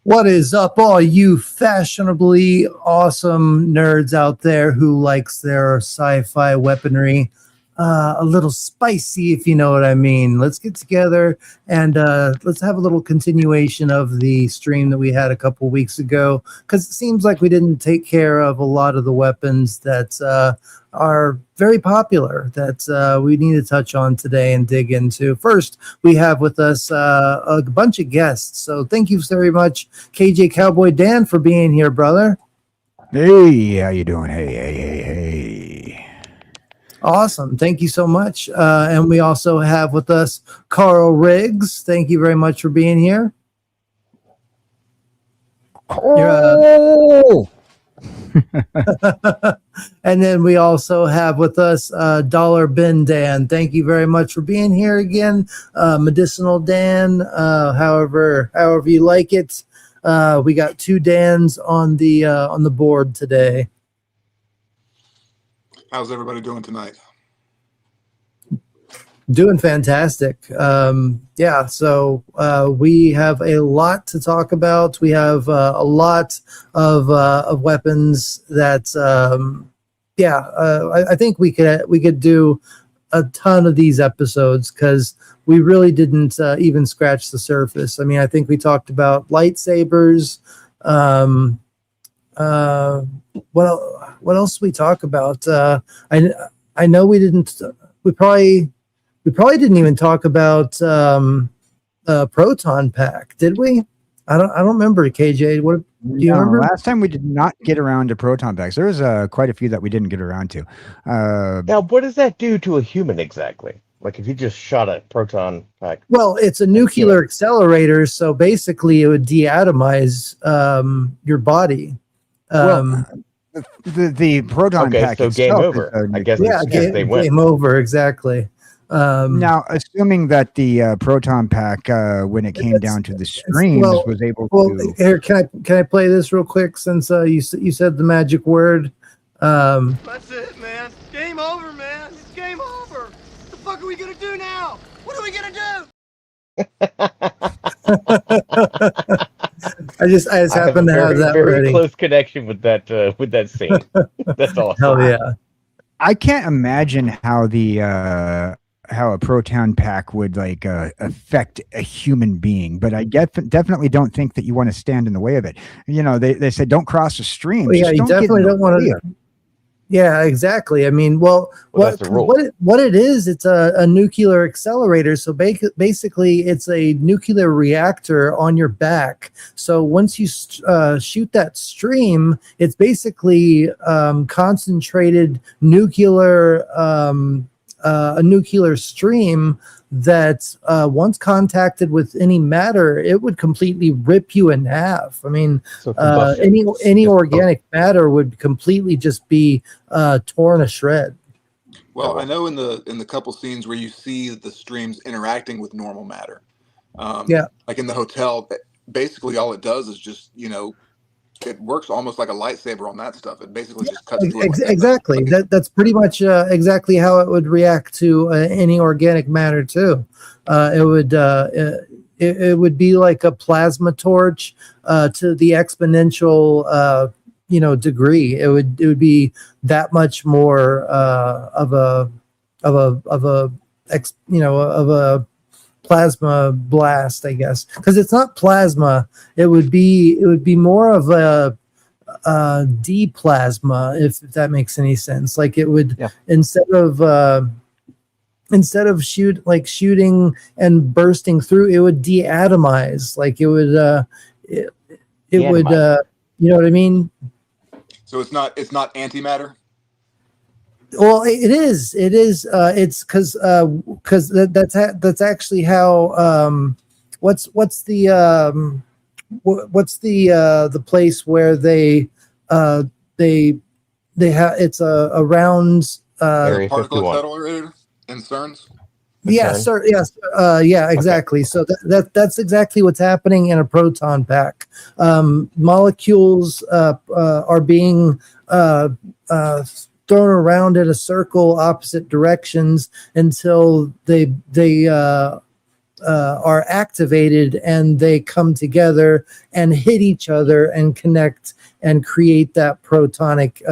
What is up, all you fashionably awesome nerds out there who likes their sci-fi weaponry? A little spicy, if you know what I mean. Let's get together and let's have a little continuation of the stream that we had a couple weeks ago, because it seems like we didn't take care of a lot of the weapons that are very popular that we need to touch on today and dig into. First, we have with us a bunch of guests. So thank you very much, KJ Cowboy Dan, for being here, brother. Hey, how you doing? Hey. Awesome. Thank you so much. And we also have with us Carl Riggs. Thank you very much for being here. Oh! And then we also have with us Dollar Bin Dan. Thank you very much for being here again. Medicinal Dan, however you like it. We got two Dans on the board today. How's everybody doing tonight? Doing fantastic. So we have a lot to talk about. We have a lot of weapons that I think we could do a ton of these episodes, because we really didn't even scratch the surface. I mean, I think we talked about lightsabers. What else we talk about? I know we didn't. We probably didn't even talk about Proton Pack, did we? I don't remember. KJ, what do you remember? Last time we did not get around to Proton Packs. There was quite a few that we didn't get around to. Now, what does that do to a human exactly? Like if you just shot a proton pack? Well, it's a nuclear accelerator, so basically it would deatomize your body. The Proton Pack. So game over. I guess. Yeah, they win. Game over. Exactly. Now, assuming that the Proton Pack, when it came down to the streams, was able to. Here, can I play this real quick? Since you said the magic word. That's it, man. Game over, man. It's game over. What the fuck are we gonna do now? What are we gonna do? I just happen to have that very ready. Close connection with that scene. That's awesome. Hell yeah! I can't imagine how how a proton pack would affect a human being, but I definitely don't think that you want to stand in the way of it. You know, they said don't cross the stream. Well, yeah, you definitely don't want to. Yeah, exactly. I mean, what it is, it's a nuclear accelerator. So basically, it's a nuclear reactor on your back. So once you shoot that stream, it's basically concentrated nuclear a nuclear stream that once contacted with any matter, it would completely rip you in half. I mean, any organic matter would completely just be torn to shred. Well, I know in the couple scenes where you see the streams interacting with normal matter, like in the hotel, basically all it does is just, it works almost like a lightsaber on that stuff. It basically just cuts through it. Exactly. That's pretty much exactly how it would react to any organic matter too. It would be like a plasma torch to the exponential degree. It would be that much more of a plasma blast, I guess, because it's not plasma. It would be more of a deplasma, if that makes any sense. Like it would instead of shooting and bursting through, it would deatomize. Like it would you know what I mean? So it's not antimatter. Well, it is. It's because that's actually how. What's the place where they have it's a round particle accelerator in CERNs. Yeah, sir. Yes. Exactly. Okay. So that's exactly what's happening in a proton pack. Molecules are being thrown around in a circle opposite directions until they are activated, and they come together and hit each other and connect and create that protonic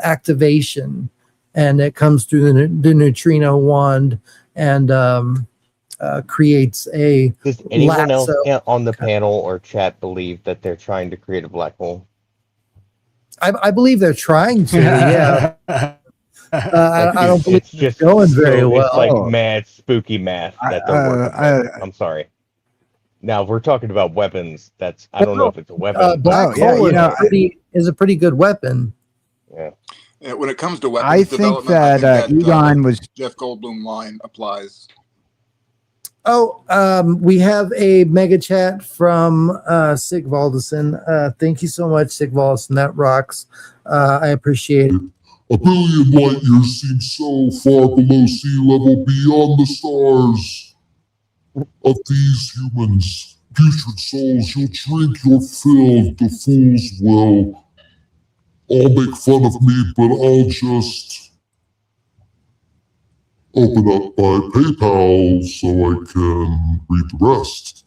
activation, and it comes through the neutrino wand and creates a. Does anyone else on the panel or chat believe that they're trying to create a black hole? I believe they're trying to. Yeah. I don't believe it's just going very well. It's like mad spooky math that they're working with. I'm sorry. Now, if we're talking about weapons, I don't know if it's a weapon. Black hole is a pretty good weapon. Yeah. When it comes to weapons I think that Egon was Jeff Goldblum line applies. Oh, we have a mega chat from Sigvaldison. Thank you so much, Sigvaldison. That rocks. I appreciate it. 1 billion light years seems so far below sea level, beyond the stars of these humans. Putrid souls, you'll drink your fill, the fools will all make fun of me, but I'll just open up my PayPal so I can read the rest.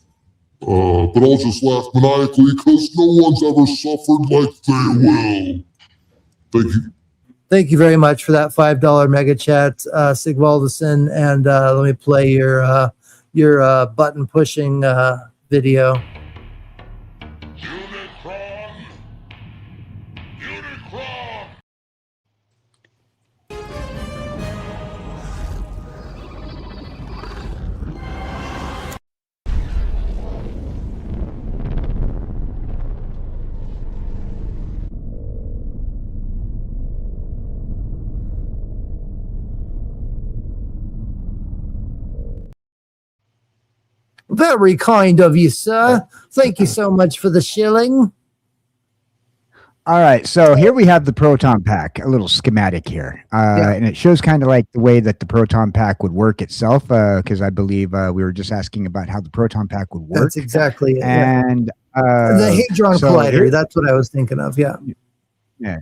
But I'll just laugh maniacally because no one's ever suffered like they will. Thank you. Thank you very much for that $5 mega chat, Sigvaldison. And let me play your button pushing video. Very kind of you, sir. Thank you so much for the shilling. All right, so here we have the Proton Pack, a little schematic here. And it shows kind of like the way that the Proton Pack would work itself, because I believe we were just asking about how the Proton Pack would work. That's exactly it. And the Hadron Collider, that's what I was thinking of, yeah. Yeah.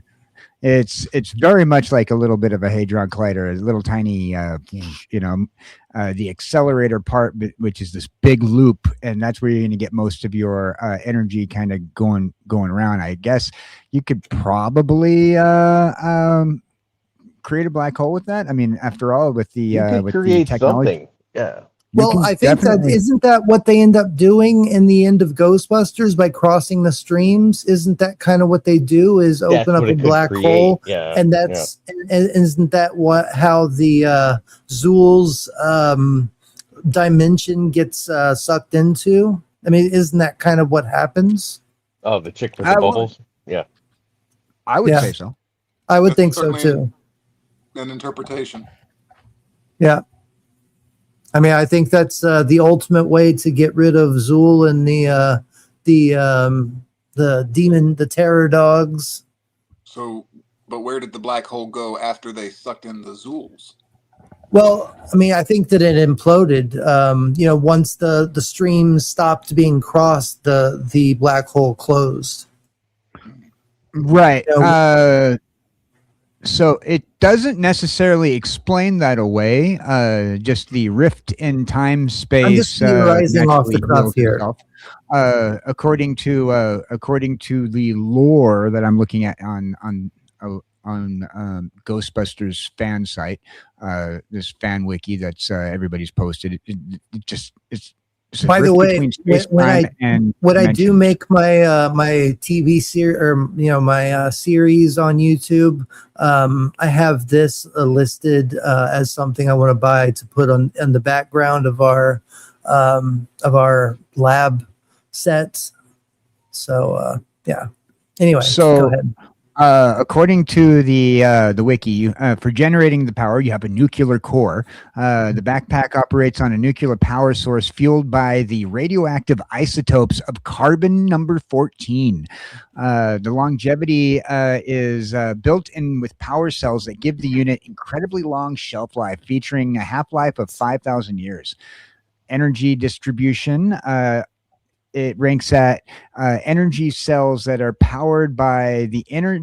It's very much like a little bit of a Hadron Collider, a little tiny, the accelerator part, which is this big loop, and that's where you're going to get most of your energy kind of going around. I guess you could probably create a black hole with that. I mean, after all, with the create technology, something. Yeah. Well, I think isn't that what they end up doing in the end of Ghostbusters by crossing the streams? Isn't that kind of what they do? Is open up a black hole, and that's isn't that how the Zool's dimension gets sucked into? I mean, isn't that kind of what happens? Oh, the chick with the bubbles. Yeah, I would say so. I would think so too. An interpretation. Yeah. I mean, I think that's the ultimate way to get rid of Zool and the terror dogs. So, but where did the black hole go after they sucked in the Zools? Well, I mean, I think that it imploded. Once the streams stopped being crossed, the black hole closed. Right. So it doesn't necessarily explain that away. Just the rift in time space. I'm just theorizing off the cuff here. According to the lore that I'm looking at on Ghostbusters fan site, this fan wiki that's everybody's posted. It's by the way, when I do make my my TV series or my series on YouTube, I have this listed as something I want to buy to put on the background of our lab sets. So yeah. Anyway, go ahead. According to the wiki, for generating the power, you have a nuclear core. The backpack operates on a nuclear power source fueled by the radioactive isotopes of carbon number 14. The longevity is built in with power cells that give the unit incredibly long shelf life, featuring a half-life of 5,000 years. Energy distribution, it ranks at energy cells that are powered by the inner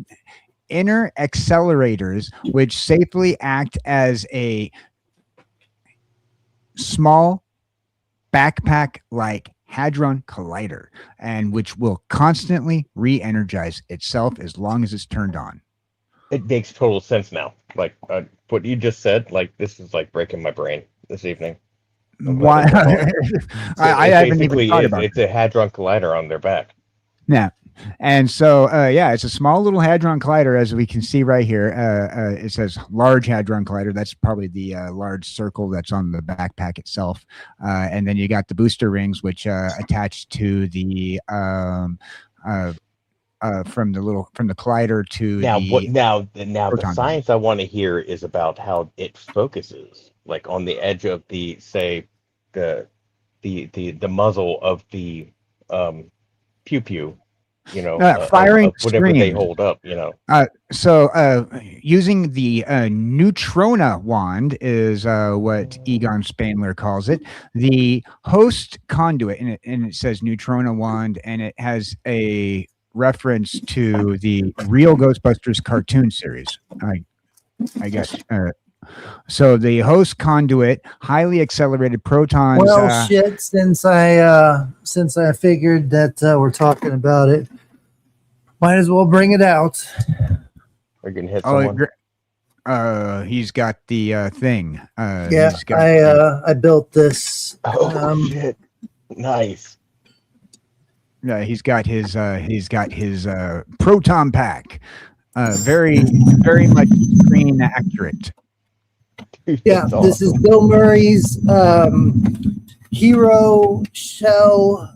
accelerators, which safely act as a small backpack-like Hadron Collider, and which will constantly re-energize itself as long as it's turned on. It makes total sense now. Like what you just said, like this is like breaking my brain this evening. Why? I haven't even thought about it. It's a Hadron Collider on their back. Yeah. And so, it's a small little Hadron Collider, as we can see right here. It says Large Hadron Collider. That's probably the large circle that's on the backpack itself. And then you got the booster rings, which attach to the from the collider to the science I want to hear is about how it focuses, like on the edge of the muzzle of the pew pew. Firing whatever stream. They hold up, So using the neutrona wand is what Egon Spangler calls it. The host conduit, and it says neutrona wand, and it has a reference to the real Ghostbusters cartoon series. I guess. So the host conduit, highly accelerated protons. Well, shit. Since I figured that we're talking about it, might as well bring it out. We're gonna hit someone. He's got the thing. I built this. Shit! Nice. Yeah, he's got his proton pack. Very, very much screen accurate. Yeah, this is Bill Murray's Hero Shell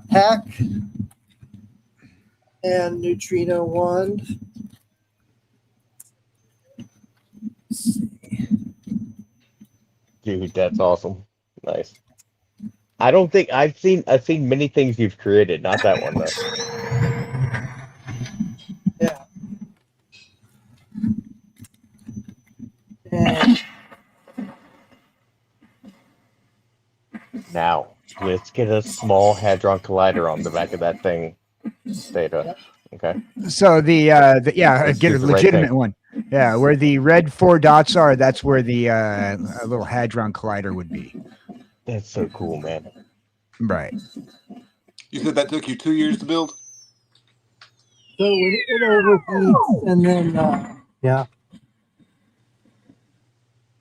pack and neutrino wand. Let's see. Dude, that's awesome. Nice. I don't think I've seen many things you've created, not that one though. Yeah. And now, let's get a small Hadron Collider on the back of that thing, Theta. Okay. So get a legitimate one. Yeah, where the red 4 dots are, that's where the little Hadron Collider would be. That's so cool, man. Right. You said that took you 2 years to build? so it overheats, and then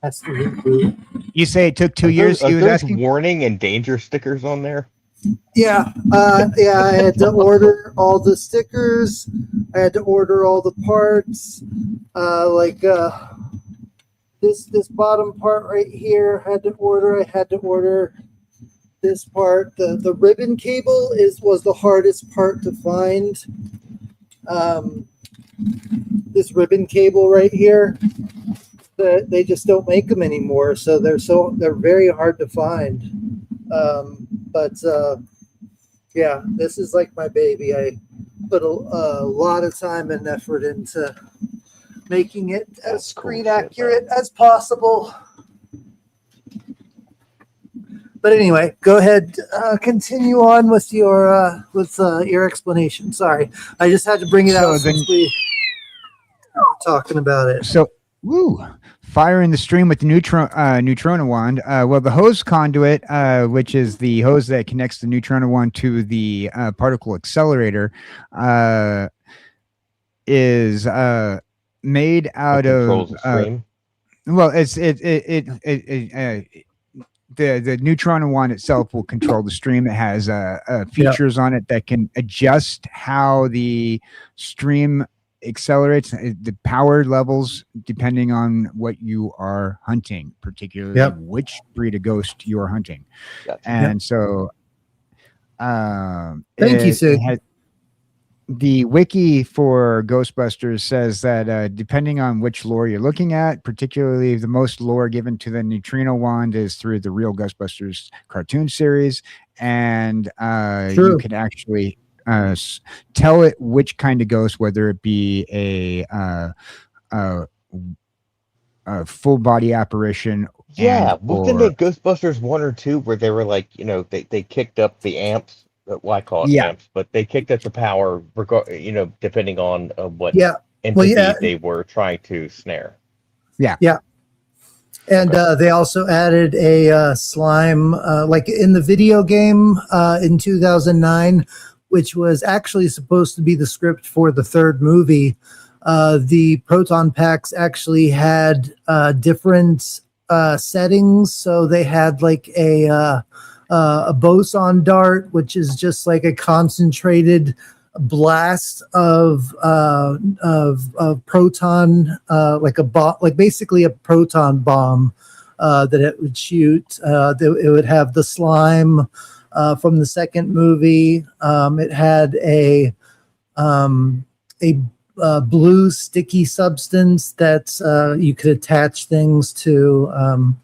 that's the reboot. You say it took 2 years? Are He was those asking. warning and danger stickers on there? Yeah, I had to order all the stickers. I had to order all the parts. This bottom part right here I had to order. I had to order this part. The ribbon cable was the hardest part to find. This ribbon cable right here, they just don't make them anymore. So they're very hard to find. Yeah, this is like my baby. I put a lot of time and effort into making it as screen accurate as possible. But anyway, go ahead, continue on with your explanation. Sorry, I just had to bring it out since we were talking about it. So, firing the stream with the neutrona wand. Well, the hose conduit, which is the hose that connects the neutrona wand to the particle accelerator, is made out of. Well, the neutrona wand itself will control the stream. It has features on it that can adjust how the stream accelerates the power levels depending on what you are hunting, particularly which breed of ghost you are hunting. And so thank you, Sid. The wiki for Ghostbusters says that depending on which lore you're looking at, particularly the most lore given to the neutrino wand is through the real Ghostbusters cartoon series, and you can actually tell it which kind of ghost, whether it be a full body apparition. Wasn't it Ghostbusters 1 or 2 where they were like, they kicked up the amps? Well, I call it amps, but they kicked up the power, depending on what entity they were trying to snare. Yeah. And they also added a slime, like in the video game in 2009, which was actually supposed to be the script for the third movie. The Proton Packs actually had different settings. So they had like a boson dart, which is just like a concentrated blast of proton, like a bomb, like basically a proton bomb that it would shoot. It would have the slime from the second movie. It had a blue sticky substance that you could attach things to.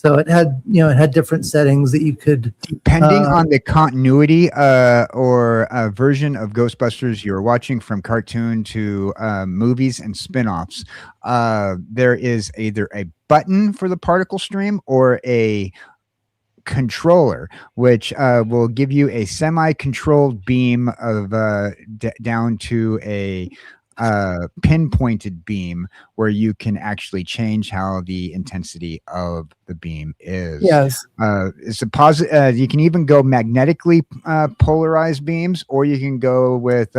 So it had different settings that you could, depending on the continuity or version of Ghostbusters you're watching, from cartoon to movies and spin-offs. There is either a button for the particle stream or a controller, which will give you a semi-controlled beam of down to a pinpointed beam where you can actually change how the intensity of the beam is. Yes. It's a positive. You can even go magnetically polarized beams, or you can go with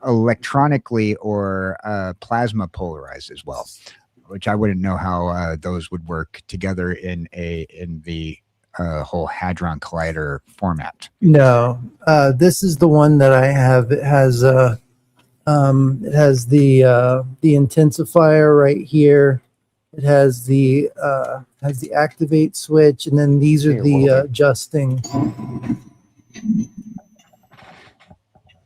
electronically or plasma polarized as well, which I wouldn't know how those would work together in the whole Hadron Collider format. No, this is the one that I have. It has the intensifier right here. It has the activate switch, and then these are the adjusting.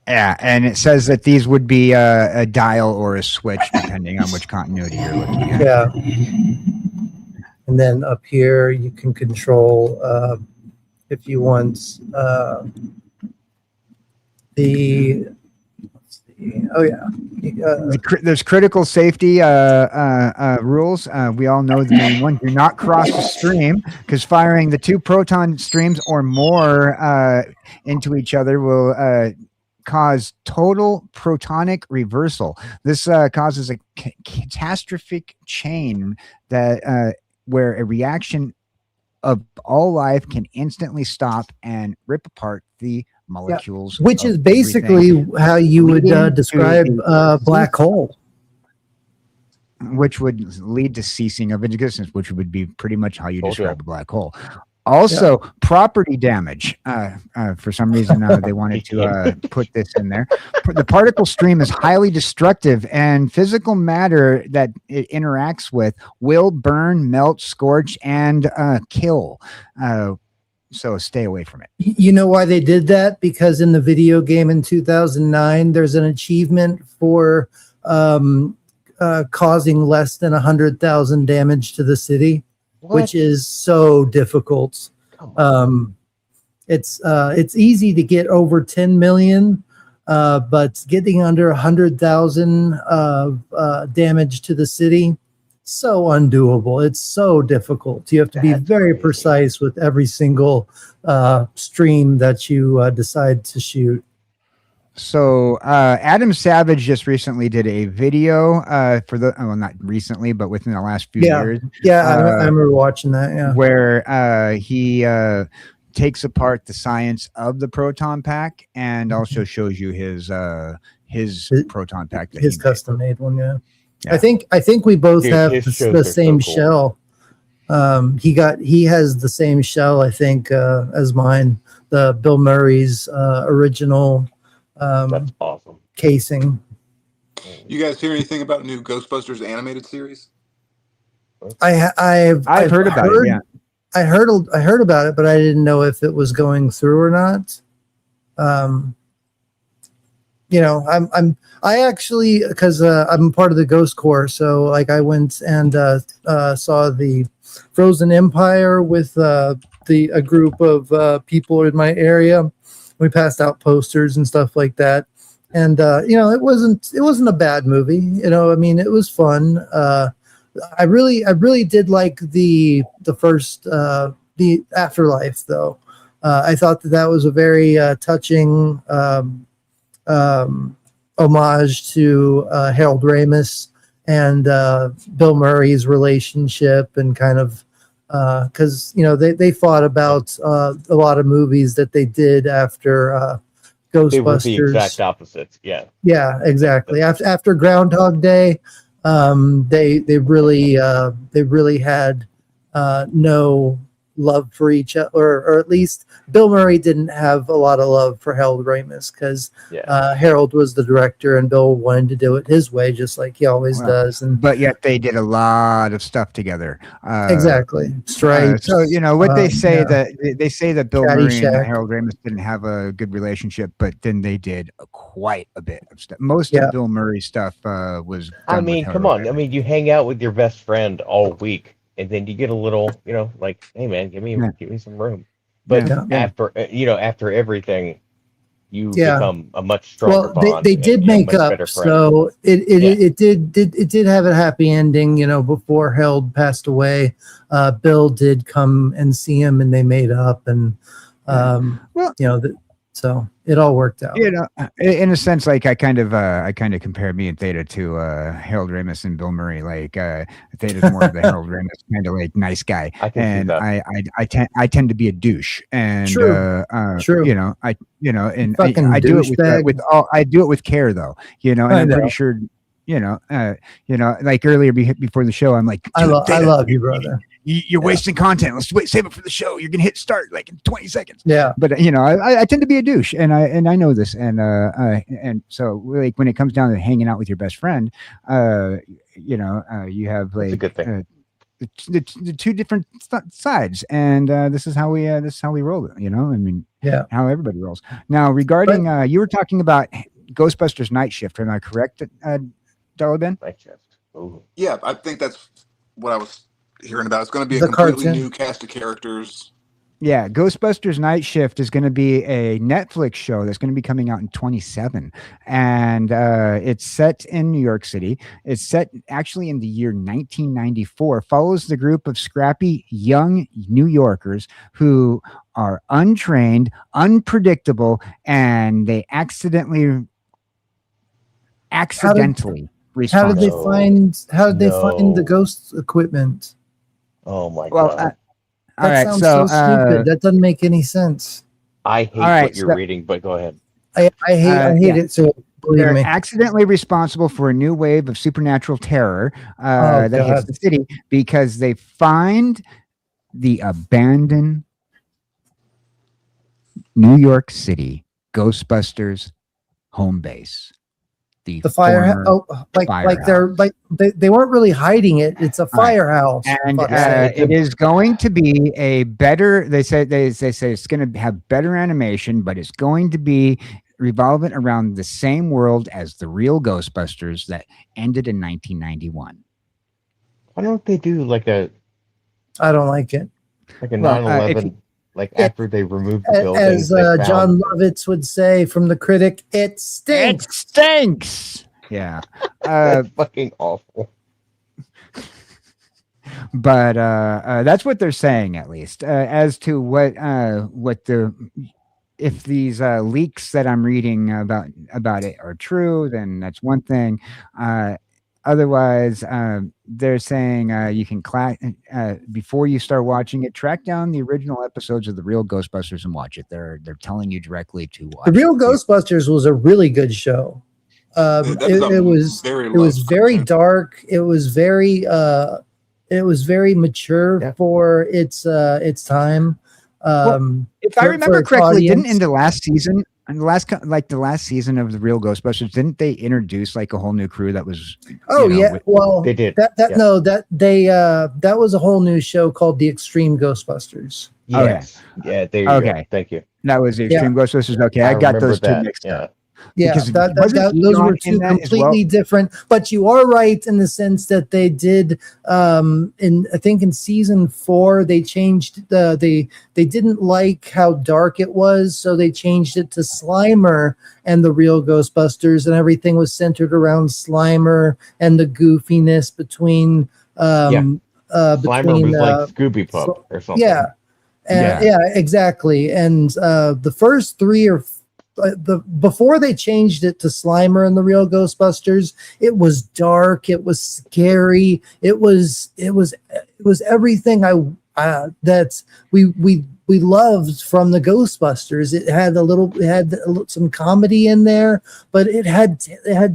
Yeah, and it says that these would be a dial or a switch depending on which continuity you're looking at. Yeah. And then up here you can control if you want the. Oh yeah. There's critical safety rules. We all know the main one: do not cross the stream, because firing the two proton streams or more into each other will cause total protonic reversal. This causes a catastrophic chain that where a reaction of all life can instantly stop and rip apart the molecules, which is basically how you would describe a black hole, which would lead to ceasing of existence, which would be pretty much how you describe a black hole. Also, property damage. For some reason, they wanted to put this in there. The particle stream is highly destructive, and physical matter that it interacts with will burn, melt, scorch, and kill. So stay away from it. You know why they did that? Because in the video game in 2009, there's an achievement for causing less than 100,000 damage to the city, which is so difficult. It's easy to get over 10 million, but getting under 100,000 damage to the city, so undoable. It's so difficult. You have to be very precise with every single stream that you decide to shoot. So Adam Savage just recently did a video for the not recently, but within the last few years. Yeah, I remember watching that. Yeah, where he takes apart the science of the Proton Pack and also shows you his Proton Pack, that his custom made one. Yeah. I think we both have the same shell. He has the same shell, I think, as mine. The Bill Murray's original that's awesome casing. You guys hear anything about a new Ghostbusters animated series? I've heard about it. Yeah, I heard about it, but I didn't know if it was going through or not. I actually, because I'm part of the Ghost Corps, so like I went and saw the Frozen Empire with a group of people in my area. We passed out posters and stuff like that, and it wasn't a bad movie. I mean, it was fun. I really did like the first the Afterlife though. I thought that was a very touching homage to Harold Ramis and Bill Murray's relationship, and kind of because they fought about a lot of movies that they did after Ghostbusters. They were the exact opposites. Yeah. Yeah, exactly. After Groundhog Day, they really had no love for each other, or at least Bill Murray didn't have a lot of love for Harold Ramis, because Harold was the director and Bill wanted to do it his way, just like he always does. But yet they did a lot of stuff together. Exactly. Stripes. So what they say that Bill Murray and Shack. Harold Ramis didn't have a good relationship, but then they did quite a bit of stuff. Most of Bill Murray's stuff was. I mean, come on. Ramis. I mean, you hang out with your best friend all week, and then you get a little, like, hey man, give me some room. But after everything, you become a much stronger bond. Well, they did make up, so it did have a happy ending. Before Harold passed away, Bill did come and see him, and they made up, and so it all worked out. In a sense, like I kind of compare me and Theta to Harold Ramis and Bill Murray. Like Theta's more of the Harold Ramis kind of like nice guy, and I tend to be a douche. And True. I do it with care though. And I'm pretty sure. Like earlier before the show, I'm like, I love you, brother. You're wasting content. Let's save it for the show. You're gonna hit start like in 20 seconds. Yeah. But I tend to be a douche, and I know this, and so like when it comes down to hanging out with your best friend, you have like a good thing. The two different sides, and this is how we roll it. I mean, how everybody rolls. Now regarding you were talking about Ghostbusters Night Shift. Am I correct, Dollar-Ben? Night Shift. Ooh. Yeah, I think that's what I was hearing about. It's going to be a completely new cast of characters. Yeah, Ghostbusters Night Shift is going to be a Netflix show that's going to be coming out in 2027, and it's set in New York City. It's set actually in the year 1994. Follows the group of scrappy young New Yorkers who are untrained, unpredictable, and they accidentally How did they find the ghost equipment? Oh my god. That sounds so stupid. That doesn't make any sense. I hate what you're reading, but go ahead. I hate it. So they're accidentally responsible for a new wave of supernatural terror that hits the city because they find the abandoned New York City Ghostbusters home base. The firehouse. They weren't really hiding it. It's a firehouse, and it is going to be a better. They say it's going to have better animation, but it's going to be revolving around the same world as the real Ghostbusters that ended in 1991. Why don't they do like a? I don't like it. Like a 9/11. Like after they removed the building, as John Lovitz would say from The Critic, it stinks. It stinks. Yeah, that's fucking awful. But that's what they're saying, at least. As to what if these leaks that I'm reading about it are true, then that's one thing. Otherwise, they're saying you can before you start watching it, track down the original episodes of the real Ghostbusters and watch it. They're telling you directly to watch. The real Ghostbusters was a really good show. It was very dark. It was very mature for its time. If I remember correctly, didn't in the last season. And the last season of the real Ghostbusters, didn't they introduce like a whole new crew that was? They did. That was a whole new show called the Extreme Ghostbusters. Yes. Okay. Yeah. There you go. Thank you. That was the Extreme Ghostbusters. Okay, I got those two mixed up. Yeah, those were two completely different. But you are right in the sense that they did. I think in season 4 they changed they didn't like how dark it was, so they changed it to Slimer and the real Ghostbusters, and everything was centered around Slimer and the goofiness between. Slimer was like Scooby Pup or something. Yeah, exactly. And the first 3 or before they changed it to Slimer in the real Ghostbusters, it was dark, it was scary, it was everything that we loved from the Ghostbusters. It had some comedy in there, but it had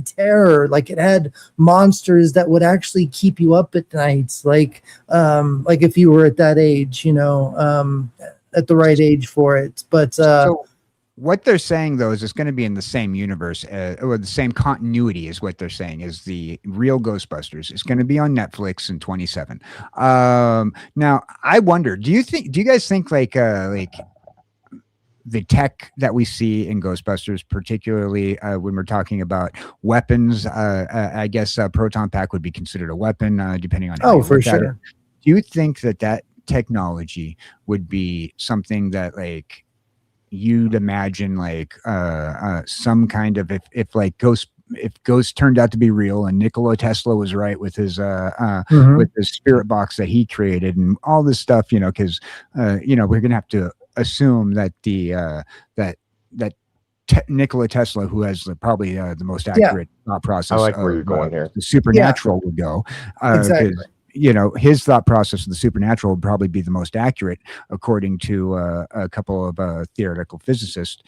terror. Like, it had monsters that would actually keep you up at nights. Like if you were at that age, at the right age for it. But so what they're saying, though, is it's going to be in the same universe, or the same continuity is what they're saying, is the real Ghostbusters. It's going to be on Netflix in 2027. Now, I wonder, do you guys think like the tech that we see in Ghostbusters, particularly when we're talking about weapons, I guess Proton Pack would be considered a weapon, depending on how you for look at sure. it. Do you think that technology would be something that, like, you'd imagine, like some kind of, if ghosts turned out to be real and Nikola Tesla was right with his with the spirit box that he created and all this stuff, because we're gonna have to assume that Nikola Tesla, who has probably the most accurate thought process, I like where you're going here. The supernatural would go, exactly. His thought process of the supernatural would probably be the most accurate, according to a couple of theoretical physicists.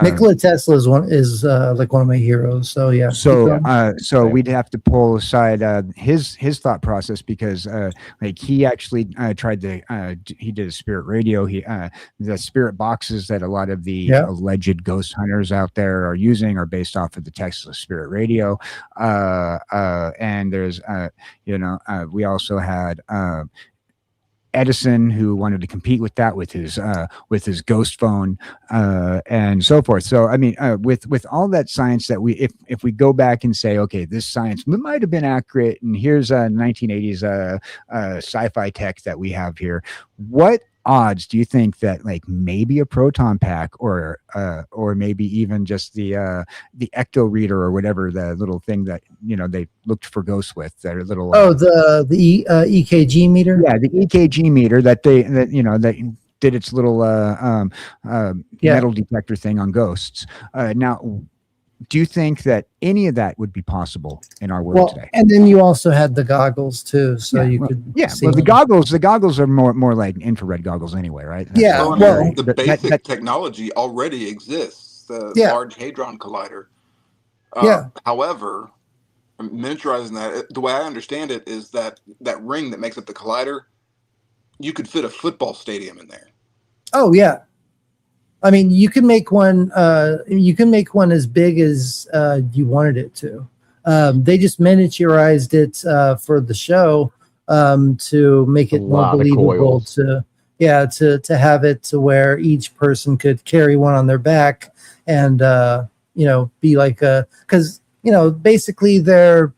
Nikola Tesla is like one of my heroes. So yeah. So we'd have to pull aside his thought process, because like he actually tried to he did a spirit radio. The spirit boxes that a lot of the alleged ghost hunters out there are using are based off of the Tesla spirit radio. And there's we also had Edison, who wanted to compete with that with his ghost phone, and so forth. So I mean, with all that science that if we go back and say, okay, this science might have been accurate, and here's 1980s sci-fi tech that we have here, what odds do you think that, like, maybe a Proton Pack or maybe even just the ecto reader or whatever, the little thing that they looked for ghosts with, their little the EKG meter, the EKG meter that that did its little metal detector thing on ghosts. Now, do you think that any of that would be possible in our world today? And then you also had the goggles too, so you could see the goggles are more like infrared goggles anyway, right? The basic technology already exists, the Large Hadron Collider. However, miniaturizing that, the way I understand it is that ring that makes up the collider, you could fit a football stadium in there. Oh yeah. I mean, you can make one. You can make one as big as you wanted it to. They just miniaturized it for the show to make it more believable. To have it to where each person could carry one on their back and be like because basically they're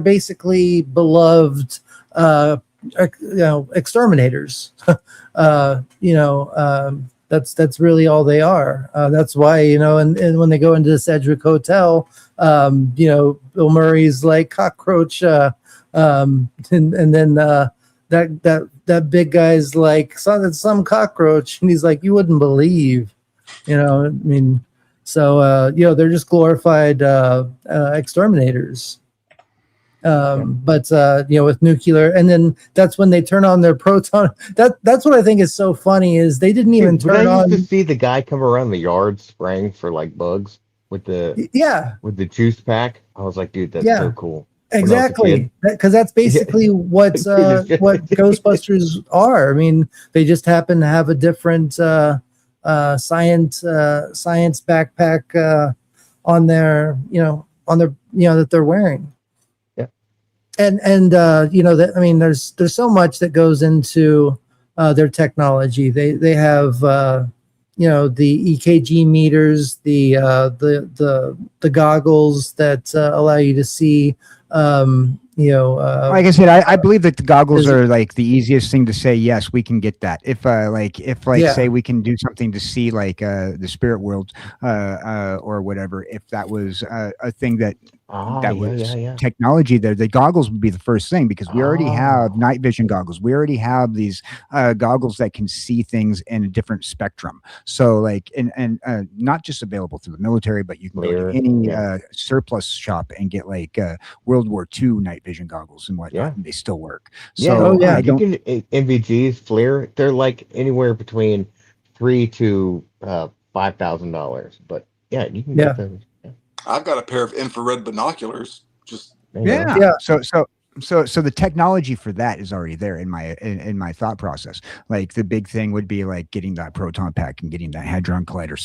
basically beloved exterminators. That's really all they are. That's why, and when they go into the Sedgwick Hotel, Bill Murray's like cockroach, and then that big guy's like some cockroach, and he's like, you wouldn't believe, I mean, so they're just glorified exterminators. But with nuclear, and then that's when they turn on their proton. That's what I think is so funny is they didn't even turn on. I used to see the guy come around the yard spraying for like bugs with the juice pack. I was like, dude, that's so cool. Exactly, because that's basically what Ghostbusters are. I mean, they just happen to have a different science backpack on their that they're wearing. And that, I mean, there's so much that goes into their technology. They have the EKG meters, the goggles that allow you to see. Like I said, I believe that the goggles are like the easiest thing to say. Yes, we can get that. If say we can do something to see like the spirit world or whatever. If that was a thing that that was technology there. The goggles would be the first thing because we already have night vision goggles. We already have these goggles that can see things in a different spectrum. So like, and not just available through the military, but you can go to any surplus shop and get like World War II night vision goggles and whatnot, and they still work. So you can NVGs, FLIR, they're like anywhere between $3,000 to $5,000, but you can get those. I've got a pair of infrared binoculars. Just So the technology for that is already there in my thought process. Like the big thing would be like getting that proton pack and getting that hadron collider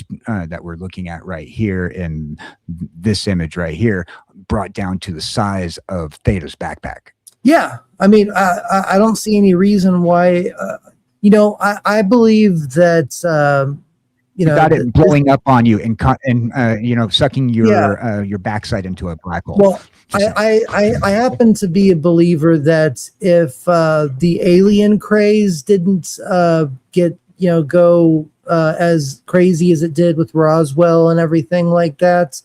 that we're looking at right here in this image right here, brought down to the size of Theta's backpack. Yeah, I mean, I don't see any reason why. I believe that. Without it blowing up on you and sucking your backside into a black hole. Well, I happen to be a believer that if the alien craze didn't go as crazy as it did with Roswell and everything like that,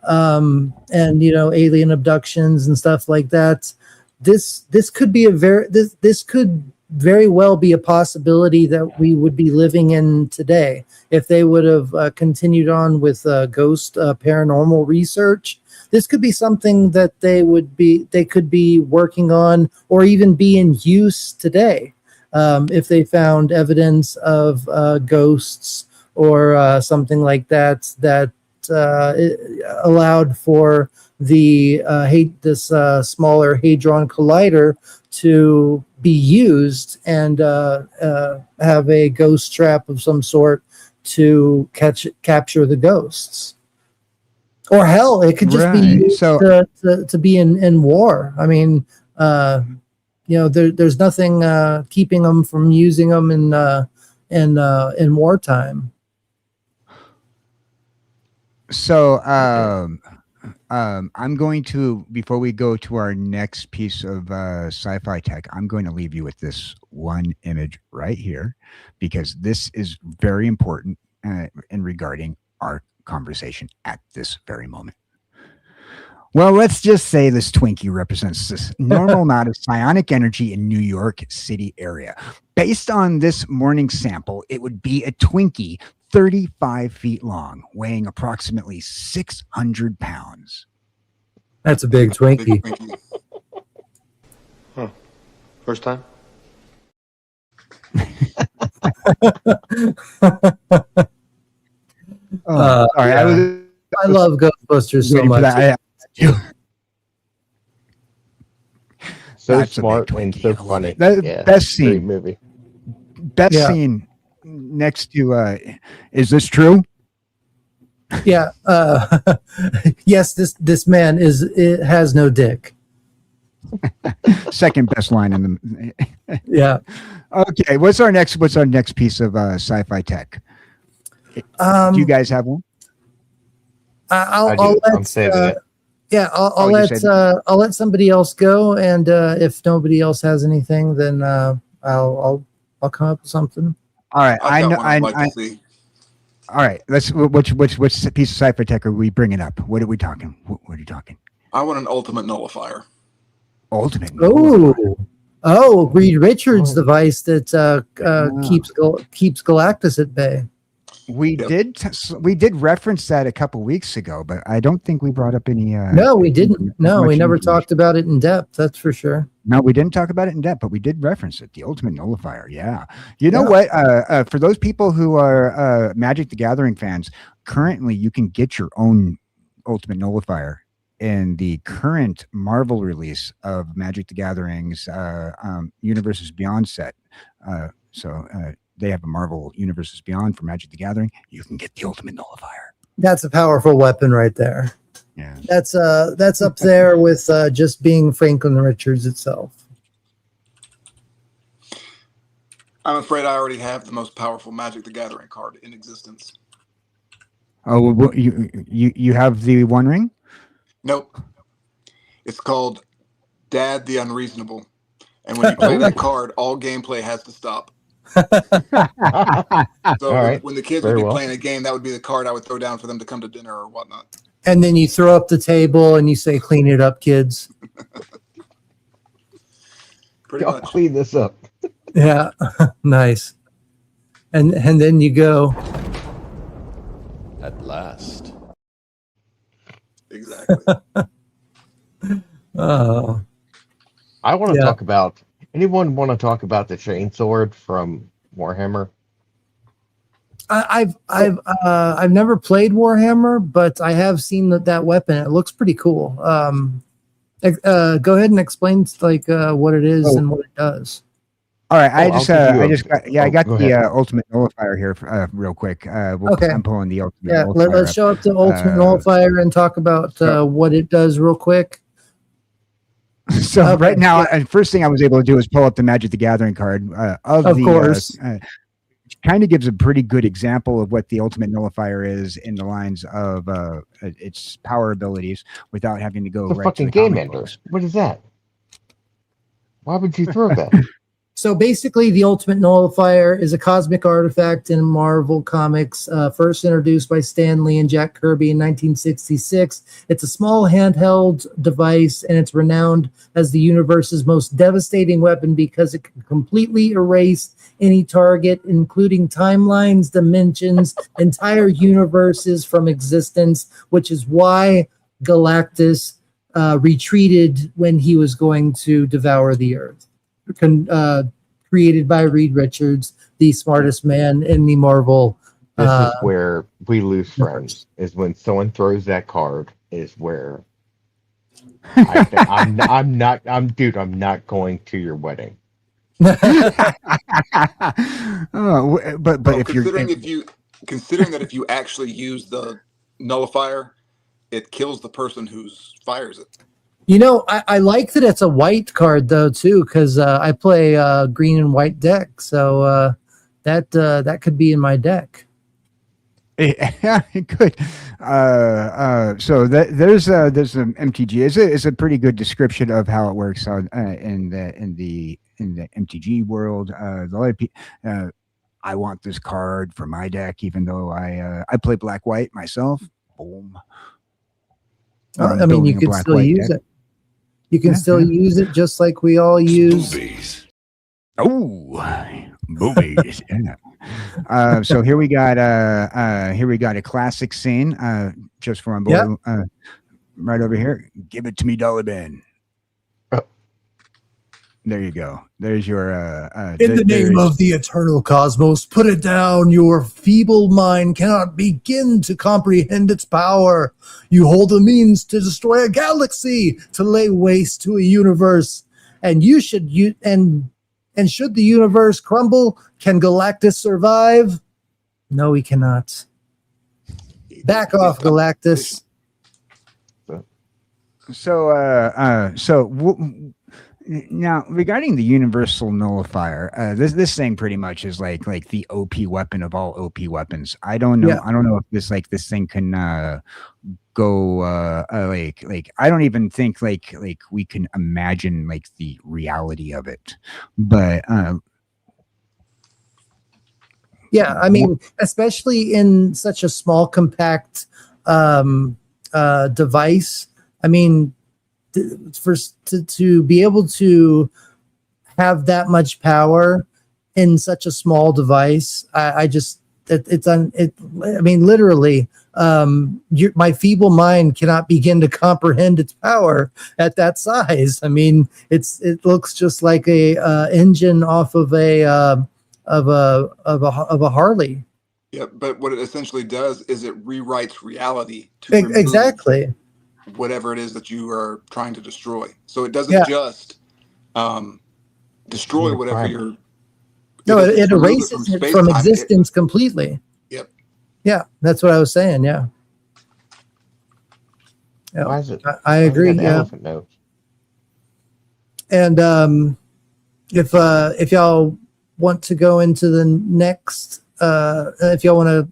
and alien abductions and stuff like that, this could be this could very well be a possibility that we would be living in today if they would have continued on with ghost paranormal research. This could be something that they could be working on or even be in use today if they found evidence of ghosts or something like that allowed for this smaller hadron collider to be used and have a ghost trap of some sort to capture the ghosts. Or hell, it could just be used to be in war. I mean, there's nothing keeping them from using them in wartime. So I'm going to, before we go to our next piece of sci-fi tech, I'm going to leave you with this one image right here, because this is very important in regarding our conversation at this very moment. Well, let's just say this Twinkie represents this normal amount of psionic energy in New York City area. Based on this morning sample, it would be a Twinkie 35 feet long, weighing approximately 600 pounds. That's a big Twinkie. Huh. First time? Sorry, I love Ghostbusters so much. So smart and so funny. Best scene. Great movie. Best scene next to is this true? Yeah. Yes, this man has no dick. Second best line in the Yeah. Okay, what's our next piece of sci-fi tech? Do you guys have one? I'll let somebody else go, and if nobody else has anything, then I'll come up with something. All right, all right, let's. Which piece of sci-fi tech are we bringing up? What are we talking? What are you talking? I want an ultimate nullifier. Ultimate. Oh, Reed Richards' device that keeps Galactus at bay. We did reference that a couple weeks ago, but I don't think we brought up any. No, we didn't. No, we never talked about it in depth. That's for sure. No, we didn't talk about it in depth, but we did reference it. The ultimate nullifier. Yeah. You know what? For those people who are Magic the Gathering fans, currently you can get your own ultimate nullifier in the current Marvel release of Magic the Gathering's Universes Beyond set. They have a Marvel Universes Beyond for Magic the Gathering. You can get the ultimate nullifier. That's a powerful weapon right there. Yeah, that's up there with just being Franklin Richards itself. I'm afraid I already have the most powerful Magic the Gathering card in existence. Oh, well, you have the One Ring? Nope. It's called Dad the Unreasonable, and when you play that card, all gameplay has to stop. So when the kids would be playing a game, that would be the card I would throw down for them to come to dinner or whatnot. And then you throw up the table and you say, "Clean it up, kids." Pretty much. Clean this up. Yeah, nice. And then you go. At last. Exactly. Oh. I want to talk about. Anyone want to talk about the chainsword from Warhammer? I've never played Warhammer, but I have seen that weapon. It looks pretty cool. Go ahead and explain what it is and what it does. All right, I got the ultimate nullifier here real quick. Okay. I'm pulling the ultimate. Yeah, nullifier let's show up the ultimate nullifier and talk about what it does real quick. So right now, first thing I was able to do is pull up the Magic the Gathering card of course. Which kind of gives a pretty good example of what the ultimate nullifier is in the lines of its power abilities without having to go the right fucking to the game ender. What is that? Why would you throw that? So basically, the Ultimate Nullifier is a cosmic artifact in Marvel Comics, first introduced by Stan Lee and Jack Kirby in 1966. It's a small handheld device, and it's renowned as the universe's most devastating weapon because it can completely erase any target, including timelines, dimensions, entire universes from existence, which is why Galactus retreated when he was going to devour the Earth. Created by Reed Richards, the smartest man in the Marvel. This is where we lose friends. Is when someone throws that card. Is where I'm not going to your wedding. But considering that if you actually use the nullifier, it kills the person who fires it. You know, I like that it's a white card though too, because I play green and white deck, so that could be in my deck. Yeah, it could. So there's an MTG. It's a pretty good description of how it works in the MTG world. A lot of people, I want this card for my deck, even though I play black white myself. Boom. I mean, you can still use it. You can still use it just like we all use. Movies. Oh, movies. Yeah. So here we got a classic scene. Just for on board, right over here. Give it to me, Dolly Ben. There you go. There's your. In the name of the eternal cosmos, put it down. Your feeble mind cannot begin to comprehend its power. You hold the means to destroy a galaxy, to lay waste to a universe, and should the universe crumble, can Galactus survive? No, he cannot. Back off, Galactus. Now, regarding the universal nullifier, this thing pretty much is like the OP weapon of all OP weapons. I don't know. Yeah. I don't know if this thing can go like I don't even think like we can imagine like the reality of it. But yeah, I mean, especially in such a small, compact device. I mean, to be able to have that much power in such a small device, I mean, literally, my feeble mind cannot begin to comprehend its power at that size. I mean, it looks just like a engine off of a Harley. Yeah, but what it essentially does is it rewrites reality to exactly whatever it is that you are trying to destroy. So it doesn't just destroy whatever you're. No, it erases it from existence completely. Yep. Yeah, that's what I was saying. Yeah. Why is it? I agree. Yeah. And if y'all want to go into the next, if y'all want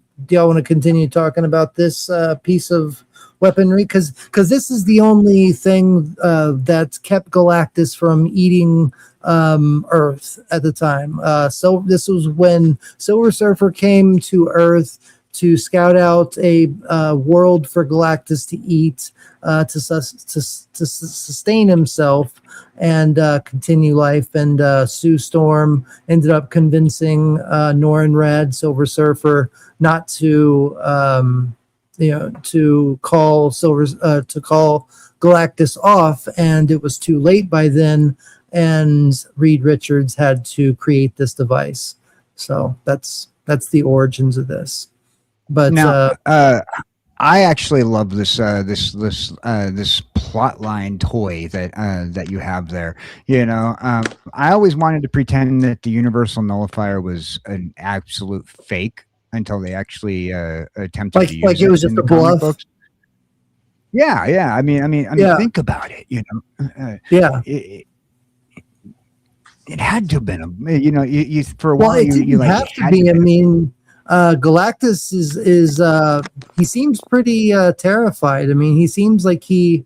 to continue talking about this piece of weaponry, because this is the only thing that kept Galactus from eating Earth at the time. So this was when Silver Surfer came to Earth to scout out a world for Galactus to eat, to sustain himself and continue life. And Sue Storm ended up convincing Norrin Red, Silver Surfer, not to to call Galactus off, and it was too late by then. And Reed Richards had to create this device. So that's the origins of this. But now, I actually love this plotline toy that you have there. I always wanted to pretend that the Universal Nullifier was an absolute fake until they actually attempted to use it was just a bluff. Books. Yeah. I mean, think about it. It had to have been you for a while. It didn't have to be. I mean, Galactus is he seems pretty terrified. I mean, he seems like he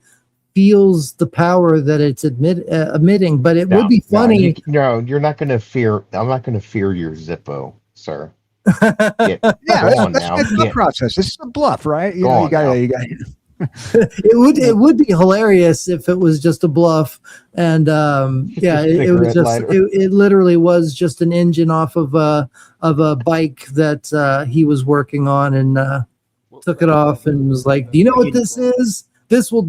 feels the power that it's emitting. But it would be funny. No, you're not going to fear. I'm not going to fear your Zippo, sir. That's the process. This is a bluff, right? You got. It would be hilarious if it was just a bluff, and it literally was just an engine off of a bike that he was working on, and took it off and was like, "Do you know what this is? This will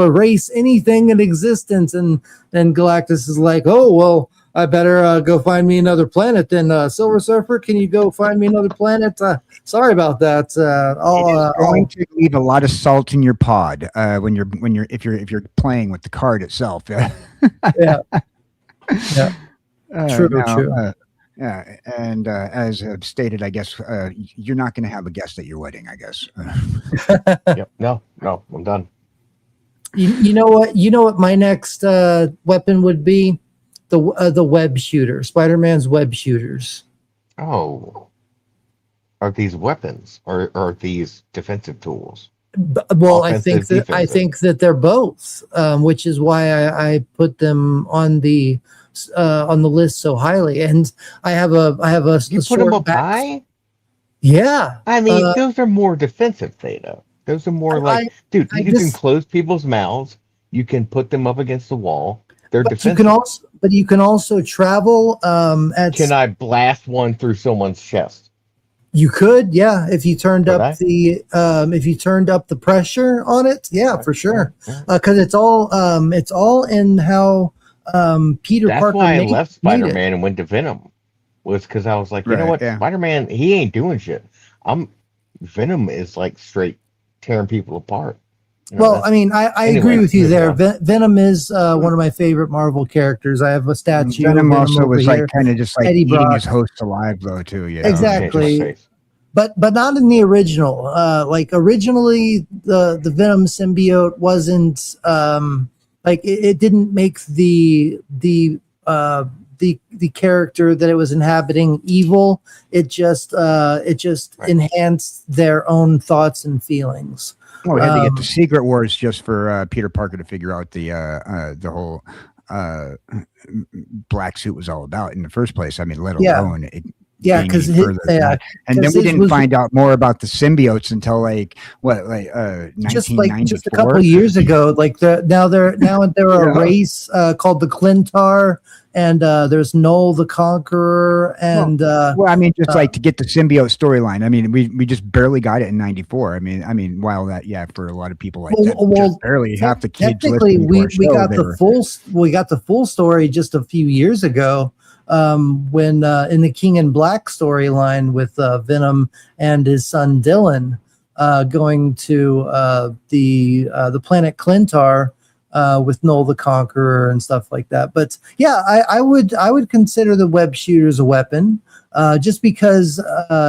erase anything in existence." And Galactus is like, "Oh well, I better go find me another planet then. Silver Surfer, can you go find me another planet? Sorry about that. It's going to leave a lot of salt in your pod if you're playing with the card itself." Yeah. True. Yeah, and as I've stated, I guess you're not going to have a guest at your wedding, I guess. Yep. No, I'm done. You know what? You know what my next weapon would be? The web shooter, Spider-Man's web shooters. Oh, are these weapons or are these defensive tools? Well, I think that they're both, which is why I put them on the list so highly. And I have a you put them up high. Yeah, I mean those are more defensive, Theta. Those are more you can close people's mouths. You can put them up against the wall. They're defensive. You can also travel. Can I blast one through someone's chest? You could, yeah. If you turned up the pressure on it, yeah, for sure. Because it's all in how Peter Parker. That's why I left Spider-Man and went to Venom. Was because I was like, you know what, Spider-Man, he ain't doing shit. Venom is like straight tearing people apart. Well, I mean, I agree with you there. Venom is one of my favorite Marvel characters. I have a statue. Venom also was like kind of just like Eddie eating his host alive, though, too. Exactly. But not in the original. Like originally, the Venom symbiote wasn't it didn't make the character that it was inhabiting evil. It just enhanced their own thoughts and feelings. Well, we had to get the Secret Wars just for Peter Parker to figure out the whole black suit was all about in the first place. I mean, let alone it. Yeah, because and then we didn't find out more about the symbiotes until 1994? Just a couple of years ago. Now they're a race called the Clintar, and there's Null the Conqueror, and I mean, just to get the symbiote storyline. I mean, we just barely got it in '94. I mean, while that, for a lot of people, just barely half the kids. Technically, we got the full story just a few years ago. When in the King in Black storyline with Venom and his son Dylan going to the planet Clintar with Null the Conqueror and stuff like that. But yeah, I would consider the web shooters a weapon, just because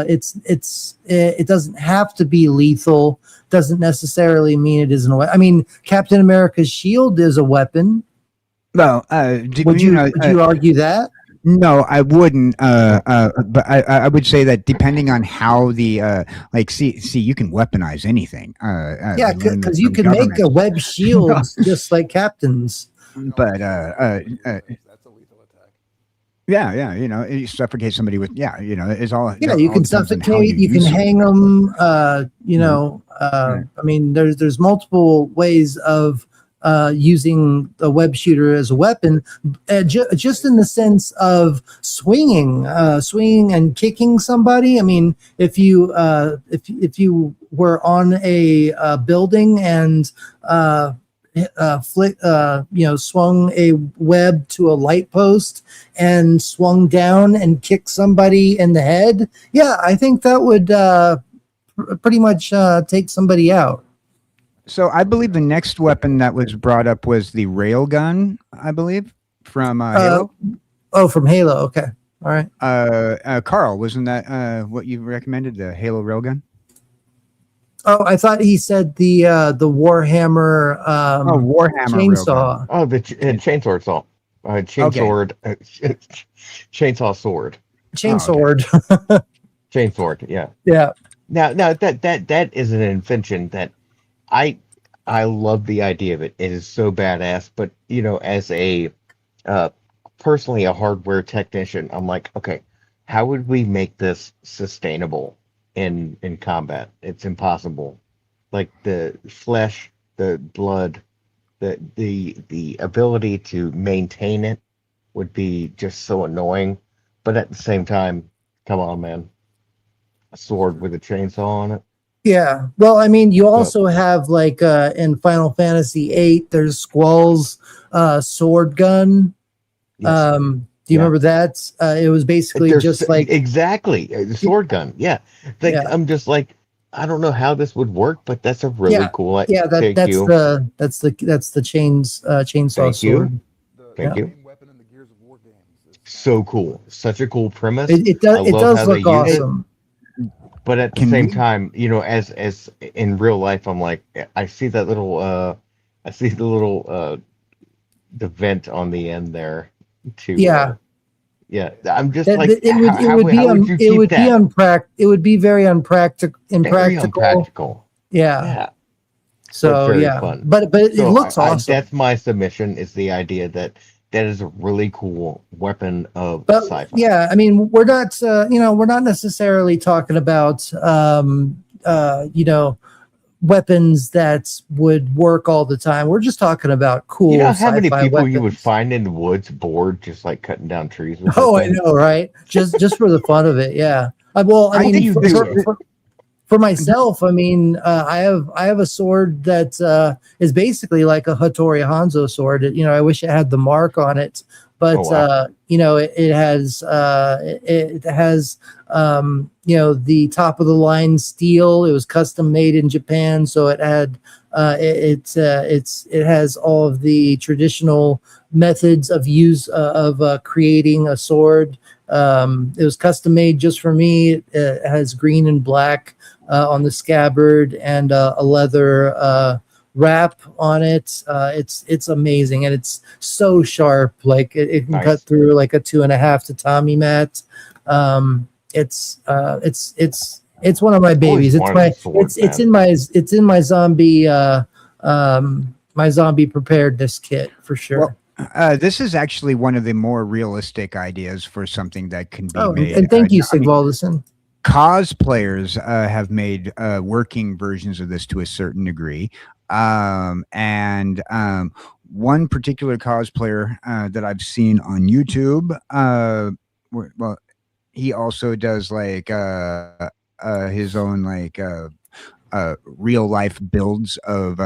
it doesn't have to be lethal. Doesn't necessarily mean it isn't a weapon. I mean, Captain America's shield is a weapon. No, would you argue that? No, I wouldn't. But I would say that depending on how the see, you can weaponize anything. Because you can make a web shield just like Captain's. But that's a lethal attack. Yeah, you suffocate somebody with, it's all. Yeah, it you all can depends on how suffocate. You can use hang them. I mean, there's multiple ways of using a web shooter as a weapon, just in the sense of swinging and kicking somebody. I mean, if you were on a building and swung a web to a light post and swung down and kicked somebody in the head, yeah, I think that would pretty much take somebody out. So I believe the next weapon that was brought up was the railgun, I believe, from Halo. Oh, from Halo. Okay. All right. Carl, wasn't that what you recommended, the Halo railgun? Oh, I thought he said the Warhammer Warhammer chainsaw. railgun. Oh, the chainsword saw. Chainsword. Okay. Chainsaw sword. Chainsword. Okay. Chainsword, yeah. Yeah. Now that is an invention that I love the idea of it. It is so badass, but as a personally a hardware technician, I'm like, okay, how would we make this sustainable in combat? It's impossible. Like the flesh, the blood, the ability to maintain it would be just so annoying. But at the same time, come on, man. A sword with a chainsaw on it. Yeah. Well, I mean, you also have like in Final Fantasy VIII, there's Squall's sword gun. Yes. Do you remember that? It was basically just like exactly the sword gun. Yeah. I'm just like, I don't know how this would work, but that's a really cool idea. Yeah, that's the chainsaw sword. Thank you. So cool. Such a cool premise. It does look awesome. But at the same time, as in real life, I'm like, I see that little, the vent on the end there, too. Yeah. I'm just like, it would be very impractical. Very impractical. Yeah. So fun. But it looks awesome. That's my submission. Is the idea that is a really cool weapon of sci-fi. Yeah, I mean, we're not necessarily talking about weapons that would work all the time. We're just talking about cool. You know how many people weapons you would find in the woods bored just like cutting down trees? I know, right? Just for the fun of it. Yeah. For myself, I mean, I have a sword that is basically like a Hattori Hanzo sword. I wish it had the mark on it, but it has the top of the line steel. It was custom made in Japan, so it had it has all of the traditional methods of use of creating a sword. It was custom made just for me. It has green and black on the scabbard and a leather wrap on it. It's amazing, and it's so sharp. Like it can cut through like a 2.5 tatami mat. It's one of my babies. It's in my zombie my zombie preparedness kit for sure. Well, this is actually one of the more realistic ideas for something that can be made. And thank you, Sigvaldison. Cosplayers have made working versions of this to a certain degree. And one particular cosplayer that I've seen on YouTube, well, he also does like his own like real life builds of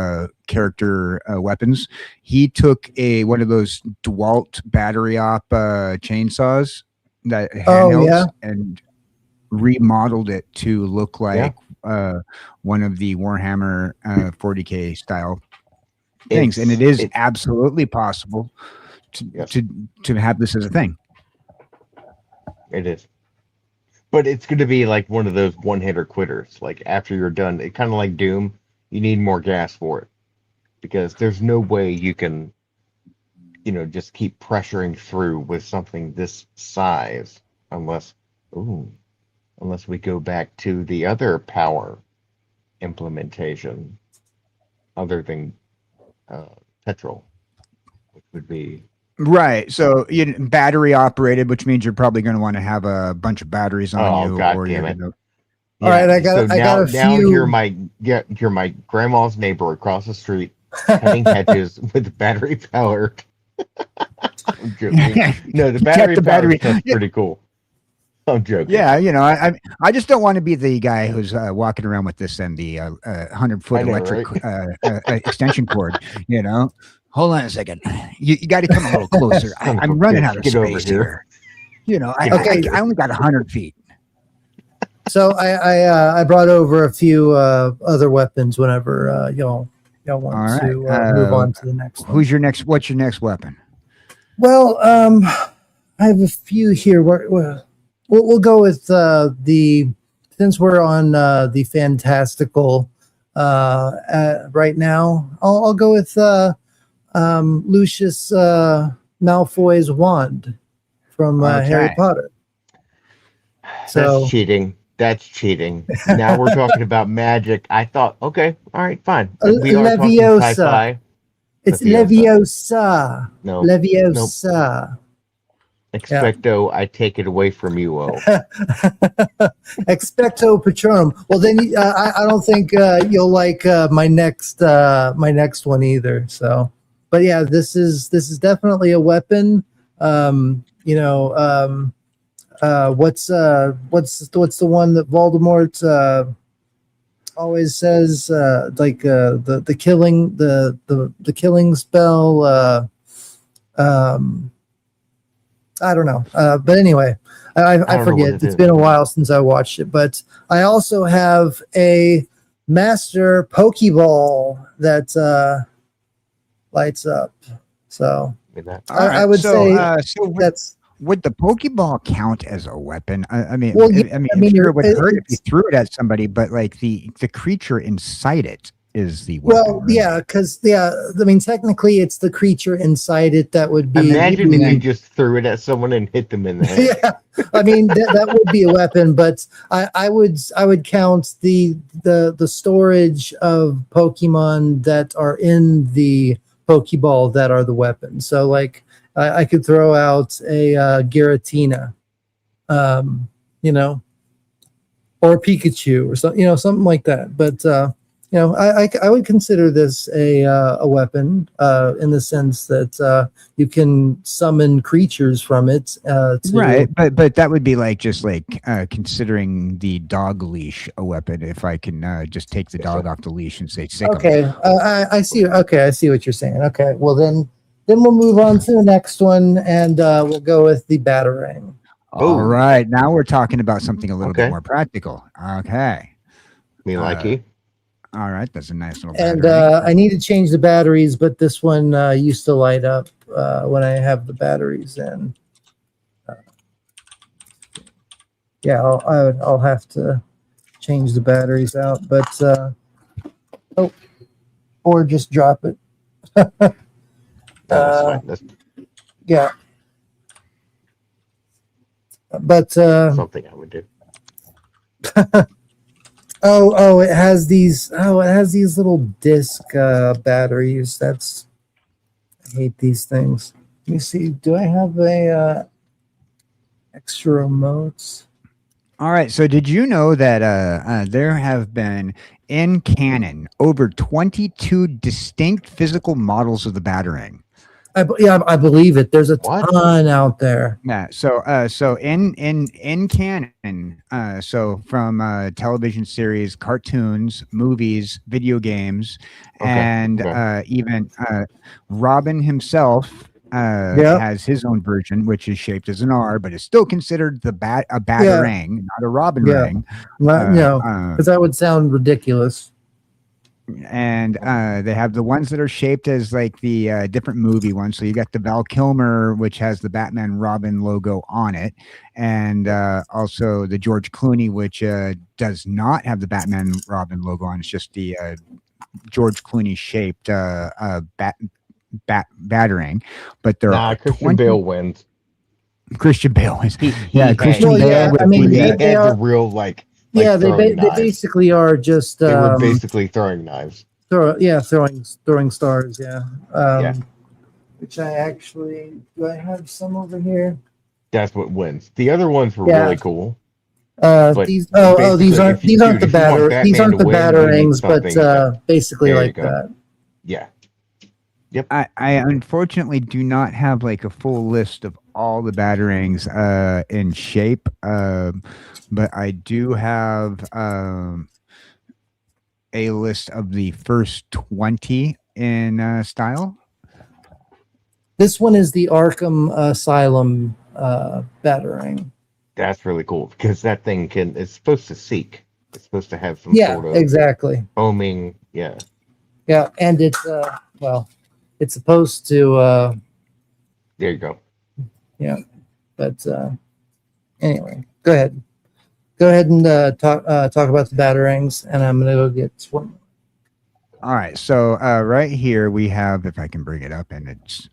character weapons. He took one of those DeWalt battery op chainsaws that handhelds and remodeled it to look like one of the Warhammer 40K style things, and it is absolutely possible to have this as a thing. It is, but it's going to be like one of those one-hitter quitters. Like after you're done, it kind of like Doom. You need more gas for it because there's no way you can, just keep pressuring through with something this size unless we go back to the other power implementation other than petrol, which would be Right. So battery operated, which means you're probably going to want to have a bunch of batteries on you. God or damn it. All right, I got a few. Now you're my grandma's neighbor across the street, cutting hedges with battery power. I'm joking. No, the battery stuff's pretty cool. I'm joking. Yeah, I just don't want to be the guy who's walking around with this and the 100-foot electric extension cord. Hold on a second. You got to come a little closer. I'm running out of space here. I only got 100 feet. So I brought over a few other weapons whenever y'all want to move on to the next one. What's your next weapon? Well, I have a few here. We'll go with since we're on the fantastical right now. I'll go with Lucius Malfoy's wand from Harry Potter. So that's cheating. That's cheating. Now we're talking about magic. I thought, okay, all right, fine. We are talking sci-fi. It's Leviosa. No. Leviosa. Nope. Expecto, I take it away from you, O. Expecto Patronum. Well, then I don't think you'll like my next one either. So, but yeah, this is definitely a weapon. What's the one that Voldemort always says? The killing spell. I don't know. But anyway, I forget. It's been a while since I watched it. But I also have a master Pokeball that lights up. So I would say that's. Would the Pokeball count as a weapon? I mean, it would hurt if you threw it at somebody, but like the creature inside it is the weapon. Well, yeah, because technically it's the creature inside it that would be. Imagine if you just threw it at someone and hit them in the head. Yeah, that would be a weapon, but I would count the storage of Pokemon that are in the Pokeball that are the weapons. So like I could throw out a Giratina, or a Pikachu or something like that. But I would consider this a weapon in the sense that you can summon creatures from it. Right, but that would be considering the dog leash a weapon. If I can just take the dog off the leash and say, sick. Okay, I see. Okay, I see what you're saying. Okay, well then we'll move on to the next one, and we'll go with the Batarang. All right, now we're talking about something a little bit more practical. Okay, me like you. All right, that's a nice little. And I need to change the batteries, but this one used to light up when I have the batteries in. I'll have to change the batteries out, but or just drop it. Yeah, but something I would do. it has these little disc batteries. I hate these things. Let me see. Do I have a extra remotes? All right. So did you know that there have been in canon over 22 distinct physical models of the Batarang? I believe it. There's a ton out there. Yeah. So in canon, so from television series, cartoons, movies, video games, and even Robin himself has his own version, which is shaped as an R, but is still considered a Batarang, not a Robin ring. Because that would sound ridiculous. And they have the ones that are shaped as like the different movie ones. So you got the Val Kilmer, which has the Batman Robin logo on it, and also the George Clooney, which does not have the Batman Robin logo on. It's just the George Clooney shaped Batarang. But there are Christian Bale wins. Christian Bale wins. Christian Bale. They are the real they basically are just. They were basically throwing knives. Throwing stars. Yeah. which I actually do. I have some over here. That's what wins. The other ones were really cool. These these aren't the Batarangs, but basically like that. Yeah. Yep. I unfortunately do not have like a full list of all the Batarangs in shape, but I do have a list of the first 20 in style. This one is the Arkham Asylum Batarang. That's really cool because that thing it's supposed to seek. It's supposed to have some sort of exactly homing. Yeah. Yeah, and it's it's supposed to there you go. Yeah. But anyway, go ahead. Go ahead and talk about the Batarangs, and I'm gonna go get one. All right, so right here we have, if I can bring it up, and it's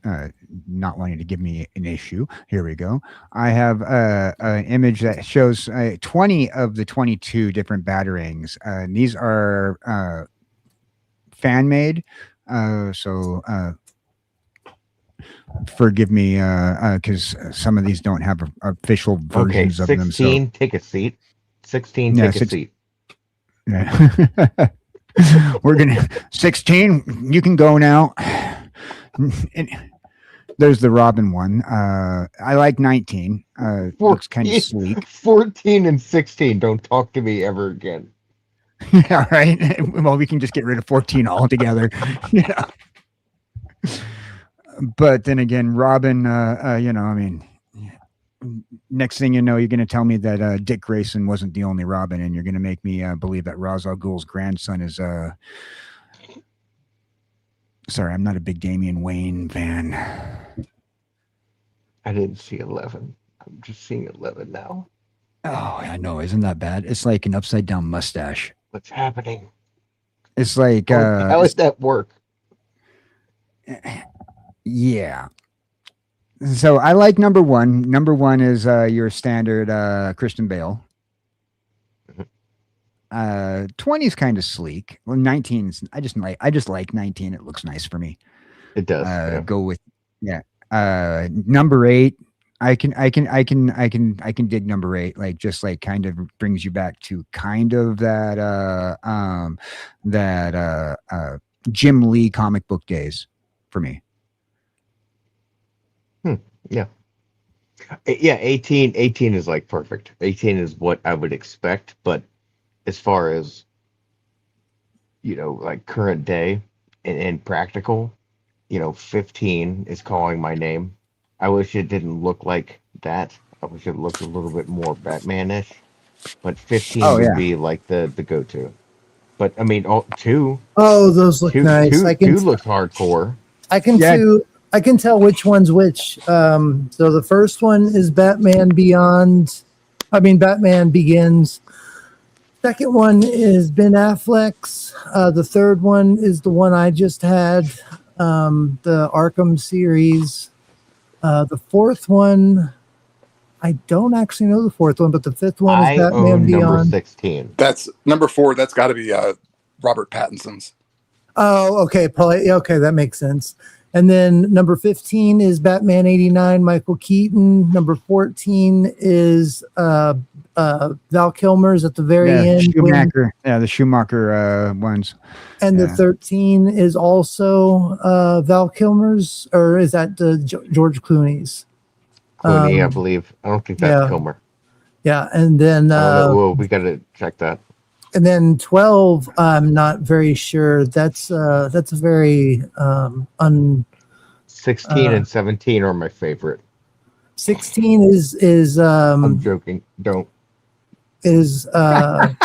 not wanting to give me an issue. Here we go. I have an image that shows 20 of the 22 different Batarangs. These are fan made, so forgive me because some of these don't have official versions of them. 16, take a seat. 16, take a seat. Yeah. We're gonna 16. You can go now. And there's the Robin one. I like 19. Looks kind of sleek. 14 and 16. Don't talk to me ever again. All right. Well, we can just get rid of 14 altogether. Yeah. But then again, Robin. I mean. Next thing you know, you're going to tell me that Dick Grayson wasn't the only Robin, and you're going to make me believe that Ra's al Ghul's grandson is. Sorry, I'm not a big Damian Wayne fan. I didn't see 11. I'm just seeing 11 now. Oh, I know. Isn't that bad? It's like an upside down mustache. What's happening? It's like. How does that work? Yeah. So I like number one. Number one is your standard Christian Bale. 20 is kind of sleek. Well, 19 is I just like 19. It looks nice for me. It does. Go with number 8. I can dig number 8. Like just like kind of brings you back to kind of that Jim Lee comic book days for me. Yeah. 18 is like perfect. 18 is what I would expect, but as far as like current day and practical, 15 is calling my name. I wish it didn't look like that. I wish it looked a little bit more Batman-ish, but 15 would be like the go-to. But I mean, 2. Oh, those look nice. 2 looks hardcore. I can tell which one's which. So the first one is Batman Begins. Second one is Ben Affleck's. The third one is the one I just had, the Arkham series. The fourth one, I don't actually know the fourth one, but the fifth one is Batman Beyond. Number 16. That's number 4. That's got to be Robert Pattinson's. Oh, okay. Probably okay. That makes sense. And then number 15 is Batman 89, Michael Keaton. Number 14 is Val Kilmer's at the very end. Schumacher. The Schumacher ones. And the 13 is also Val Kilmer's, or is that George Clooney's? Clooney, I believe. I don't think that's Kilmer. Yeah, and then we got to check that. And then 12, I'm not very sure. That's a very 16 and 17 are my favorite. 16 is I'm joking. Don't. Is number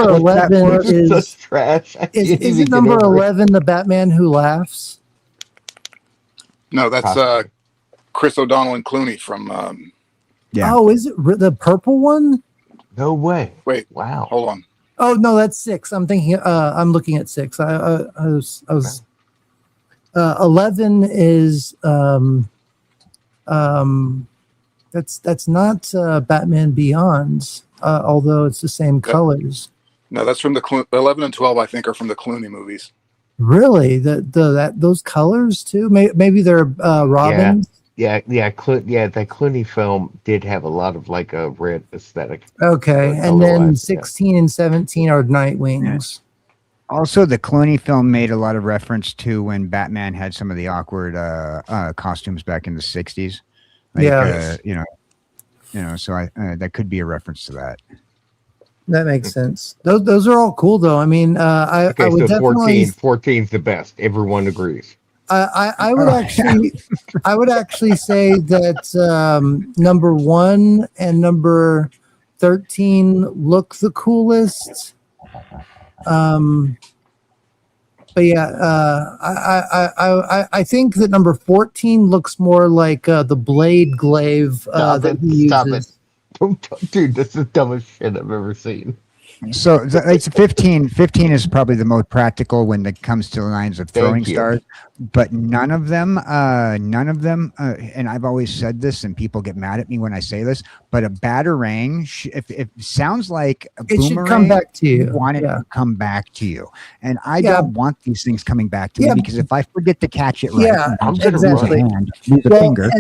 11 is trash. Is it number 11 the Batman Who Laughs? No, that's Chris O'Donnell and Clooney from Yeah. Oh, is it the purple one? No way. Wait. Wow. Hold on. Oh no, that's 6. I'm thinking. I'm looking at 6. I was. 11 is that's not Batman Beyond, although it's the same colors. No, that's from the 11 and 12. I think are from the Clooney movies. Really, those colors too. Maybe they're Robins. Yeah. That Clooney film did have a lot of like a red aesthetic. Okay, and then 16 and 17 are Nightwings. Also, the Clooney film made a lot of reference to when Batman had some of the awkward costumes back in the 60s. So that could be a reference to that. That makes sense. Those are all cool, though. I mean, I would definitely 14's the best. Everyone agrees. I would actually say that number 1 and number 13 look the coolest. But yeah, I think that number 14 looks more like the blade glaive that he uses. Dude, that's the dumbest shit I've ever seen. So it's 15. 15 is probably the most practical when it comes to the lines of throwing stars. But none of them, and I've always said this, and people get mad at me when I say this, but a batarang, if it sounds like a boomerang, should come back to you. Want it to come back to you, and I don't want these things coming back to me because if I forget to catch it right, I'm going to lose a hand, lose a finger.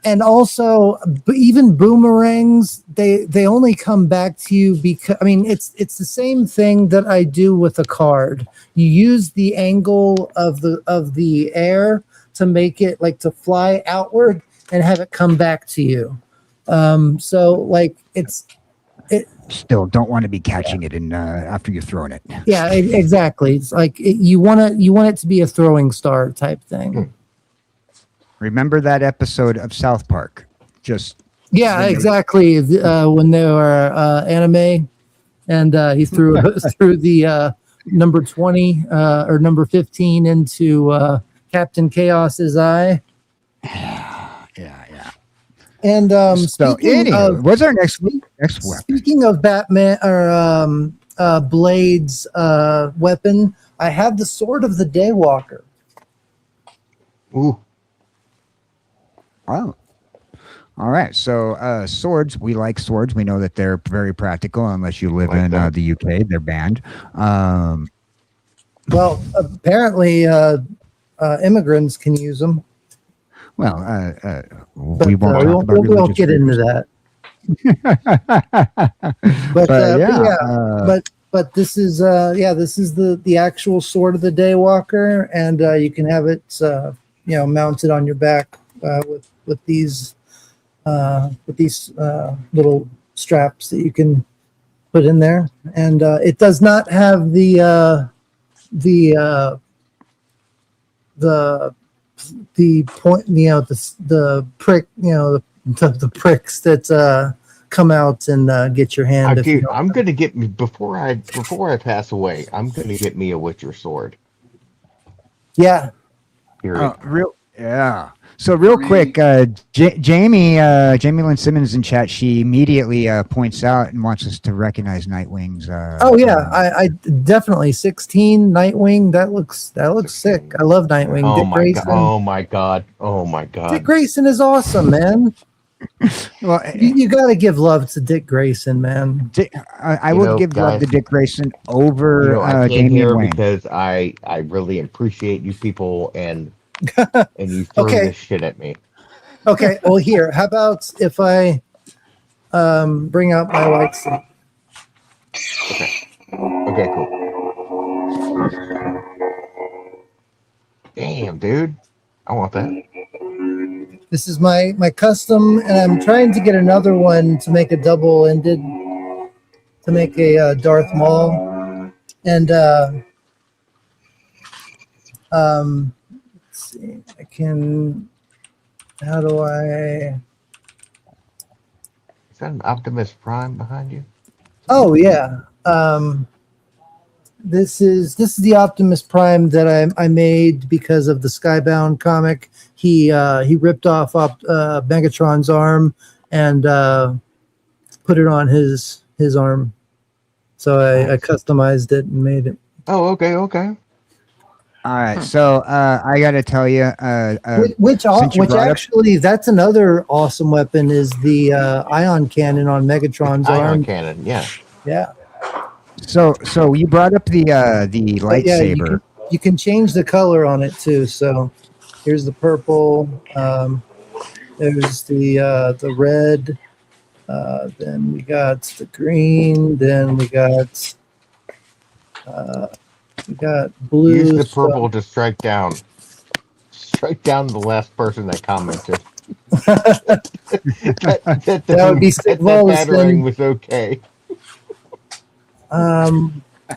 And also, even boomerangs, they only come back to you because it's the same thing that I do with a card. You use the angle of the air to make it like to fly outward and have it come back to you. Still don't want to be catching it in after you've thrown it. Yeah, exactly. It's like you want it to be a throwing star type thing. Remember that episode of South Park? Exactly. When they were anime, and he threw the number 20 or number 15 into Captain Chaos's eye. Yeah. And what's our next weapon? Speaking of Batman or Blade's weapon, I have the Sword of the Daywalker. Ooh. Oh, all right. So swords, we like swords. We know that they're very practical. Unless you live in the UK, they're banned. Well, apparently, immigrants can use them. Well, we won't get into that. But this is the actual Sword of the Daywalker, and you can have it mounted on your back with these little straps that you can put in there, and it does not have the point, the prick, the pricks that come out and get your hand. Dude, I'm gonna get me before I pass away. I'm gonna get me a Witcher sword. Yeah. So real quick, Jamie Lynn Simmons in chat, she immediately points out and wants us to recognize Nightwing's. I definitely 16 Nightwing. That looks sick. I love Nightwing. Oh Dick Grayson. Oh my god. Dick Grayson is awesome, man. Well, you got to give love to Dick Grayson, man. I will give love to Dick Grayson over I came Damian here Wayne because I really appreciate you people and you threw this shit at me. Okay, well here, how about if I bring out my lightsaber? Okay, cool. Damn, dude. I want that. This is my custom, and I'm trying to get another one to make a double-ended, to make a Darth Maul. And let's see, I can. How do I? Is that an Optimus Prime behind you? Oh yeah. This is the Optimus Prime that I made because of the Skybound comic. He ripped off Megatron's arm and put it on his arm. So I customized it and made it. Oh, okay. All right, so I got to tell you, which actually that's another awesome weapon is the ion cannon on Megatron's arm. Ion cannon, yeah. Yeah. So you brought up the lightsaber. you can change the color on it too. So here's the purple. There's the red. Then we got the green. Then we got blue. Use the purple to strike down. Strike down the last person that commented. that would be that Batarang was okay.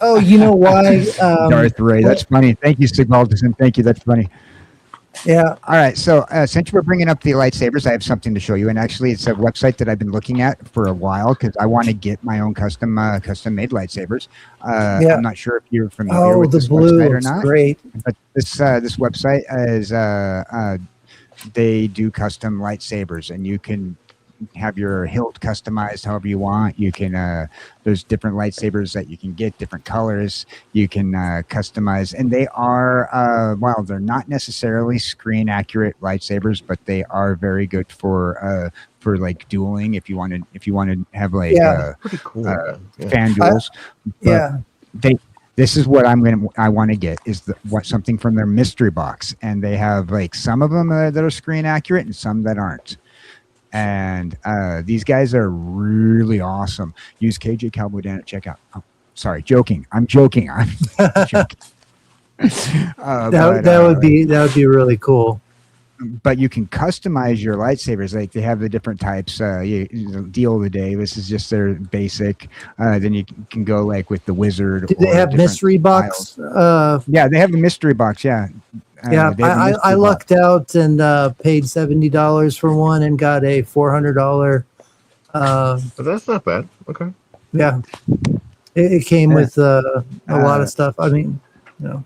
Oh, you know why? Darth Ray. That's funny. Thank you, Sig Balderson. Thank you. That's funny. Yeah. All right. So since we're bringing up the lightsabers, I have something to show you. And actually, it's a website that I've been looking at for a while because I want to get my own custom-made lightsabers. I'm not sure if you're familiar with this website or not. Great. But this website is they do custom lightsabers, and you can have your hilt customized however you want. You can there's different lightsabers that you can get, different colors you can customize, and they are while they're not necessarily screen accurate lightsabers, but they are very good for like dueling if you want to have like pretty cool fan duels. This is what I want to get is something from their mystery box, and they have like some of them that are screen accurate and some that aren't. And these guys are really awesome. Use KJ Cowboy Dan at checkout. Oh, sorry, joking. I'm joking. I'm joking. That would be really cool. But you can customize your lightsabers. Like they have the different types. Deal of the day. This is just their basic. Then you can go like with the wizard. Do they have mystery box? Yeah, they have the mystery box. Yeah. I lucked out and paid $70 for one and got a $400. But that's not bad. Okay. Yeah, it came with a lot of stuff. I mean, it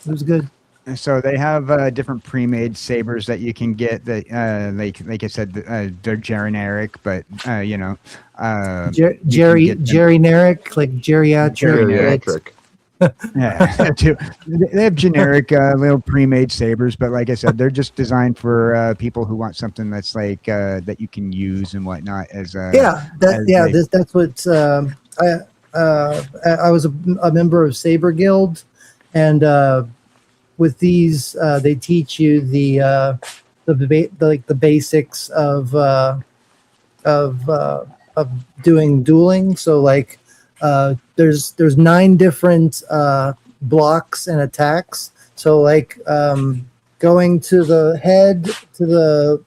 was good. So they have different pre-made sabers that you can get. That like I said, they're generic, but generic, like geriatric. Yeah, they have generic little pre-made sabers, but like I said, they're just designed for people who want something that's like that you can use and whatnot. That's what I was a member of Saber Guild, and with these they teach you the basics of doing dueling. So like. There's 9 different blocks and attacks. So like going to the head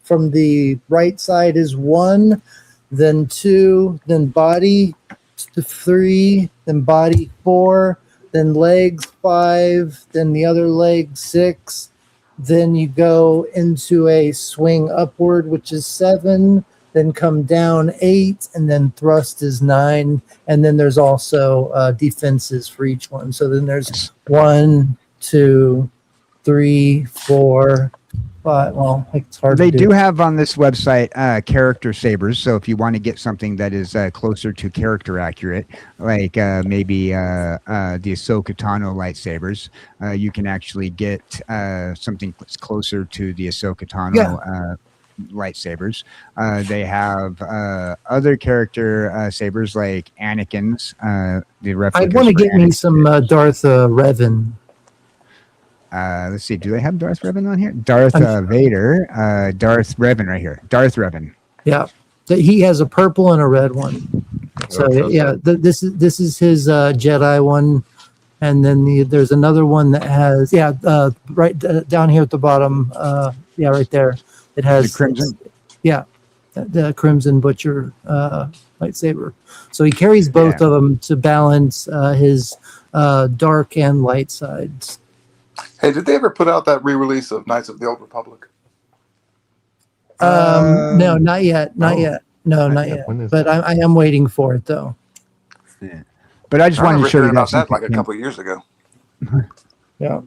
from the right side is 1, then 2, then body 3, then body 4, then legs 5, then the other leg 6. Then you go into a swing upward, which is 7. Then come down 8, and then thrust is 9, and then there's also defenses for each one. So then there's 1, 2, 3, 4, 5. Well, it's hard. They do have on this website character sabers. So if you want to get something that is closer to character accurate, like maybe the Ahsoka Tano lightsabers, you can actually get something that's closer to the Ahsoka Tano. Lightsabers. They have other character sabers like Anakin's. The replicas. I want to get me some Darth Revan. Let's see. Do they have Darth Revan on here? Darth Vader. Darth Revan right here. Darth Revan. Yeah, he has a purple and a red one. So this is his Jedi one, and then there's another one that has right down here at the bottom. Right there. It has the crimson. The Crimson Butcher lightsaber. So he carries both of them to balance his dark and light sides. Hey, did they ever put out that re-release of Knights of the Old Republic? No, not yet. Not yet. No, not yet. But I am waiting for it though. Yeah. But I just wanted to show you about that like a couple of years ago. Yeah.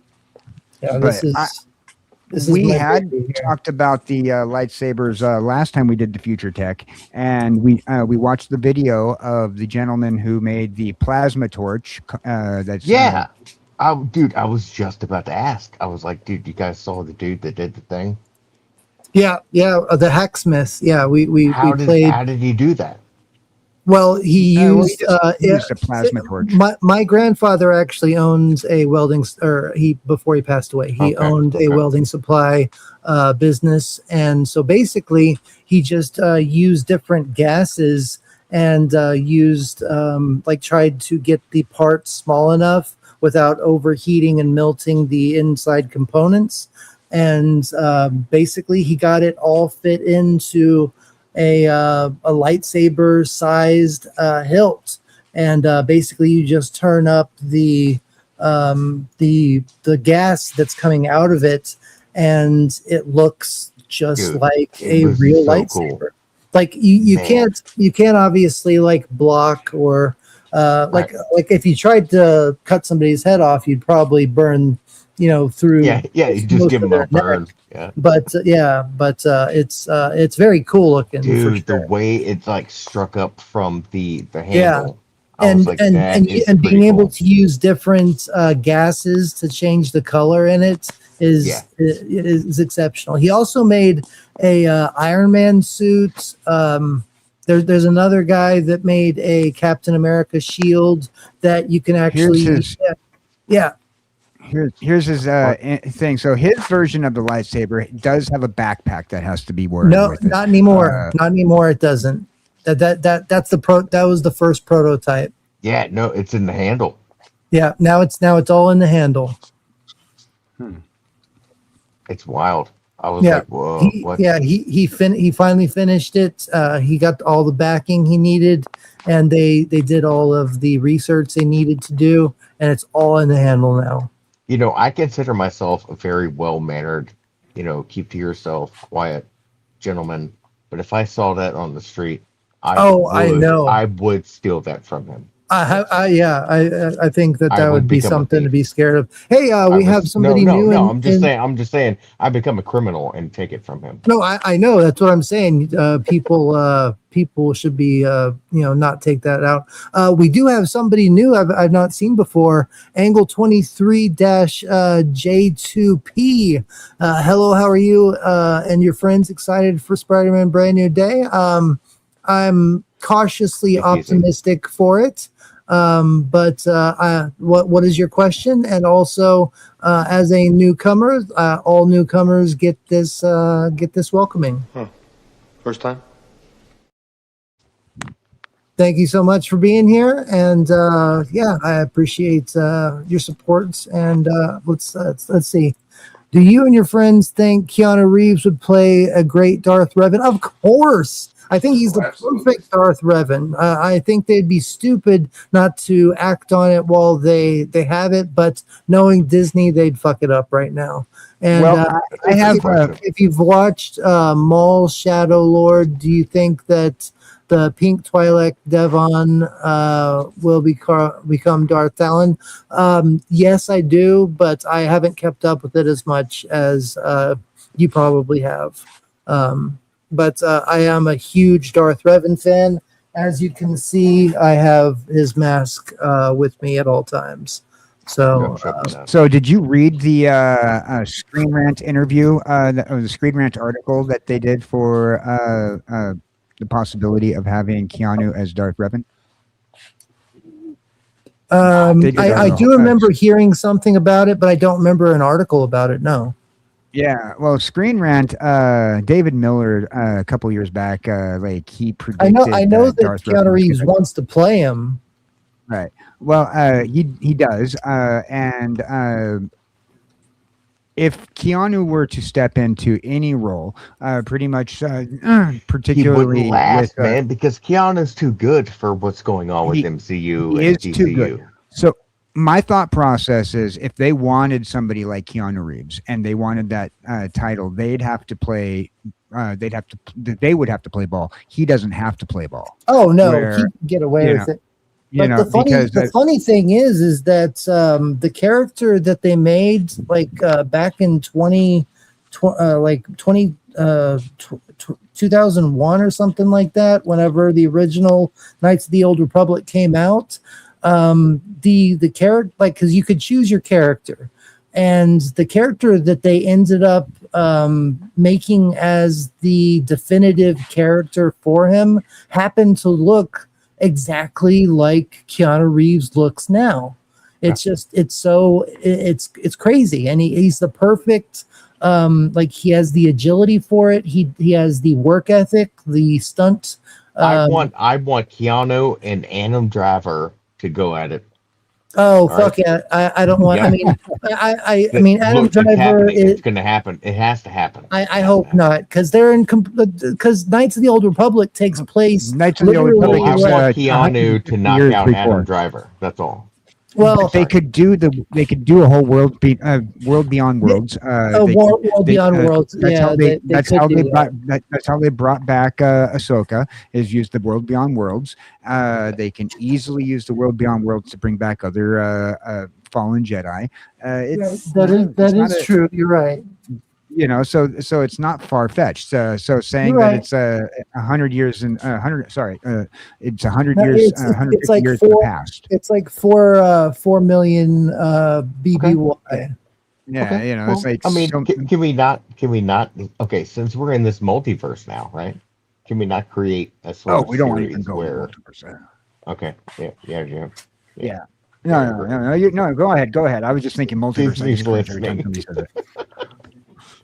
We had talked about the lightsabers last time we did the Future Tech, and we watched the video of the gentleman who made the plasma torch. Dude, I was just about to ask. I was like, dude, you guys saw the dude that did the thing? Yeah, the hacksmith. Yeah, we played. How did he do that? Well, he used a plasma torch. My grandfather actually owns a welding, before he passed away, he owned a welding supply business, and so basically he just used different gases and tried to get the parts small enough without overheating and melting the inside components, and basically he got it all fit into a lightsaber sized hilt, and basically you just turn up the gas that's coming out of it, and it looks just like a real lightsaber. Cool. Like you can't obviously like block or like if you tried to cut somebody's head off, you'd probably burn through. You just give them a burn. But it's very cool looking, dude. For sure. The way it's like struck up from the handle, and being able to use different gases to change the color in it is exceptional. He also made a Iron Man suit. There's another guy that made a Captain America shield that you can actually Here's his thing. So his version of the lightsaber does have a backpack that has to be worn. No, with it. not anymore. Not anymore. It doesn't. That was the first prototype. Yeah, no, it's in the handle. Yeah, now it's all in the handle. It's wild. I was like, whoa. What? Yeah, he finally finished it. He got all the backing he needed, and they did all of the research they needed to do, and it's all in the handle now. I consider myself a very well-mannered, keep to yourself, quiet gentleman. But if I saw that on the street, I know I would steal that from him. I think that would be something to be scared of. Hey, we have somebody new. No, I'm just saying I become a criminal and take it from him. No, I know, that's what I'm saying. People should be not take that out. We do have somebody new I've not seen before. Angle 23-J2P. Hello, how are you? And your friends excited for Spider-Man Brand New Day? I'm cautiously optimistic for it. But what is your question? And also, as a newcomer, all newcomers get this welcoming. First time. Thank you so much for being here, and I appreciate your support. And let's see. Do you and your friends think Keanu Reeves would play a great Darth Revan? Of course. I think he's the perfect Darth Revan. I think they'd be stupid not to act on it while they have it, but knowing Disney, they'd fuck it up right now. And if you've watched Maul Shadow Lord, do you think that the pink Twi'lek Devon will become Darth Talon? Yes, I do, but I haven't kept up with it as much as you probably have. But I am a huge Darth Revan fan. As you can see, I have his mask with me at all times. So did you read the Screen Rant interview, the Screen Rant article that they did for the possibility of having Keanu as Darth Revan? I do remember hearing something about it, but I don't remember an article about it. No. Yeah, well, Screen Rant, David Miller, a couple years back, he predicted. I know that Keanu Reeves wants to play him. Right. Well, he does, and if Keanu were to step into any role, pretty much, particularly, he wouldn't last, man, because Keanu's too good for what's going on with MCU and DCU. Too good. So. My thought process is if they wanted somebody like Keanu Reeves and they wanted that title, they would have to play ball. He doesn't have to play ball. Oh no, he can get away with it. The funny thing is that the character that they made back in 2001 or something like that, whenever the original Knights of the Old Republic came out. The character, because you could choose your character, and the character that they ended up making as the definitive character for him happened to look exactly like Keanu Reeves looks now. It's just it's crazy, and he's the perfect. Like he has the agility for it. He has the work ethic, the stunt. I want Keanu and Adam Driver to go at it. Oh, fuck yeah! I don't want. Yeah. I mean, Adam Driver. It's going to happen. It has to happen. I hope not, because they're in. Because Knights of the Old Republic takes place. Knights of the Old Republic. I want Keanu to knock out Adam Driver. That's all. Well, they could do a whole world beyond worlds. World beyond worlds. That's how they brought back Ahsoka. Is use the world beyond worlds. They can easily use the world beyond worlds to bring back other fallen Jedi. That is true. You're right. So it's not far fetched. So saying that it's 100 years and 100. Sorry, it's 100 years. 150 years in the past. It's like 4 million BBY. Okay. Yeah, okay. It's like. I mean, can we not? Okay, since we're in this multiverse now, right? Can we not create a sort of we don't series even go where? Multiverse. Okay. Yeah. No. Go ahead. I was just thinking multiverse.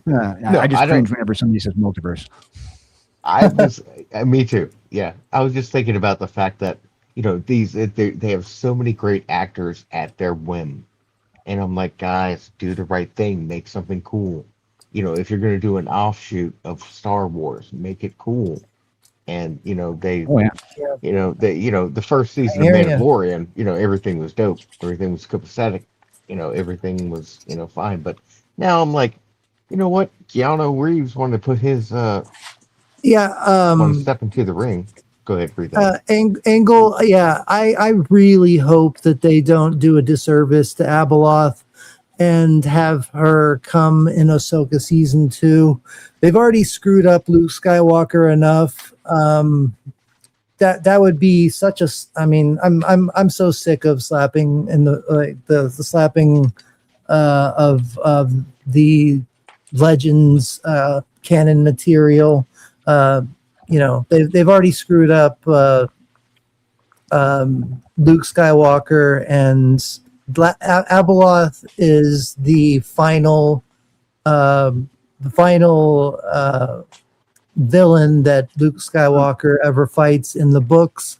I just cringe whenever somebody says multiverse. Me too. Yeah, I was just thinking about the fact that they have so many great actors at their whim, and I'm like, guys, do the right thing, make something cool. If you're going to do an offshoot of Star Wars, make it cool. And the first season of Mandalorian, everything was dope, everything was copacetic, everything was fine. But now I'm like, you know what? Keanu Reeves wanted to put his want to step into the ring. Go ahead, breathe out. Angle, I really hope that they don't do a disservice to Abeloth and have her come in Ahsoka season 2. They've already screwed up Luke Skywalker enough. That would be such a. I mean, I'm so sick of slapping and the slapping of the Legends canon material. They've already screwed up Luke Skywalker, and Abeloth is the final villain that Luke Skywalker ever fights in the books,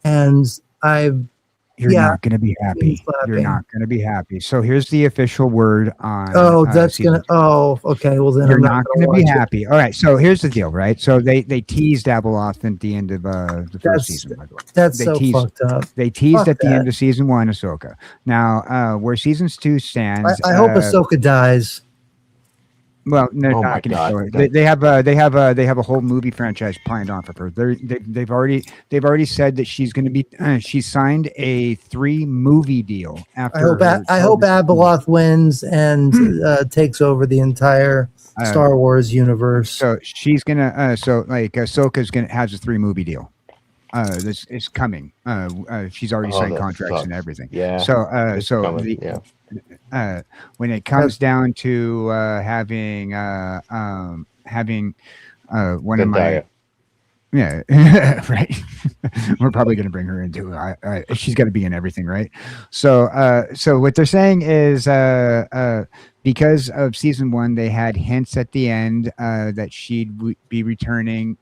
and You're not going to be happy. You're not going to be happy. So here's the official word on. Okay. Well, then you're not going to be happy. All right. So here's the deal, right? So they teased Abeloth at the end of the first season. By the way, that's fucked up. They teased at the end of season 1 Ahsoka. Now, where seasons 2 stands, I hope Ahsoka dies. Well, they're not going to show it. They have a whole movie franchise planned on for her. They've already said that she's going to be. She signed a 3-movie deal. After I hope Abeloth wins and takes over the entire Star Wars universe. So she's gonna. Ahsoka's has a 3-movie deal. This is coming. She's already signed contracts and everything. Yeah. When it comes down to having one of my right, we're probably going to bring her into she's got to be in everything, right? So what they're saying is because of season 1, they had hints at the end that she'd be returning.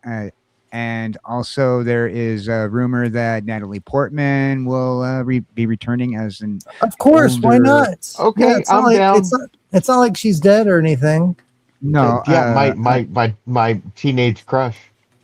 And also, there is a rumor that Natalie Portman will be returning as an. Of course, why not? Okay, I'm down. It's not like she's dead or anything. No, my teenage crush.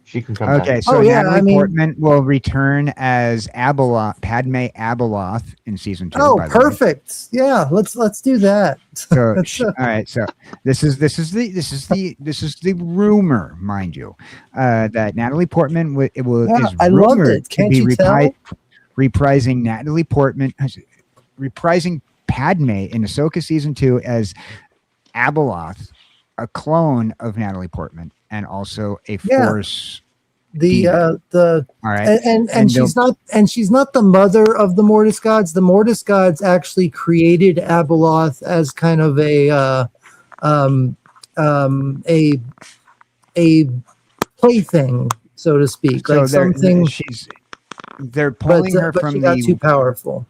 She can come. Okay, back. so Natalie Portman will return as Padme Abeloth in season 2. Oh, perfect! Yeah, let's do that. So, all right. So this is the rumor, mind you, that Natalie Portman is rumored to be reprising Natalie Portman, reprising Padme in Ahsoka season 2 as Abeloth, a clone of Natalie Portman, and also a Force. All right, and she's not the mother of the Mortis gods. The Mortis gods actually created Abeloth as kind of a plaything, so to speak, like something. they're pulling her but from she got too powerful.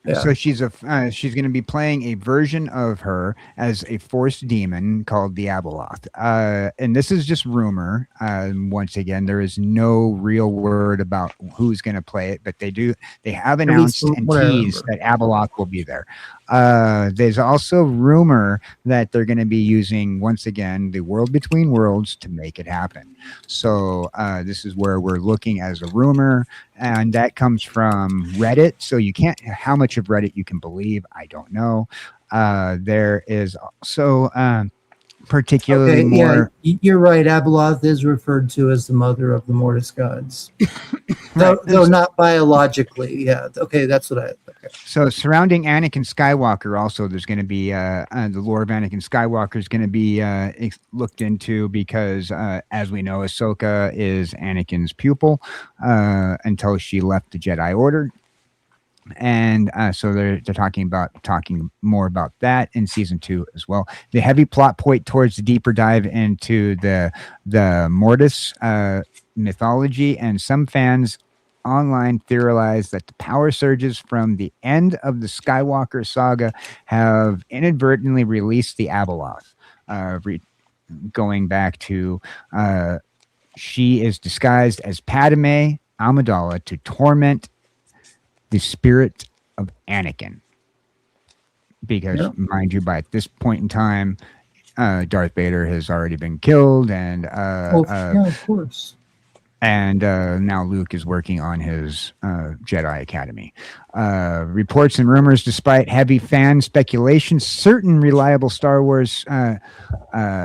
Yeah. So she's going to be playing a version of her as a forced demon called the Abeloth. And this is just rumor. Once again, there is no real word about who's going to play it, but they have announced and teased that Abeloth will be there. There's also rumor that they're going to be using, once again, the World Between Worlds to make it happen. So this is where we're looking as a rumor, and that comes from Reddit. So you can't, how much of Reddit you can believe, I don't know. There is also particularly more. Yeah, you're right. Abeloth is referred to as the mother of the Mortis gods, though not biologically. Yeah. Okay, that's what I. Okay. So surrounding Anakin Skywalker, also there's going to be the lore of Anakin Skywalker is going to be looked into because, as we know, Ahsoka is Anakin's pupil until she left the Jedi Order. And so they're talking more about that in season 2 as well. The heavy plot point towards the deeper dive into the Mortis mythology, and some fans online theorize that the power surges from the end of the Skywalker saga have inadvertently released the Abeloth, going back to she is disguised as Padme Amidala to torment the spirit of Anakin, because mind you, by this point in time, Darth Vader has already been killed, and of course. And now Luke is working on his Jedi Academy. Reports and rumors, despite heavy fan speculation, certain reliable Star Wars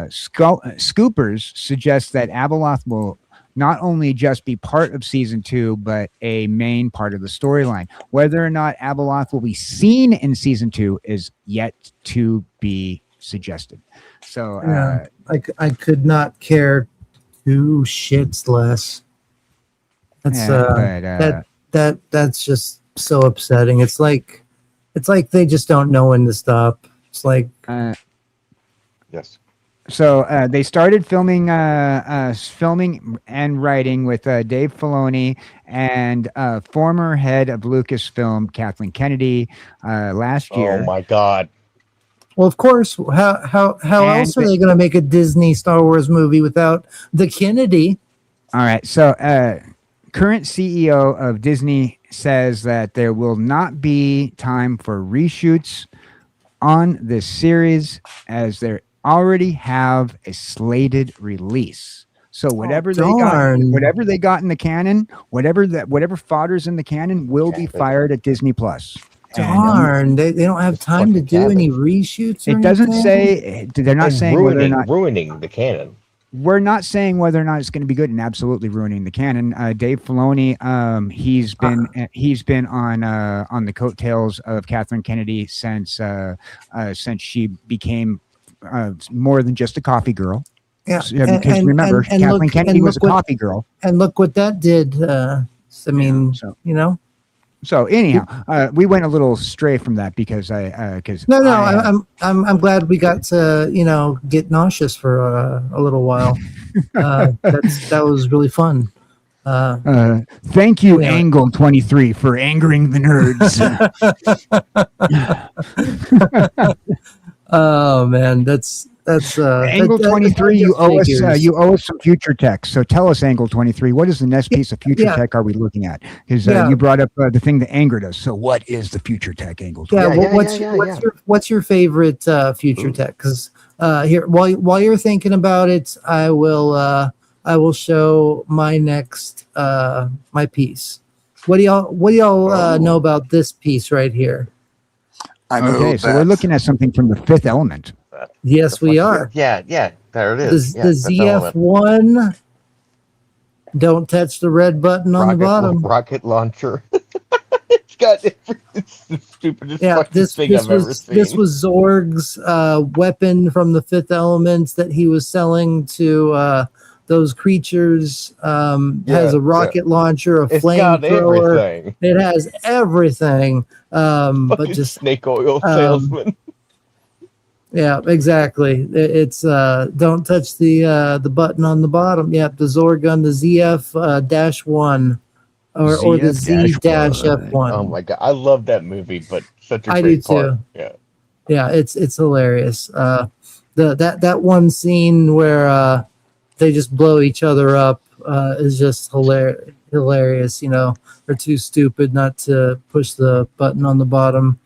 scoopers suggest that Abeloth will not only just be part of season 2, but a main part of the storyline. Whether or not Abeloth will be seen in season 2 is yet to be suggested. So I could not care 2 shits less. That's that's just so upsetting. It's like they just don't know when to stop. It's like yes. So they started filming and writing with Dave Filoni and former head of Lucasfilm, Kathleen Kennedy, last year. Oh my God! Well, of course. How else are they going to make a Disney Star Wars movie without the Kennedy? All right. So current CEO of Disney says that there will not be time for reshoots on this series, as there already have a slated release. So whatever they got in the canon, whatever fodder's in the canon will be fired at Disney Plus. Darn, they don't have time to do any reshoots. It doesn't say, they're not saying whether or not ruining the canon. We're not saying whether or not it's going to be good, and absolutely ruining the canon. Dave Filoni, he's been on the coattails of Kathleen Kennedy since she became more than just a coffee girl. Yeah, because remember, Kathleen Kennedy was a coffee girl. And look what that did. I mean, you know. So anyhow, we went a little stray from that because I'm glad we got to get nauseous for a little while. That was really fun. Thank you, Angle 23, for angering the nerds. Oh man, that's Angle 23. You owe us some future tech. So tell us, Angle 23, what is the next piece of future tech are we looking at? Because you brought up the thing that angered us. So what is the future tech, Angle 23? What's your favorite future tech? Because here, while you're thinking about it, I will show my next my piece. What do y'all know about this piece right here? So we're looking at something from the Fifth Element. Yes, we are. Yeah, there it is. The ZF-1. Don't touch the red button on the bottom. Rocket launcher. It's the stupidest fucking thing I've ever seen. This was Zorg's weapon from the Fifth Element that he was selling to those creatures. Has a rocket launcher, a flamethrower. It has everything. But just snake oil salesman. Yeah, exactly. It's don't touch the button on the bottom. Yep, the Zorgun, the ZF-1. or the Z-F1. Oh my god, I love that movie, but such a I great do part. too. Yeah, it's hilarious. That one scene where they just blow each other up is just hilarious. You know, they're too stupid not to push the button on the bottom.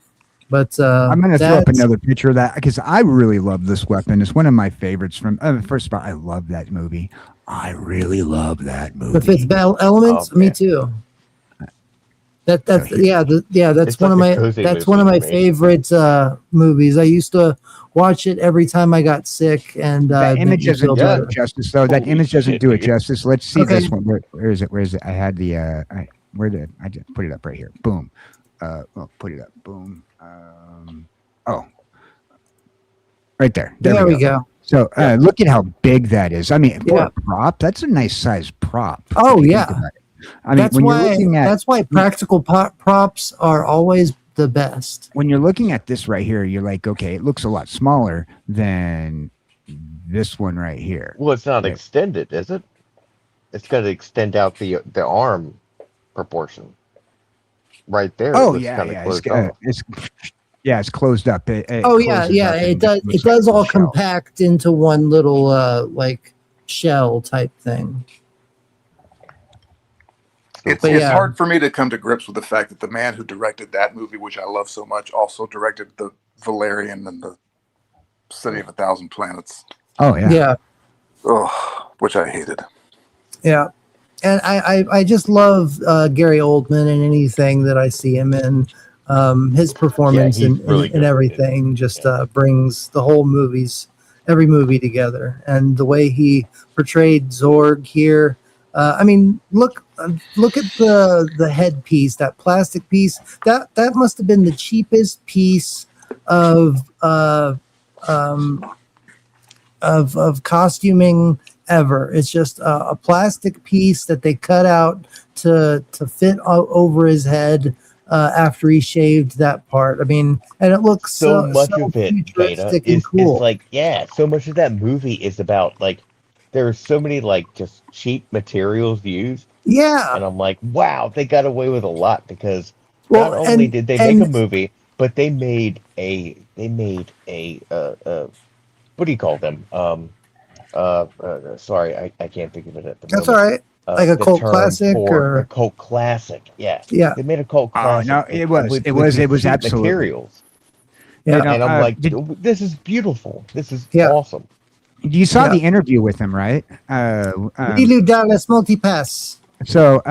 But I'm going to throw up another picture of that because I really love this weapon. It's one of my favorites from. First of all, I love that movie. I really love that movie. The Fifth Elements, me too. That's one of my favorite movies. I used to watch it every time I got sick, and that image doesn't do it justice. Though that image doesn't do it justice. Let's see this one. Where is it? Where is it? I had the. I just put it up right here. Boom. Put it up. Boom. Right there. There we go. So look at how big that is. I mean, for a prop, that's a nice size prop. Oh yeah. I mean, that's why practical props are always the best. When you're looking at this right here, you're like, okay, it looks a lot smaller than this one right here. Well, it's not extended, is it? It's got to extend out the arm proportion. Right there. Oh yeah. It's closed up. It does all compact into one little like shell type thing. It's hard for me to come to grips with the fact that the man who directed that movie, which I love so much, also directed the Valerian and the City of a Thousand Planets. Oh yeah. Yeah. Oh, which I hated. Yeah. And I just love Gary Oldman in anything that I see him in. His performance and everything just brings the whole every movie together. And the way he portrayed Zorg here, I mean, look at the headpiece, that plastic piece. That must have been the cheapest piece of costuming ever. It's just a plastic piece that they cut out to fit over his head after he shaved that part. I mean, and it looks so much of it, Beta, is like, so much of that movie is about like there are so many like just cheap materials used. Yeah, and I'm like, wow, they got away with a lot because not only did they make a movie, but they made a what do you call them? Sorry, I can't think of it at the moment. That's all right. Like a cult classic or a cult classic. Yeah. They made a cult classic. No, it was absolutely materials. Yeah. And I'm like, this is beautiful. This is awesome. You saw the interview with him, right? Ilu Dallas Multipass. So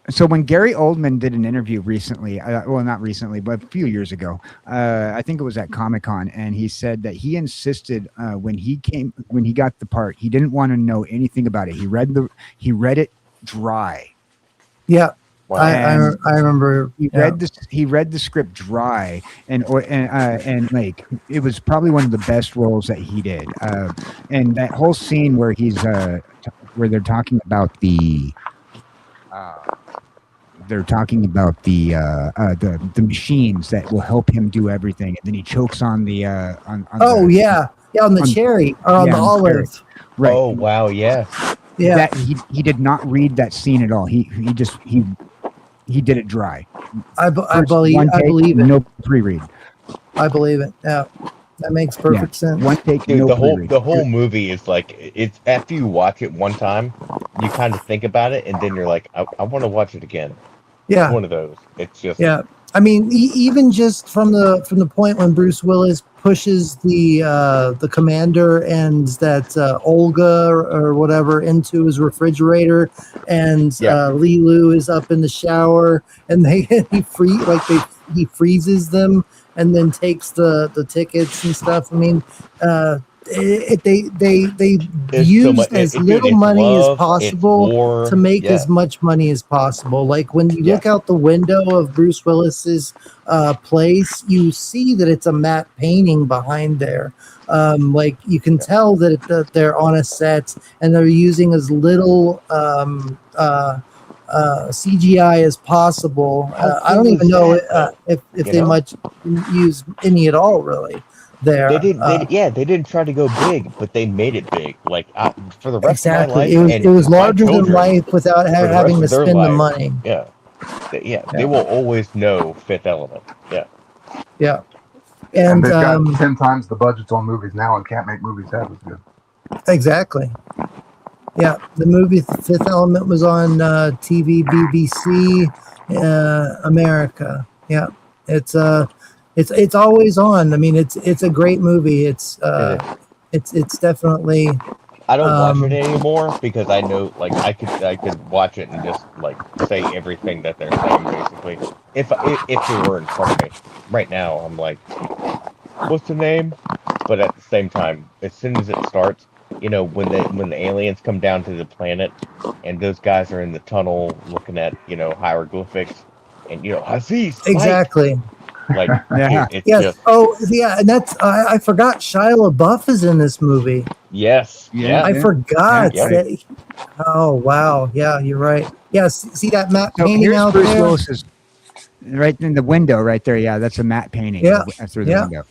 So when Gary Oldman did an interview recently, well, not recently, but a few years ago, I think it was at Comic-Con, and he said that he insisted when he got the part, he didn't want to know anything about it. He read it dry. Yeah. Wow. I remember he read the script dry and like it was probably one of the best roles that he did. And that whole scene where he's where they're talking about the machines that will help him do everything, and then he chokes on the on the cherry or on the olive. Right. Oh wow, yeah. That he did not read that scene at all. He did it dry. I believe it. No pre-read. I believe it. Yeah, that makes perfect sense. One take. Dude, the whole movie is like it's after you watch it one time, you kind of think about it, and then you're like, I want to watch it again. Yeah, it's one of those. It's just I mean, even just from the point when Bruce Willis pushes the commander and that Olga or whatever into his refrigerator, and Lilu is up in the shower, and he freezes them and then takes the tickets and stuff. I mean, they used as little money as possible to make as much money as possible. Like when you look out the window of Bruce Willis's place, you see that it's a matte painting behind there. Like you can tell that they're on a set and they're using as little CGI as possible. I don't even know if they much use any at all, really. there. They didn't try to go big, but they made it big. Like for the rest of my life, it was larger than life without having to spend the money. Yeah. They will always know Fifth Element. Yeah. And they've got 10 times the budgets on movies now and can't make movies half as good. Exactly. Yeah, the movie Fifth Element was on TV, BBC, America. Yeah, it's always on. I mean, it's a great movie. It's definitely. I don't watch it anymore because I know, like, I could watch it and just like say everything that they're saying basically. If they were in front of me right now, I'm like, what's the name? But at the same time, as soon as it starts, you know, when the aliens come down to the planet and those guys are in the tunnel looking at, you know, hieroglyphics and, you know, Aziz, exactly. Like, it's yes. And that's I forgot Shia LaBeouf is in this movie. Yes. Yeah. I forgot. Oh wow. Yeah, you're right. Yeah. See that matte painting out Bruce there? Willis is right in the window, right there. Yeah, that's a matte painting. Yeah. Through the window.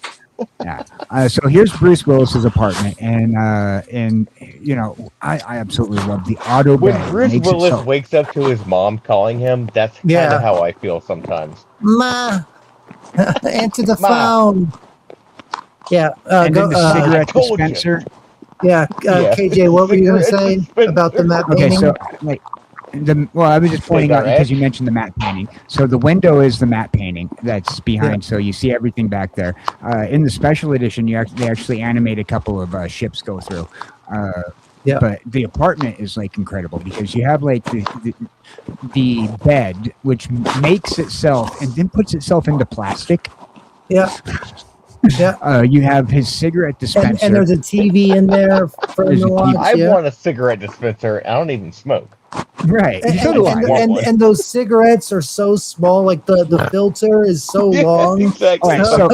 Yeah. So here's Bruce Willis's apartment, and you know, I absolutely love the auto bed. When Bruce Willis wakes up to his mom calling him, that's kind of how I feel sometimes. Ma, answer the phone. Yeah. And then the cigarette dispenser. Yeah. KJ, what were you going to say about the matte painting? Okay, so like. I was just pointing out because you mentioned the matte painting. So the window is the matte painting that's behind, so you see everything back there. In the special edition, they actually animate a couple of ships go through. But the apartment is like incredible because you have like the bed, which makes itself and then puts itself into plastic. Yeah. Yeah. You have his cigarette dispenser, and there's a TV in there for him to watch. I want a cigarette dispenser. I don't even smoke. Right. And those cigarettes are so small. Like the filter is so long. Exactly. Right, so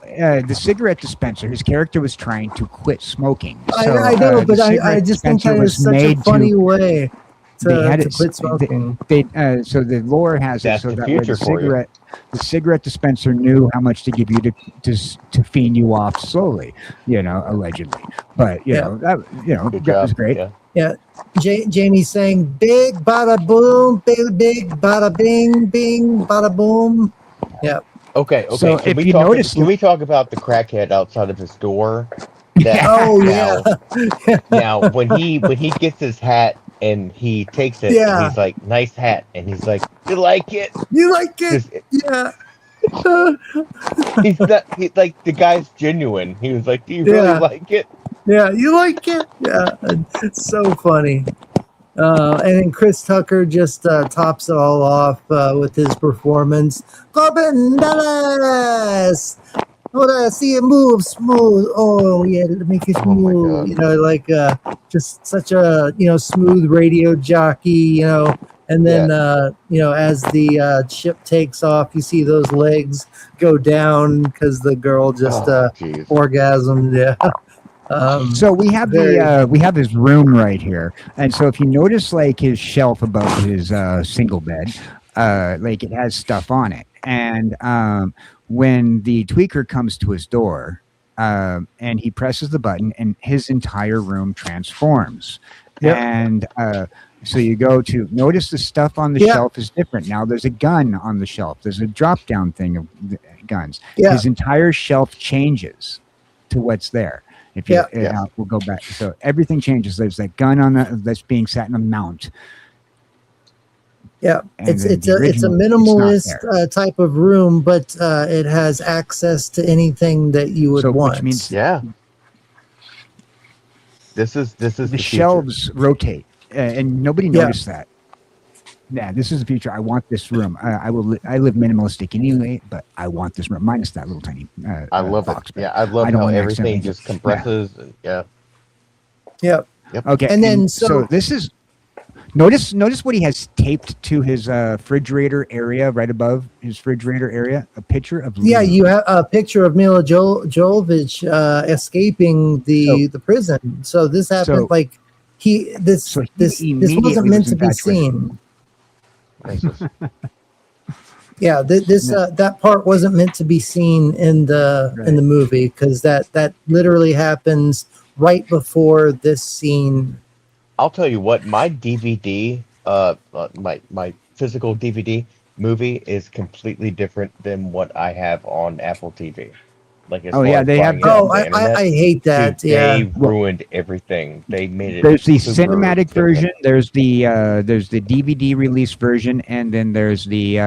the cigarette dispenser. His character was trying to quit smoking. So, I know, but I just think that is such a funny way to quit smoking. So the lore has it so that way the cigarette dispenser knew how much to give you to fiend you off slowly, you know, allegedly. But you know that was great. Yeah. Jamie's saying big bada boom, big bada bing, bing bada boom. Yeah. Okay. So can we talk about the crackhead outside of his door? Now when he gets his hat and he takes it, and he's like, nice hat, and he's like, you like it? You like it? Yeah. He's like, the guy's genuine. He was like, do you really like it? Yeah, you like it? Yeah, it's so funny. And then Chris Tucker just tops it all off with his performance. Corbin Dallas! I want to see it move smooth. Oh, yeah, to make it smooth. You know, like just such a, smooth radio jockey, And then, as the ship takes off, you see those legs go down because the girl just orgasmed. Yeah. So we have we have his room right here, and so if you notice, like his shelf above his single bed, like it has stuff on it, and when the tweaker comes to his door, and he presses the button, and his entire room transforms, and so you go to notice the stuff on the shelf is different. Now there's a gun on the shelf. There's a drop down thing of guns. His entire shelf changes to what's there. If you, we'll go back. So everything changes. There's that gun on that's being sat in a mount. Yeah, it's a minimalist type of room, but it has access to anything that you would want. Which means, this is the shelves rotate, and nobody noticed that. Yeah, this is the future. I want this room. I live minimalistic anyway, but I want this room minus that little tiny. I love it. Yeah, I love how everything just compresses. Yep. Okay, and then so this is notice what he has taped to his refrigerator area right above his refrigerator area. A picture of you have a picture of Mila Jovovich escaping the prison. So this happened this wasn't meant to be seen. Yeah, that part wasn't meant to be seen in the movie, because that literally happens right before this scene. I'll tell you what, my DVD, my physical DVD movie is completely different than what I have on Apple TV. Like, as far as they have. I hate that. Dude, they ruined everything. They made it. There's the cinematic version. There's the DVD release version, and then there's the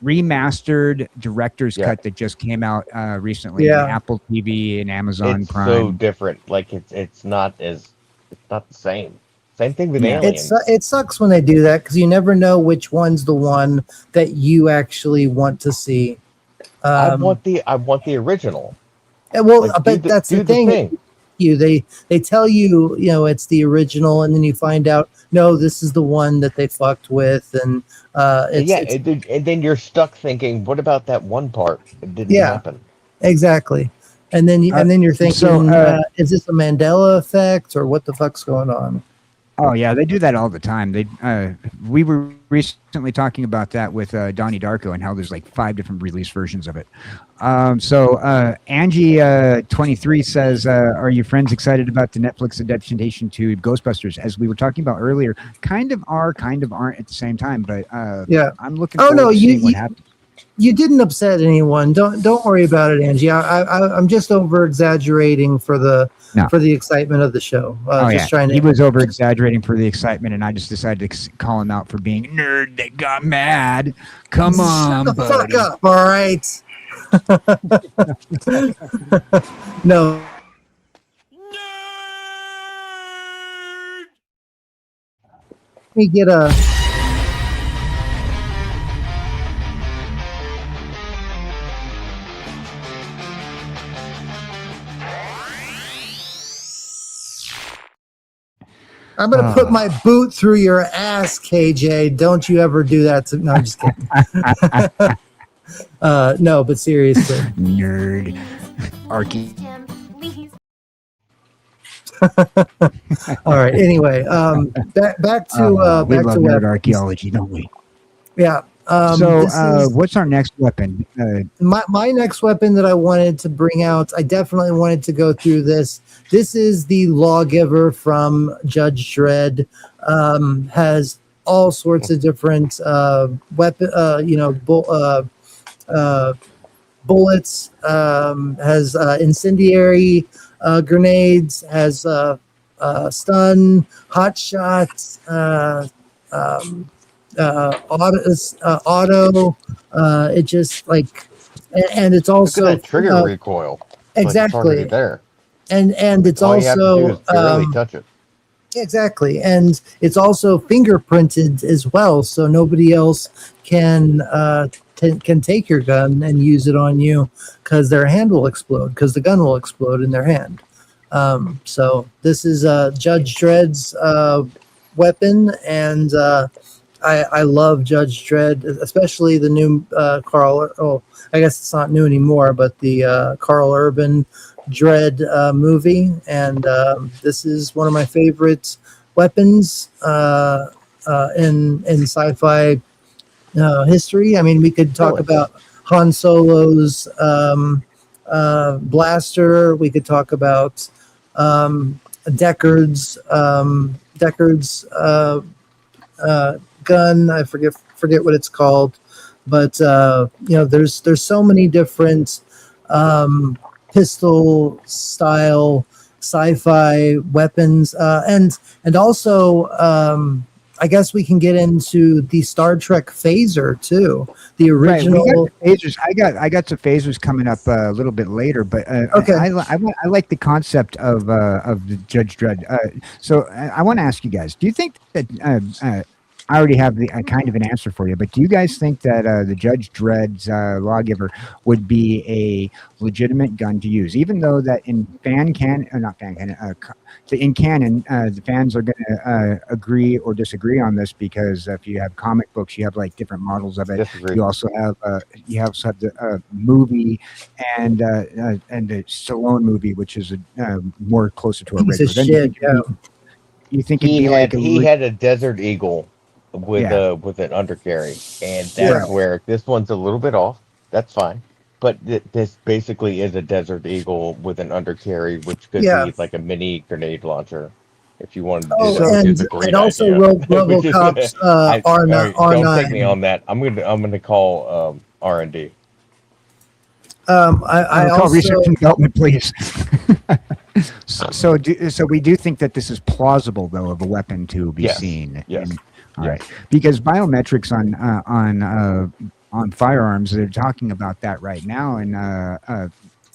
remastered director's cut that just came out recently on Apple TV and Amazon Prime. It's so different. Like, it's not the same. Same thing with Aliens. It sucks when they do that, because you never know which one's the one that you actually want to see. I want the original. Well, like, but that's the thing. They tell you, it's the original, and then you find out, no, this is the one that they fucked with, and and then you're stuck thinking, what about that one part? It didn't happen. Exactly. And then you're thinking, is this a Mandela effect, or what the fuck's going on? Oh yeah, they do that all the time. We were recently talking about that with Donnie Darko, and how there's like 5 different release versions of it. Angie 23 says, "Are you friends excited about the Netflix adaptation to Ghostbusters?" As we were talking about earlier, kind of are, kind of aren't at the same time. But I'm looking forward to seeing what happens. You didn't upset anyone. Don't worry about it, Angie. I'm just over exaggerating for the excitement of the show. He was over exaggerating for the excitement, and I just decided to call him out for being a nerd that got mad. Come on, shut the fuck up, all right? No. Let me get a. I'm going to put my boot through your ass, KJ. Don't you ever do that to... No, I'm just kidding. No, but seriously. Nerd. Archie. All right. Anyway, back to we love nerd archaeology, don't we? Yeah. What's our next weapon? My next weapon that I wanted to bring out, I definitely wanted to go through this. This is the Lawgiver from Judge Dredd. Has all sorts of different weapon, bullets. Has incendiary grenades. Has stun, hot shots. Auto. It just like, and it's also look at that trigger recoil. Exactly. Like there. And it's all also you have to do is barely touch it. Exactly, and it's also fingerprinted as well, so nobody else can take your gun and use it on you, because their hand will explode, because the gun will explode in their hand. So this is Judge Dredd's weapon, and I love Judge Dredd, especially the new Carl. Oh, I guess it's not new anymore, but the Carl Urban Dredd movie, and this is one of my favorite weapons in sci-fi history. I mean, we could talk about Han Solo's blaster. We could talk about Deckard's gun. I forget what it's called, but there's so many different pistol style sci-fi weapons, and also I guess we can get into the Star Trek phaser too, the original. Right, phasers. I got some phasers coming up a little bit later, but okay. I like the concept of the Judge Dredd. So I want to ask you guys: do you think that I already have the kind of an answer for you, but do you guys think that the Judge Dredd's Lawgiver would be a legitimate gun to use, even though that in canon, the fans are going to agree or disagree on this, because if you have comic books, you have like different models of it. Disagree. You also have the movie and the Stallone movie, which is more closer to a regular gun. Shit, you think he had a Desert Eagle with an undercarry, and that's where this one's a little bit off. That's fine, but this basically is a Desert Eagle with an undercarry, which could be like a mini grenade launcher. If you wanted to do that, which is a great also idea. RoboCop's R9. Don't take me on that. I'm gonna call R&D. I call also research and development, please. So we do think that this is plausible, though, of a weapon to be seen. Yes. All right, because biometrics on firearms, they're talking about that right now, and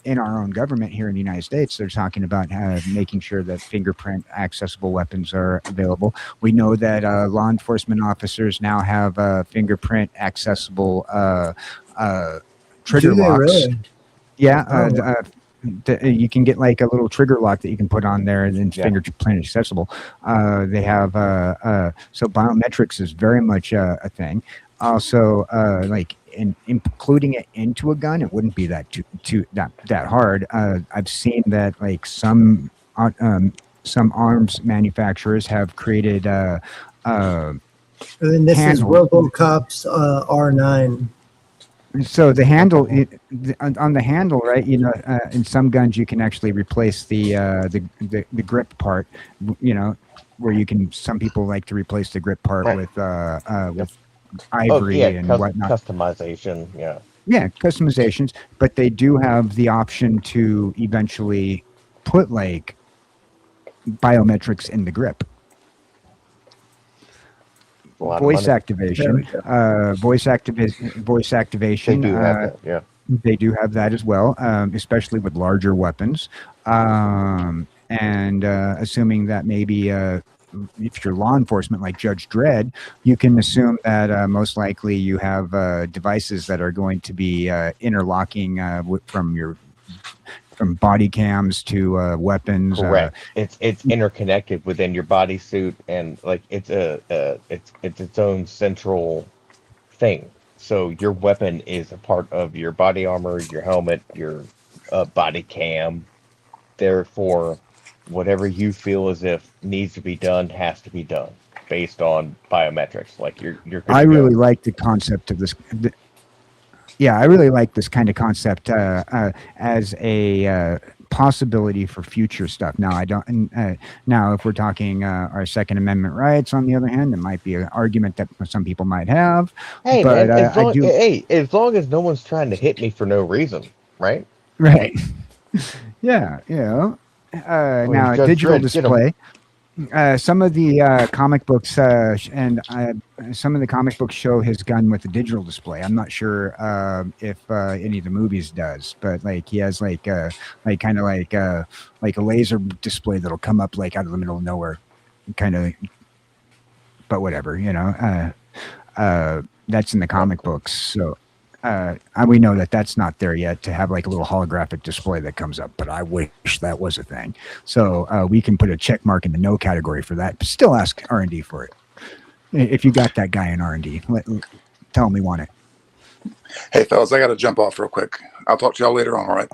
in our own government here in the United States, they're talking about making sure that fingerprint accessible weapons are available. We know that law enforcement officers now have fingerprint accessible trigger locks. Really? Yeah, you can get like a little trigger lock that you can put on there, and then fingerprint accessible. They have so biometrics is very much a thing. Also, like including it into a gun, it wouldn't be that hard. I've seen that like some arms manufacturers have created and this handle. Is RoboCop's R9. So the handle on the handle, right? You know, in some guns you can actually replace the grip part. You know, where you can. Some people like to replace the grip part with ivory and whatnot. Customization, yeah, customizations. But they do have the option to eventually put like biometrics in the grip. Voice activation. Voice activation. They do have that, They do have that as well, especially with larger weapons. And assuming that maybe if you're law enforcement like Judge Dredd, you can assume that most likely you have devices that are going to be interlocking from body cams to weapons. Correct. It's interconnected within your bodysuit, and like it's its own central thing. So your weapon is a part of your body armor, your helmet, your body cam. Therefore, whatever you feel as if needs to be done has to be done based on biometrics. Like you're I really like the concept of this. I really like this kind of concept as a possibility for future stuff. Now, I don't. Now, if we're talking our Second Amendment rights, on the other hand, it might be an argument that some people might have. Hey, but man, as long as no one's trying to hit me for no reason, right? Right. Yeah. Now, digital display. Some of the comic books and some of the comic books show his gun with a digital display. I'm not sure if any of the movies does, but like he has like a laser display that'll come up like out of the middle of nowhere, kind of. But whatever, that's in the comic books. So we know that that's not there yet to have like a little holographic display that comes up, but I wish that was a thing. So we can put a check mark in the no category for that, but still ask R&D for it. If you got that guy in R&D, tell him we want it. Hey fellas, I got to jump off real quick. I'll talk to y'all later on. All right.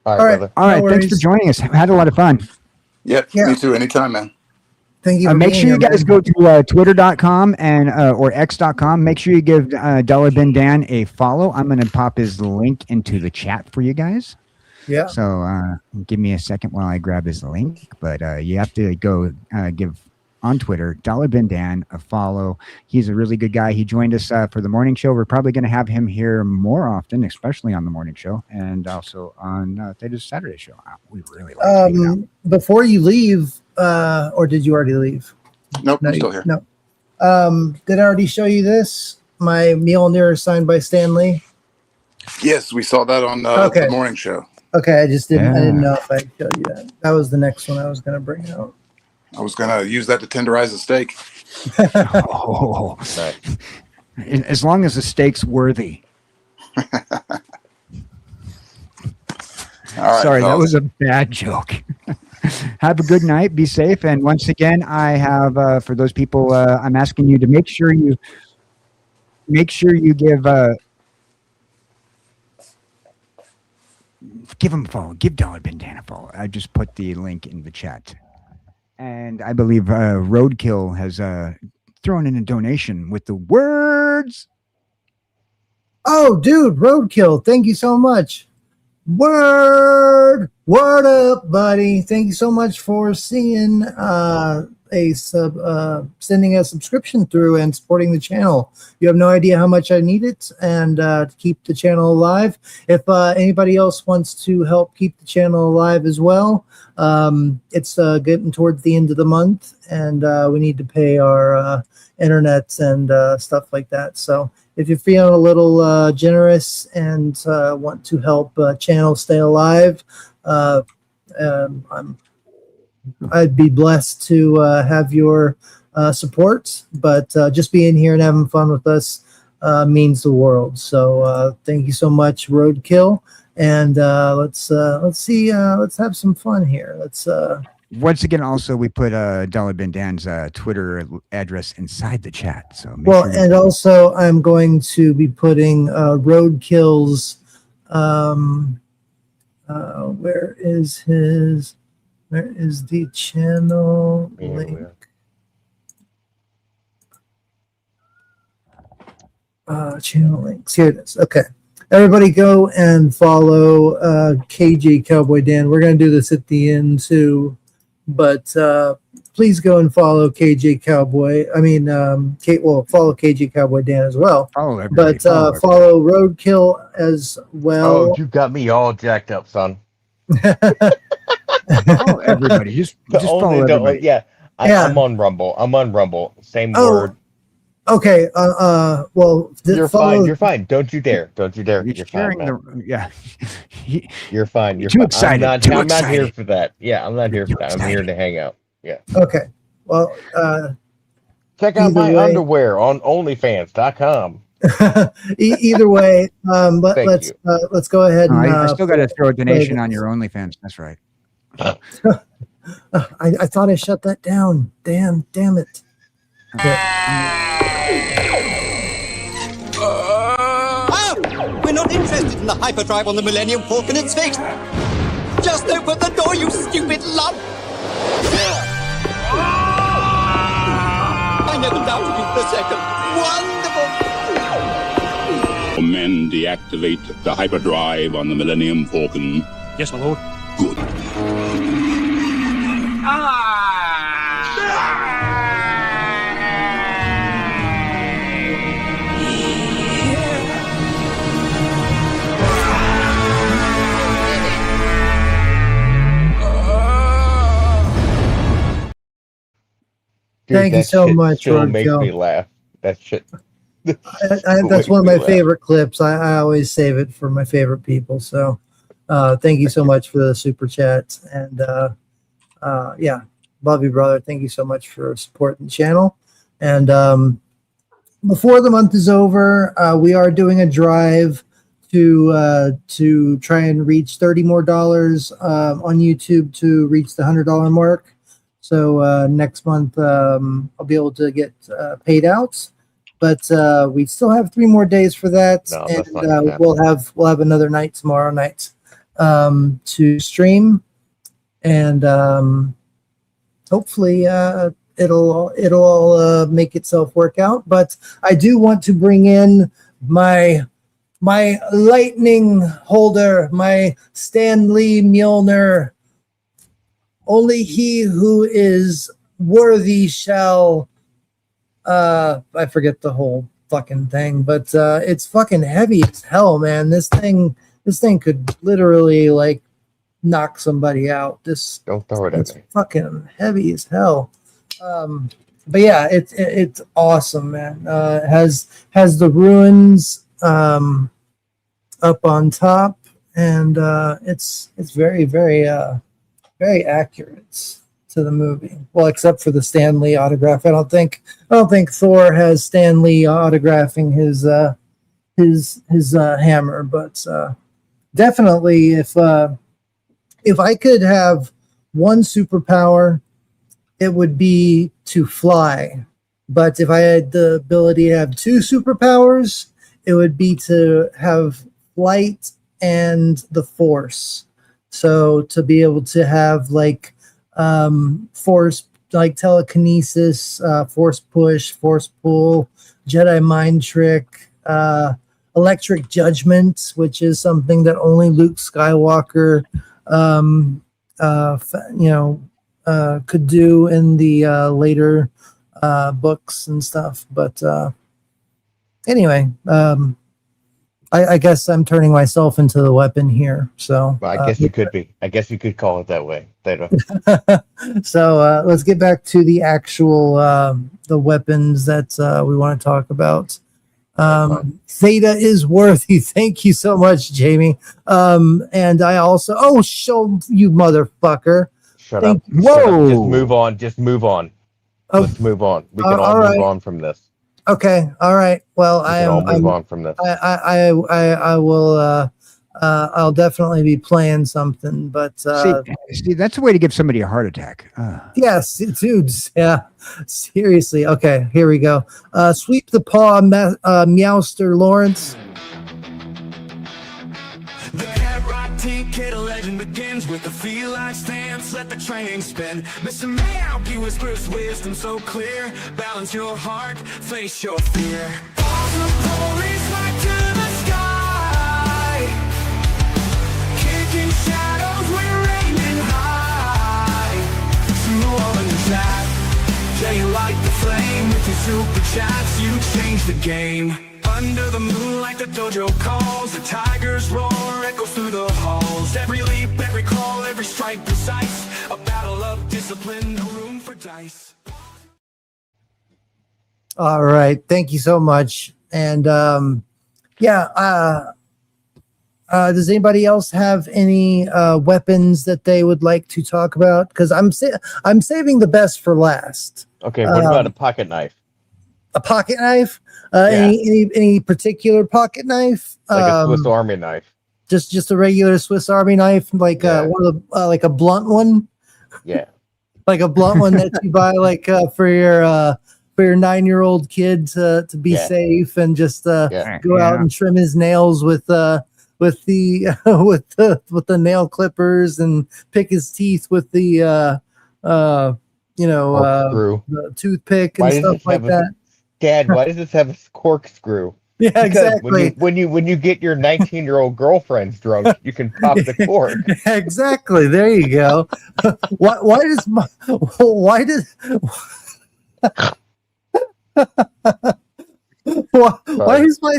All right, brother. All right. No thanks for joining us. Had a lot of fun. Yep. Me too. Anytime, man. Thank you. Make sure you guys go to twitter.com and or x.com. Make sure you give Dollar Bin Dan a follow. I'm going to pop his link into the chat for you guys. Yeah. So give me a second while I grab his link. But you have to go give on Twitter Dollar Bin Dan a follow. He's a really good guy. He joined us for the morning show. We're probably going to have him here more often, especially on the morning show and also on the Saturday show. We really like before you leave. Or did you already leave? Nope, I'm still here. No. Did I already show you this? My Mjolnir signed by Stan Lee? Yes, we saw that on the morning show. Okay, I didn't know if I showed you that. That was the next one I was going to bring out. I was going to use that to tenderize a steak. Oh, as long as the steak's worthy. All right, sorry, that was a bad joke. Have a good night. Be safe. And once again, I have for those people, I'm asking you to make sure you give him a follow. Give Dollar Bin Dan a follow. I just put the link in the chat, and I believe Roadkill has throwing in a donation with the words. Oh, dude, Roadkill, thank you so much. Word up, buddy. Thank you so much for seeing sending a subscription through and supporting the channel. You have no idea how much I need it and to keep the channel alive. If anybody else wants to help keep the channel alive as well, it's getting towards the end of the month, and we need to pay our internets and stuff like that. So if you're feeling a little generous and want to help channel stay alive, I'd be blessed to have your support. But just being here and having fun with us means the world. So thank you so much, Roadkill. And let's have some fun here. Let's. Once again, also we put Dollar Bin Dan's Twitter address inside the chat. So and also I'm going to be putting Roadkill's. Where is the channel link? Channel links. Here it is. Okay. Everybody go and follow KJ Cowboy Dan. We're going to do this at the end too. But please go and follow KJ Cowboy. Follow KJ Cowboy Dan as well. Follow Roadkill as well. Oh, you got me all jacked up, son. Follow everybody. Just follow everybody. Yeah. I'm on Rumble. Same word. Okay. You're fine. You're fine. Don't you dare. You're fine, man. You're fine. You're too excited. I'm not here for that. Yeah, I'm not here for that. I'm here to hang out. Yeah. Okay. Well, check out my underwear on OnlyFans.com. Either way, let's go ahead and. I still got to throw a donation on your OnlyFans. That's right. I thought I shut that down. Damn it. Okay. We're not interested in the hyperdrive on the Millennium Falcon. It's fixed. Just open the door, you stupid lump. I never doubted you for a second. Wonderful. Men deactivate the hyperdrive on the Millennium Falcon. Yes, my lord. Good. Dude, thank you so much. Still makes me laugh. That shit. That's one of my favorite clips. I always save it for my favorite people. So thank you so much for the super chat. And yeah, love you, brother. Thank you so much for supporting the channel. And before the month is over, we are doing a drive to try and reach $30 more on YouTube to reach the $100 mark. So next month I'll be able to get paid out, but we still have 3 more days for that, and we'll have another night tomorrow night to stream, and hopefully it'll all make itself work out. But I do want to bring in my lightning holder, my Stan Lee Mjolnir. Only he who is worthy shall. I forget the whole fucking thing, but it's fucking heavy as hell, man. This thing could literally like knock somebody out. Don't throw it at me. Fucking heavy as hell. But yeah, it's awesome, man. It has the ruins up on top, and it's very very accurate to the movie. Well, except for the Stan Lee autograph. I don't think Thor has Stan Lee autographing his hammer, but definitely if I could have one superpower, it would be to fly. But if I had the ability to have 2 superpowers, it would be to have flight and the Force. So to be able to have like force like telekinesis, force push, force pull, Jedi mind trick, electric judgment, which is something that only Luke Skywalker, could do in the later books and stuff. But anyway, I guess I'm turning myself into the weapon here. So well, I guess you could be. I guess you could call it that way. So let's get back to the actual the weapons that we want to talk about. Theta is worthy. Thank you so much, Jamie. And I also show you motherfucker. Shut up. Whoa. Just move on. Oh, let's move on. We can all move on from this. Okay. All right. Well, I'll move on from this. I will. I'll definitely be playing something, but see, that's a way to give somebody a heart attack. Yes, dudes. Yeah, seriously. Okay, here we go. Sweep the paw, Meowster Lawrence. The cat rock ticket, a legend begins with the feline stance. Let the train spin. Mr. Meow, he whispers wisdom so clear. Balance your heart, face your fear. Balls of police right to the sky. Kicking shadows, we're aiming high. True on the chat. Yeah, you light the flame with your super chats. You change the game. Under the moonlight, the dojo calls. The tigers roar, echoes through the halls. Every leap, every call, every strike precise. A battle of discipline, no room for dice. All right, thank you so much. And does anybody else have any weapons that they would like to talk about? Because I'm saving the best for last. Okay, what about a pocket knife? A pocket knife? Any particular pocket knife? Like a Swiss Army knife. Just a regular Swiss Army knife, like one of the like a blunt one. Yeah. Like a blunt one that you buy for your 9-year-old kid to be safe and just go out and trim his nails with the nail clippers and pick his teeth with the the toothpick and stuff like that. Dad, why does this have a corkscrew? Yeah, because exactly. When you get your 19-year-old girlfriend's drunk, you can pop the cork. Exactly. There you go. Why does my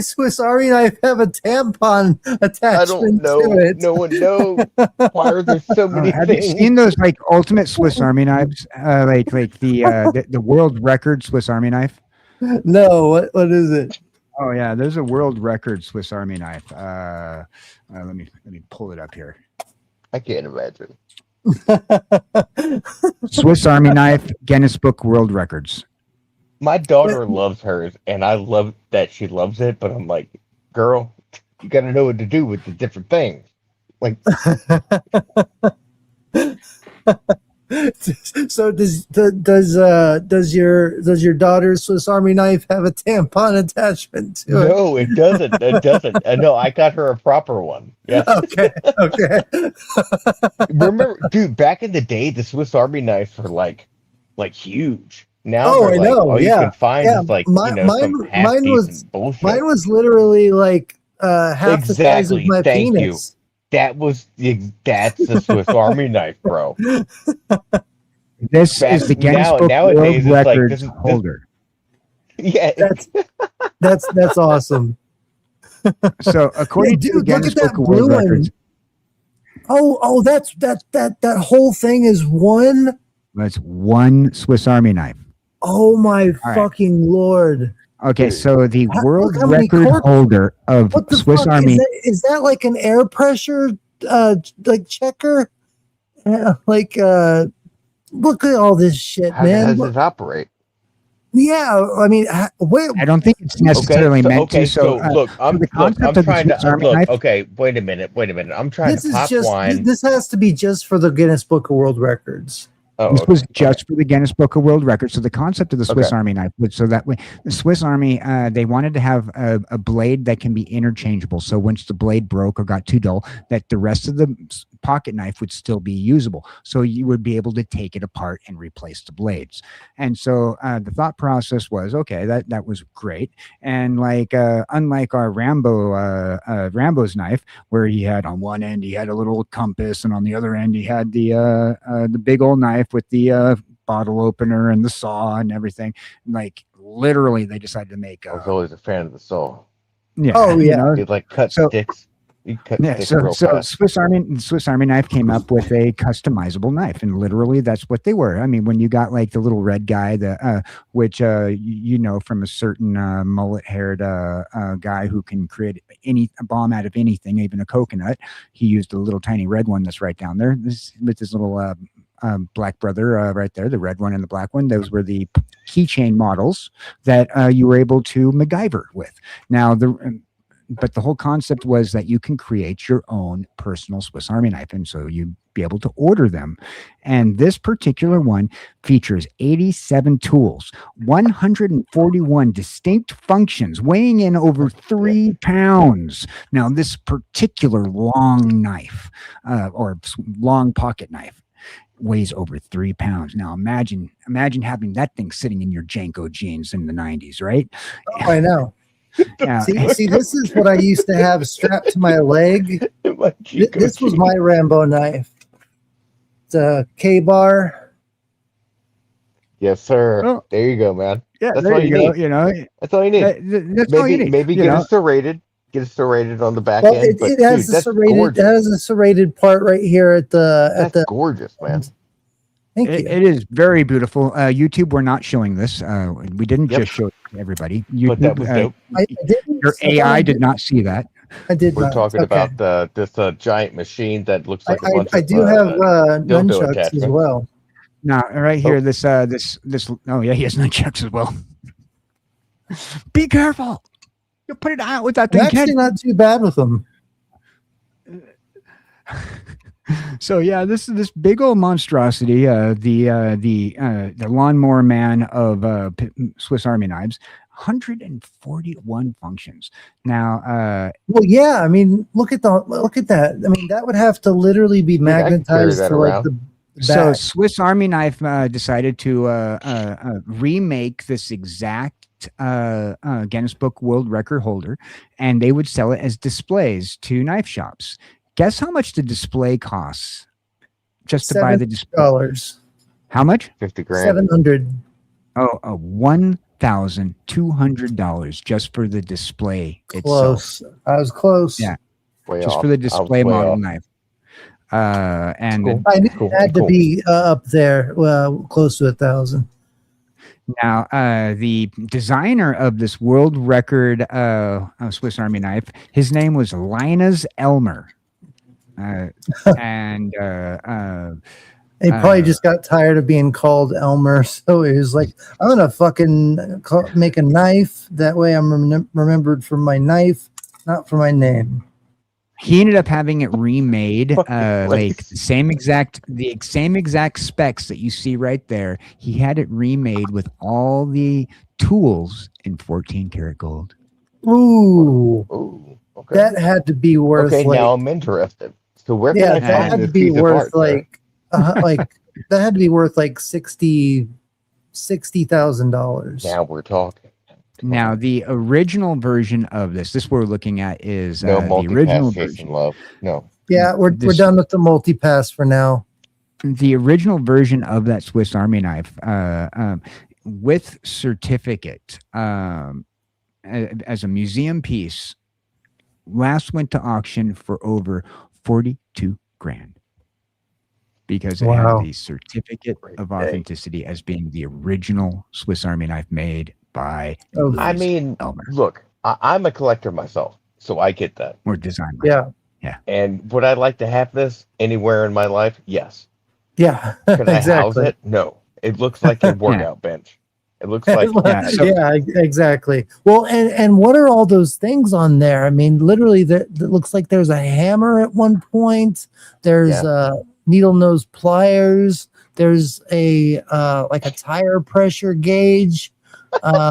Swiss Army knife have a tampon attachment to it? No one knows. Why are there so many have things? you seen those like ultimate Swiss Army knives? Like the world record Swiss Army knife? No, what is it? Oh yeah, there's a world record Swiss Army knife. Let me pull it up here. I can't imagine. Swiss Army knife, Guinness Book World Records. My daughter loves hers, and I love that she loves it. But I'm like, girl, you got to know what to do with the different things. Like, so does your daughter's Swiss Army knife have a tampon attachment to it? No, it doesn't. It doesn't. No, I got her a proper one. Yeah. Okay. Remember, dude, back in the day, the Swiss Army knives were like huge. Now, I know. You can find is like mine was bullshit. Mine was literally like half the size of my penis. That's the Swiss Army knife, bro. This is the Guinness Book World Records holder. Yeah, that's awesome. So according to the Guinness Book of World Records, that whole thing is one. That's one Swiss Army knife. Oh my fucking Lord! Okay, so the world record holder of Swiss Army is that like an air pressure like checker? Look at all this shit, man. How does it operate? Yeah, I mean, I don't think it's necessarily meant to. So look, I'm trying to look. Okay, wait a minute. I'm trying to pop wine. This has to be just for the Guinness Book of World Records. This was just for the Guinness Book of World Records. So the concept of the Swiss Army knife was so that way the Swiss Army, they wanted to have a blade that can be interchangeable. So once the blade broke or got too dull, that the rest of the pocket knife would still be usable. So you would be able to take it apart and replace the blades. And so the thought process was, okay, that was great. And like unlike our Rambo's knife, where he had on one end he had a little compass, and on the other end he had the big old knife with the bottle opener and the saw and everything. Like literally, they decided to make. I was always a fan of the saw. Yeah. Oh yeah. You'd like cut sticks. So Swiss Army knife came up with a customizable knife, and literally that's what they were. I mean, when you got like the little red guy, which you know from a certain mullet-haired guy who can create a bomb out of anything, even a coconut. He used a little tiny red one that's right down there. With this little black brother right there, the red one and the black one. Those were the keychain models that you were able to MacGyver with. Now but the whole concept was that you can create your own personal Swiss Army knife, and so you'd be able to order them. And this particular one features 87 tools, 141 distinct functions, weighing in over 3 pounds. Now, this particular long knife, or long pocket knife, weighs over 3 pounds. Now, imagine having that thing sitting in your Janko jeans in the 90s, right? Oh, I know. Yeah. See, this is what I used to have strapped to my leg. This was my Rambo knife. It's a K-bar. Yes, sir. Oh. There you go, man. Yeah, that's there all you need. go. You know, that's all you need. That's all you need. Maybe get it serrated. Get it serrated on the back end. It has a serrated. It has a serrated part right here at the. That's gorgeous, man. Thank you. It is very beautiful. YouTube, we're not showing this. We didn't just show it to everybody. But that was dope. Your AI did not see that. I did. We're talking about this giant machine that looks like a bunch I do have nunchucks as well. Now, right here, this. Oh yeah, he has nunchucks as well. Be careful! You put it out with that thing. Actually, not too bad with them. So yeah, this big old monstrosity, the lawnmower man of Swiss Army knives, 141 functions. Now, well, yeah, I mean, look at that. I mean, that would have to literally be magnetized to like the back. So Swiss Army knife decided to remake this exact Guinness Book World Record holder, and they would sell it as displays to knife shops. Guess how much the display costs? Just to buy the display. $7. How much? $50 grand. $700. Oh, $1,200 just for the display close. itself. I was close. Yeah, way just off. for the display model knife. And cool. I knew it had to be up there, close to 1,000. Now, the designer of this world record Swiss Army knife, his name was Linus Elmer. And he probably just got tired of being called Elmer, so he was like, "I'm gonna fucking make a knife. That way, I'm remembered for my knife, not for my name." He ended up having it remade, like the same exact specs that you see right there. He had it remade with all the tools in 14 karat gold. Ooh, okay. That had to be worth. Okay, like, now I'm interested. So where can I that find had this to be piece worth of art, that had to be worth like $60,000. Now we're talking. Now the original version of this we're looking at is no the original version. Love. No. Yeah, we're done with the multi-pass for now. The original version of that Swiss Army knife, with certificate, as a museum piece, last went to auction for over 42 grand because it had the certificate of authenticity as being the original Swiss Army knife made by I mean, Elmer. Look, I'm a collector myself, so I get that. Or designer. Yeah. And would I like to have this anywhere in my life? Yes. Yeah. Can I house exactly. it? No. It looks like a workout bench. It looks like yeah, exactly. Well, and what are all those things on there? I mean, literally, it looks like there's a hammer at one point. There's needle nose pliers. There's a like a tire pressure gauge. I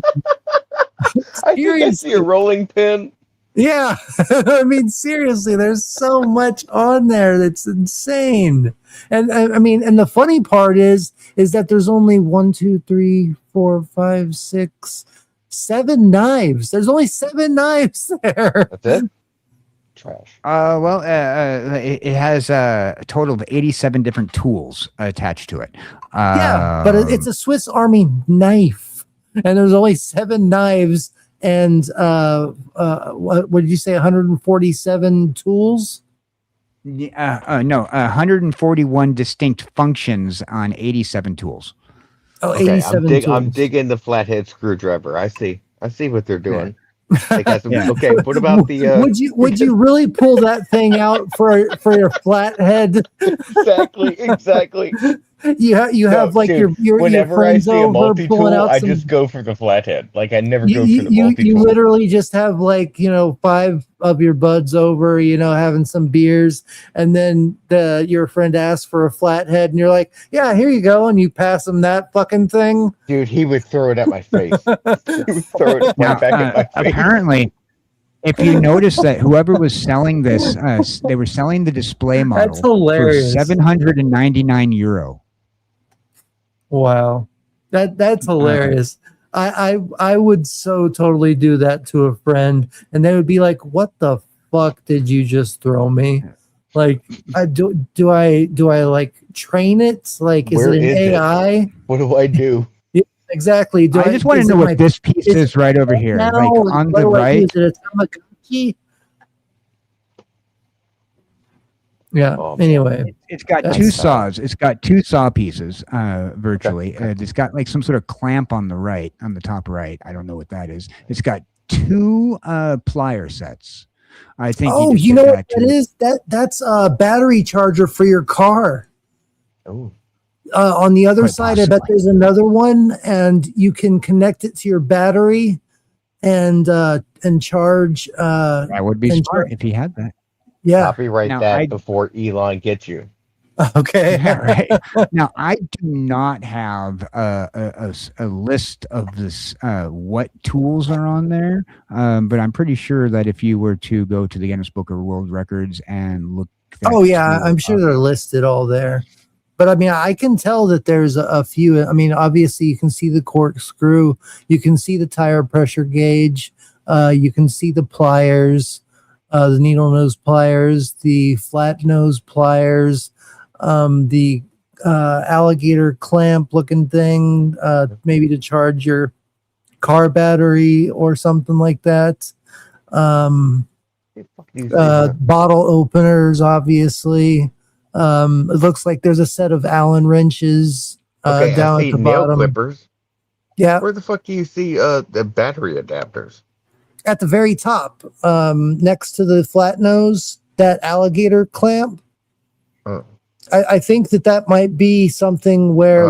think I see a rolling pin. Yeah, I mean, seriously, there's so much on there that's insane. And I mean, and the funny part is that there's only 1, 2, 3, 4, 5, 6, 7 knives. There's only 7 knives there. That's it. Trash. It has a total of 87 different tools attached to it. Yeah, but it's a Swiss Army knife, and there's only 7 knives. And what did you say? 147 tools? No, 141 distinct functions on 87 tools. Oh, okay, 87 tools. I'm digging the flathead screwdriver. I see what they're doing. Yeah. Okay, what about the? Would you really pull that thing out for your flathead? Exactly. You have like dude, your whenever friends I see a over multi-tool, pulling out I some... just go for the flathead. Like I never go for the multi-tool. You literally just have like 5 of your buds over, having some beers, and then your friend asks for a flathead, and you're like, yeah, here you go, and you pass him that fucking thing. Dude, he would throw it at my face. He would throw it back at my face. Apparently, if you notice that whoever was selling this, they were selling the display model. That's hilarious. For €799. Wow, that's hilarious. I would so totally do that to a friend, and they would be like, "What the fuck did you just throw me?" Like, do I like train it? Like, is it an AI? What do I do? Yeah, exactly. I just want to know what this piece is right over here, like on the right. Is it a Tamagotchi? Yeah. Anyway, it's got 2 saws. It's got 2 saw pieces, virtually. It's got like some sort of clamp on the top right. I don't know what that is. It's got 2 plier sets. I think. Oh, you know what that is? That's a battery charger for your car. Oh. On the other side, I bet there's another one, and you can connect it to your battery, and charge. That would be smart if he had that. Yeah. Copyright that before Elon gets you. Okay. Yeah, right. Now, I do not have a list of this what tools are on there, but I'm pretty sure that if you were to go to the Guinness Book of World Records and look. Oh yeah, I'm sure they're listed all there. But I mean, I can tell that there's a few. I mean, obviously, you can see the corkscrew, you can see the tire pressure gauge, you can see the pliers. The needle nose pliers, the flat nose pliers, the alligator clamp looking thing, maybe to charge your car battery or something like that. Bottle openers, obviously. It looks like there's a set of Allen wrenches down at the nail bottom. Clippers. Yeah. Where the fuck do you see the battery adapters? At the very top, next to the flat nose, that alligator clamp. I think that might be something where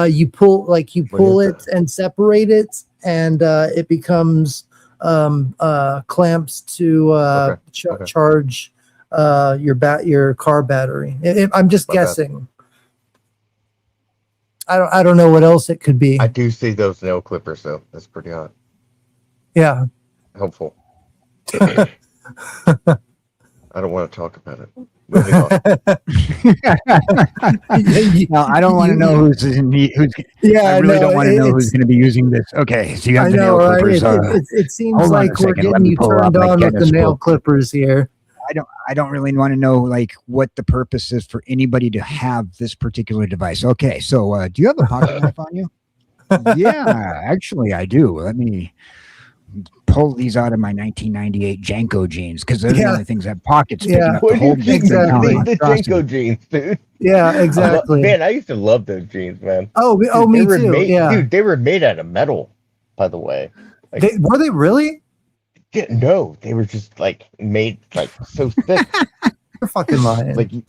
you pull it and separate it, and it becomes clamps to charge your car battery. I'm just guessing. I don't know what else it could be. I do see those nail clippers though. That's pretty odd. Yeah. Helpful. I don't want to talk about it. Moving on. No, I don't want to know who's. Yeah, I really don't want to know who's going to be using this. Okay, so you have the nail clippers. It seems like we're getting you turned on with the nail clippers here. I don't really want to know like what the purpose is for anybody to have this particular device. Okay, so do you have a pocket knife on you? Yeah, actually, I do. Let me pull these out of my 1998 Janko jeans because those are the only things that have pockets. Yeah, exactly. The Janko jeans, dude. Yeah, exactly. Man, I used to love those jeans, man. Oh, dude, me too. Dude, they were made out of metal, by the way. Like, were they really? Yeah, no, they were just like made like so thick. You're fucking lying. Like you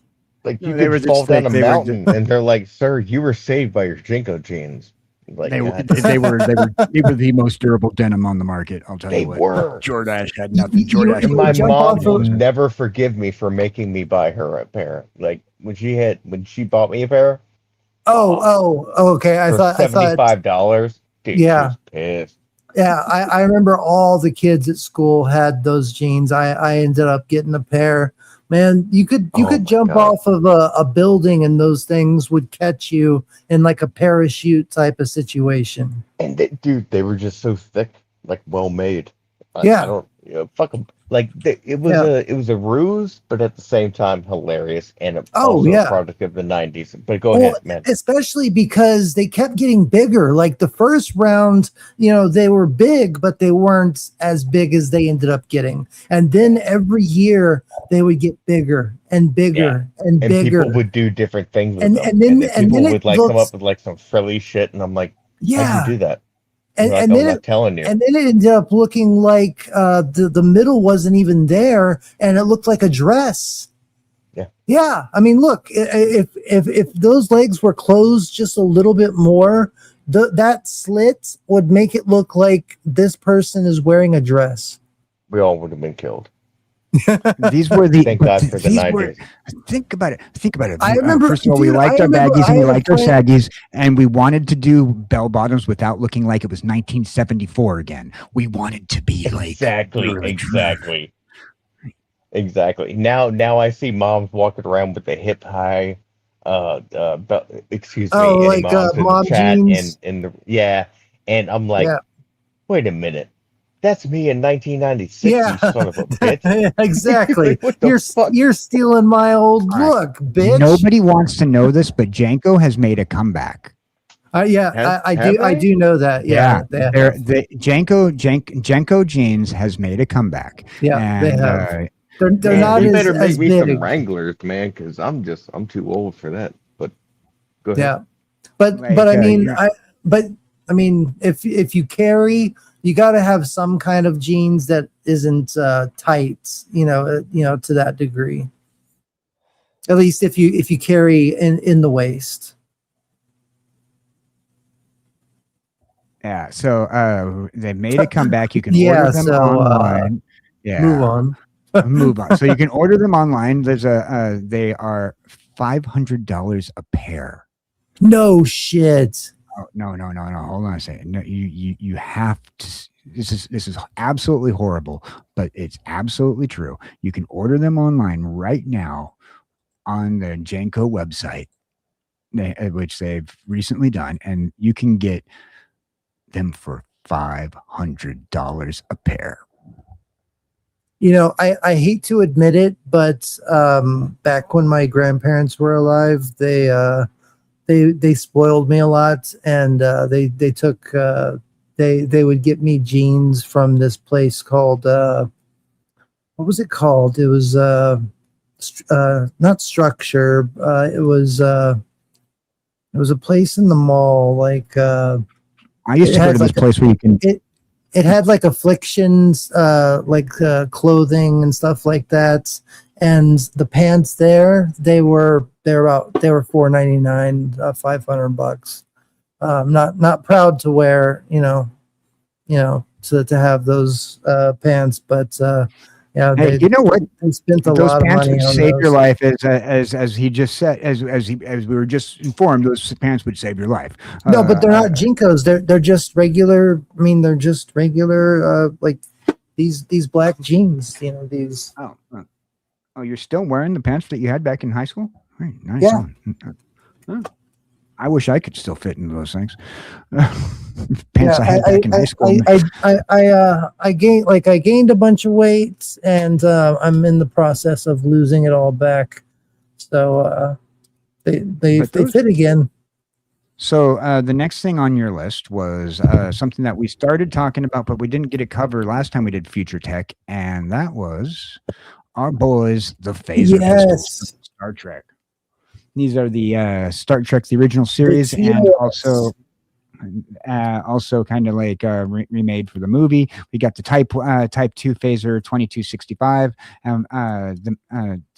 could fall down a mountain, and they're like, "Sir, you were saved by your Janko jeans." Like they were the most durable denim on the market. I'll tell you what. Were. Jordache had nothing. Jordache. My mom will never forgive me for making me buy her a pair. Like when she bought me a pair, Okay. I thought $75. Yeah. Was pissed. Yeah, I remember all the kids at school had those jeans. I ended up getting a pair. Man, you could jump off of a building and those things would catch you in like a parachute type of situation. And they were just so thick, like well made. I don't, fuck them. Like it was a ruse, but at the same time hilarious and also a product of the 90s. But go ahead, man. Especially because they kept getting bigger. Like the first round, they were big, but they weren't as big as they ended up getting. And then every year they would get bigger and bigger and bigger. People would do different things with them. And then people would like come up with like some frilly shit, and I'm like, how'd you do that? And I'm not telling you. And then it ended up looking like the middle wasn't even there, and it looked like a dress. Yeah. Yeah. I mean, look, if those legs were closed just a little bit more, that slit would make it look like this person is wearing a dress. We all would have been killed. These were the thank God for the 90s. Think about it. I remember. First of all, we liked our baggies and we liked our saggies, and we wanted to do bell bottoms without looking like it was 1974 again. We wanted to be like exactly. Now I see moms walking around with the hip high, excuse me, like mom jeans, and and I'm like, wait a minute. That's me in 1996, you son of a bitch. Exactly. You're stealing my old look, bitch. Nobody wants to know this, but Janko has made a comeback. I do know that. Yeah. The Janko jeans has made a comeback. Yeah, and, they have. They're not you better make me big. some Wranglers, man, because I'm too old for that. But go ahead. Yeah. But I mean, if you carry, you got to have some kind of jeans that isn't tight, to that degree. At least if you carry in the waist. Yeah. So they made a comeback. You can order them online. Move on. Move on. So you can order them online. There's they are $500 a pair. No shit. Oh, no. Hold on a second. No, you have to. This is absolutely horrible, but it's absolutely true. You can order them online right now on the Janko website, which they've recently done, and you can get them for $500 a pair. I hate to admit it, but back when my grandparents were alive, they spoiled me a lot, and they took they would get me jeans from this place called what was it called? It was not Structure. It was a place in the mall. Like I used to go to this place where you can. It had like afflictions, clothing and stuff like that. And the pants there, they were $4.99, $500. Not proud to wear, to have those pants, but hey, you know what? They spent a lot of money would on save those. your life, as he just said, as we were just informed, those pants would save your life. No, but they're not Jinkos. They're just regular. I mean, they're just regular, like these black jeans. These. Oh, you're still wearing the pants that you had back in high school? Right, nice. Yeah. Huh. I wish I could still fit into those things. Pants I had back in high school. I gained a bunch of weight, and I'm in the process of losing it all back. So they fit again. So the next thing on your list was something that we started talking about, but we didn't get it covered last time we did Future Tech, and that was our boys, the phaser pistols from Star Trek. These are the Star Trek, the original series, and also kind of like remade for the movie. We got the Type 2 phaser 2265, the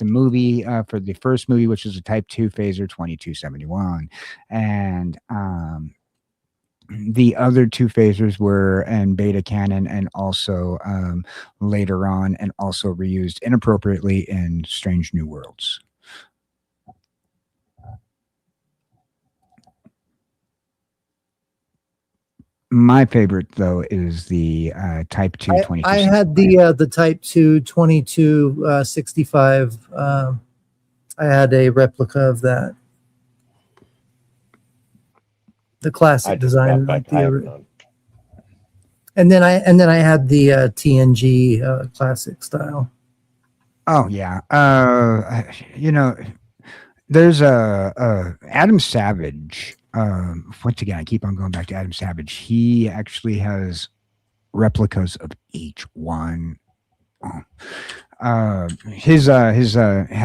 movie for the first movie, which was a Type 2 phaser 2271, and the other two phasers were in beta canon and also later on, and also reused inappropriately in Strange New Worlds. My favorite though is the Type 2 2265. I had the Type 2 2265. I had a replica of that. The classic design. And then I had the TNG classic style. Oh yeah. There's Adam Savage. Once again, I keep on going back to Adam Savage. He actually has replicas of each one. Have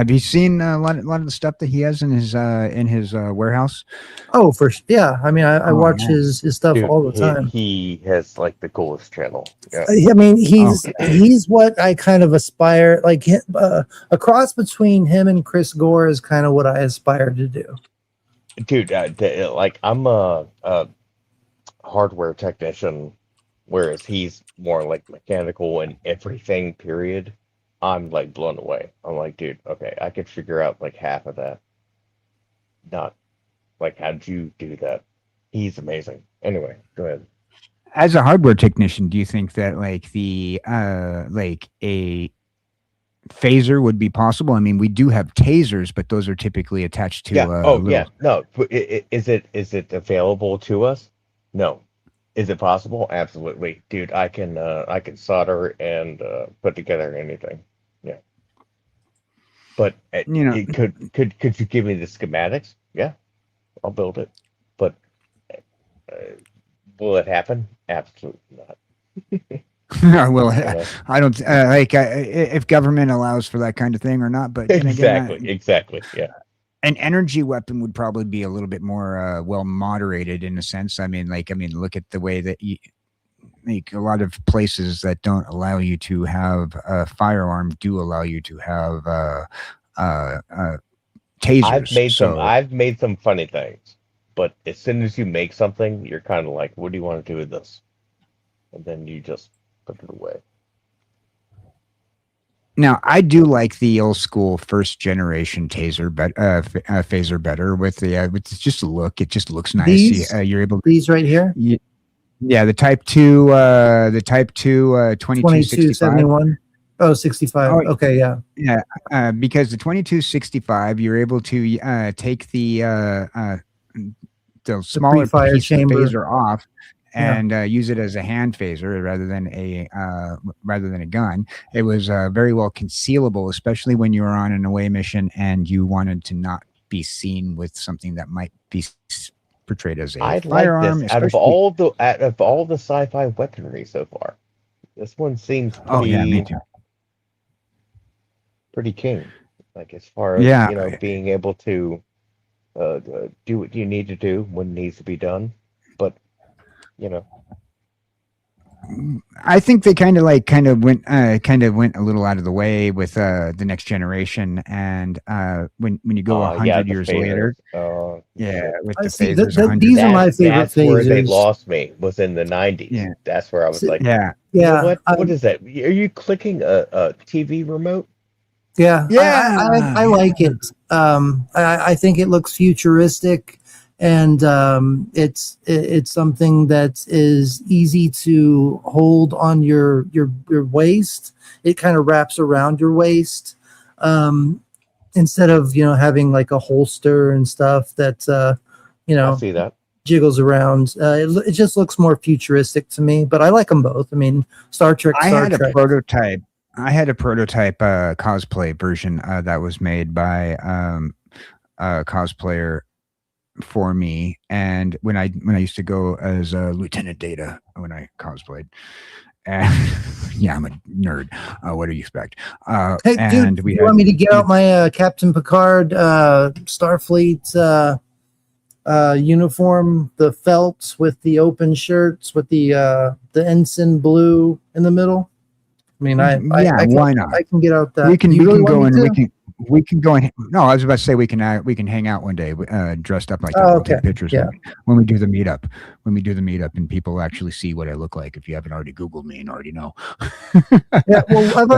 you seen a lot of the stuff that he has in his warehouse? Oh, yeah. I mean, I watch his stuff all the time. He has like the coolest channel. Yeah. I mean, he's what I kind of aspire. Like a cross between him and Chris Gore is kind of what I aspire to do. Dude, like I'm a hardware technician, whereas he's more like mechanical and everything. Period. I'm like blown away. I'm like, dude, okay, I could figure out like half of that. Not like, how'd you do that? He's amazing. Anyway, go ahead. As a hardware technician, do you think that like like a phaser would be possible? I mean, we do have tasers, but those are typically attached to. No. Is it available to us? No. Is it possible? Absolutely, dude. I can solder and put together anything. Yeah. But could you give me the schematics? Yeah, I'll build it. But will it happen? Absolutely not. Well, I don't if government allows for that kind of thing or not. But exactly. Yeah. An energy weapon would probably be a little bit more well moderated in a sense. I mean, look at the way that a lot of places that don't allow you to have a firearm do allow you to have tasers. I've made some funny things, but as soon as you make something, you're kind of like, what do you want to do with this? And then you just put it away. Now, I do like the old school first generation taser, phaser better with just a look. It just looks nice. You're able to, these right here. Yeah, the Type 2, 2271. Oh, 65. Oh, okay, yeah. Yeah, because the 2265, you're able to take the smaller piece of phaser off and use it as a hand phaser rather than a gun. It was very well concealable, especially when you were on an away mission and you wanted to not be seen with something that might be portrayed as a firearm. Like this. Out of all the sci-fi weaponry so far, this one seems pretty king. Like as far as being able to do what you need to do when it needs to be done, but I think they kind of went a little out of the way with the next generation, and when you go 100 years later, with the phasers, these are my favorite that's phasers. Where they lost me was in the 90s. Yeah. That's where I was like, what is that? Are you clicking a TV remote? Yeah, I like it. I think it looks futuristic. And it's something that is easy to hold on your waist. It kind of wraps around your waist instead of having like a holster and stuff that I see that jiggles around. It just looks more futuristic to me. But I like them both. I mean, Star Trek. I had a prototype cosplay version that was made by a cosplayer for me, and when I used to go as Lieutenant Data when I cosplayed, and I'm a nerd. What do you expect? Hey, dude, you want me to get out my Captain Picard Starfleet uniform, the felt with the open shirts with the ensign blue in the middle? I mean, why not? I can get out that. We can go and no, I was about to say we can hang out one day dressed up like that. We'll take pictures when we do the meetup. And people actually see what I look like. If you haven't already Googled me and already know. Yeah, well, I've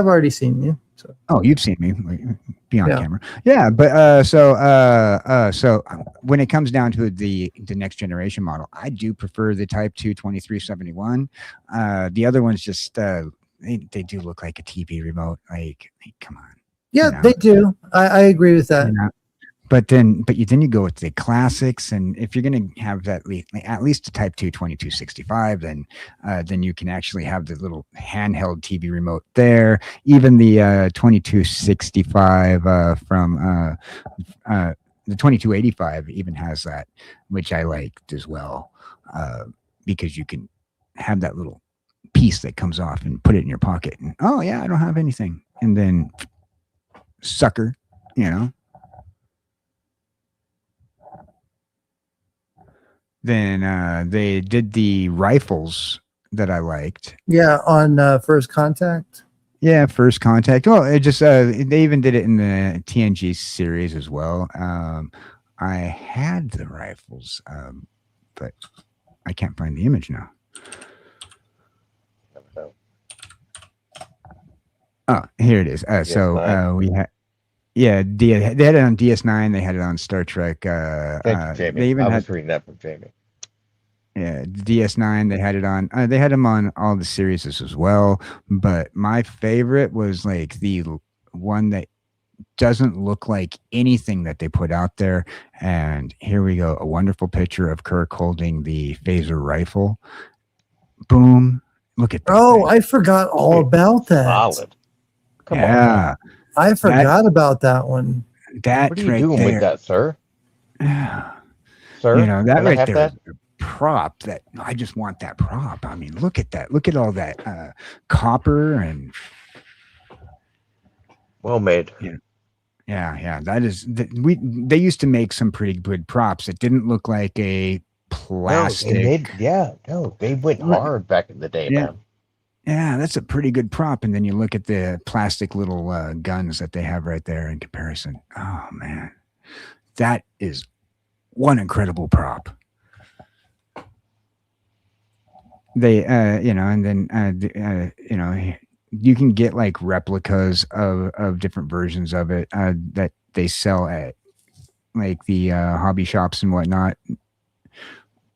already seen you. So. Oh, you've seen me be on camera. Yeah, but so when it comes down to the next generation model, I do prefer the Type 2 2371. The other ones just they do look like a TV remote. Like come on. Yeah, they do. I agree with that. But then you go with the classics, and if you're going to have that at least a Type 2 2265, then you can actually have the little handheld TV remote there. Even the 2265 from the 2285 even has that, which I liked as well, because you can have that little piece that comes off and put it in your pocket. And oh yeah, I don't have anything, and then sucker, you know. Then they did the rifles that I liked. Yeah, on First Contact. Yeah, First Contact. Well, it just they even did it in the TNG series as well. I had the rifles, but I can't find the image now. Oh, here it is. So we had. Yeah, they had it on DS9. They had it on Star Trek. Thank you, Jamie. They even I was reading that from Jamie. Yeah, DS9. They had it on. They had them on all the series as well. But my favorite was like the one that doesn't look like anything that they put out there. And here we go. A wonderful picture of Kirk holding the phaser rifle. Boom! Look at that. Oh, I forgot all about that. Solid. Come on. I forgot about that one. That what are you right doing there, with that, sir? Sir, you know that can I right have there. That? Is a prop that I just want that prop. I mean, look at that. Look at all that copper and. Well made. Yeah. That is they used to make some pretty good props. It didn't look like a plastic. They went hard back in the day, man. Yeah, that's a pretty good prop. And then you look at the plastic little guns that they have right there in comparison. Oh, man. That is one incredible prop. They, and then, you can get like replicas of different versions of it that they sell at like the hobby shops and whatnot.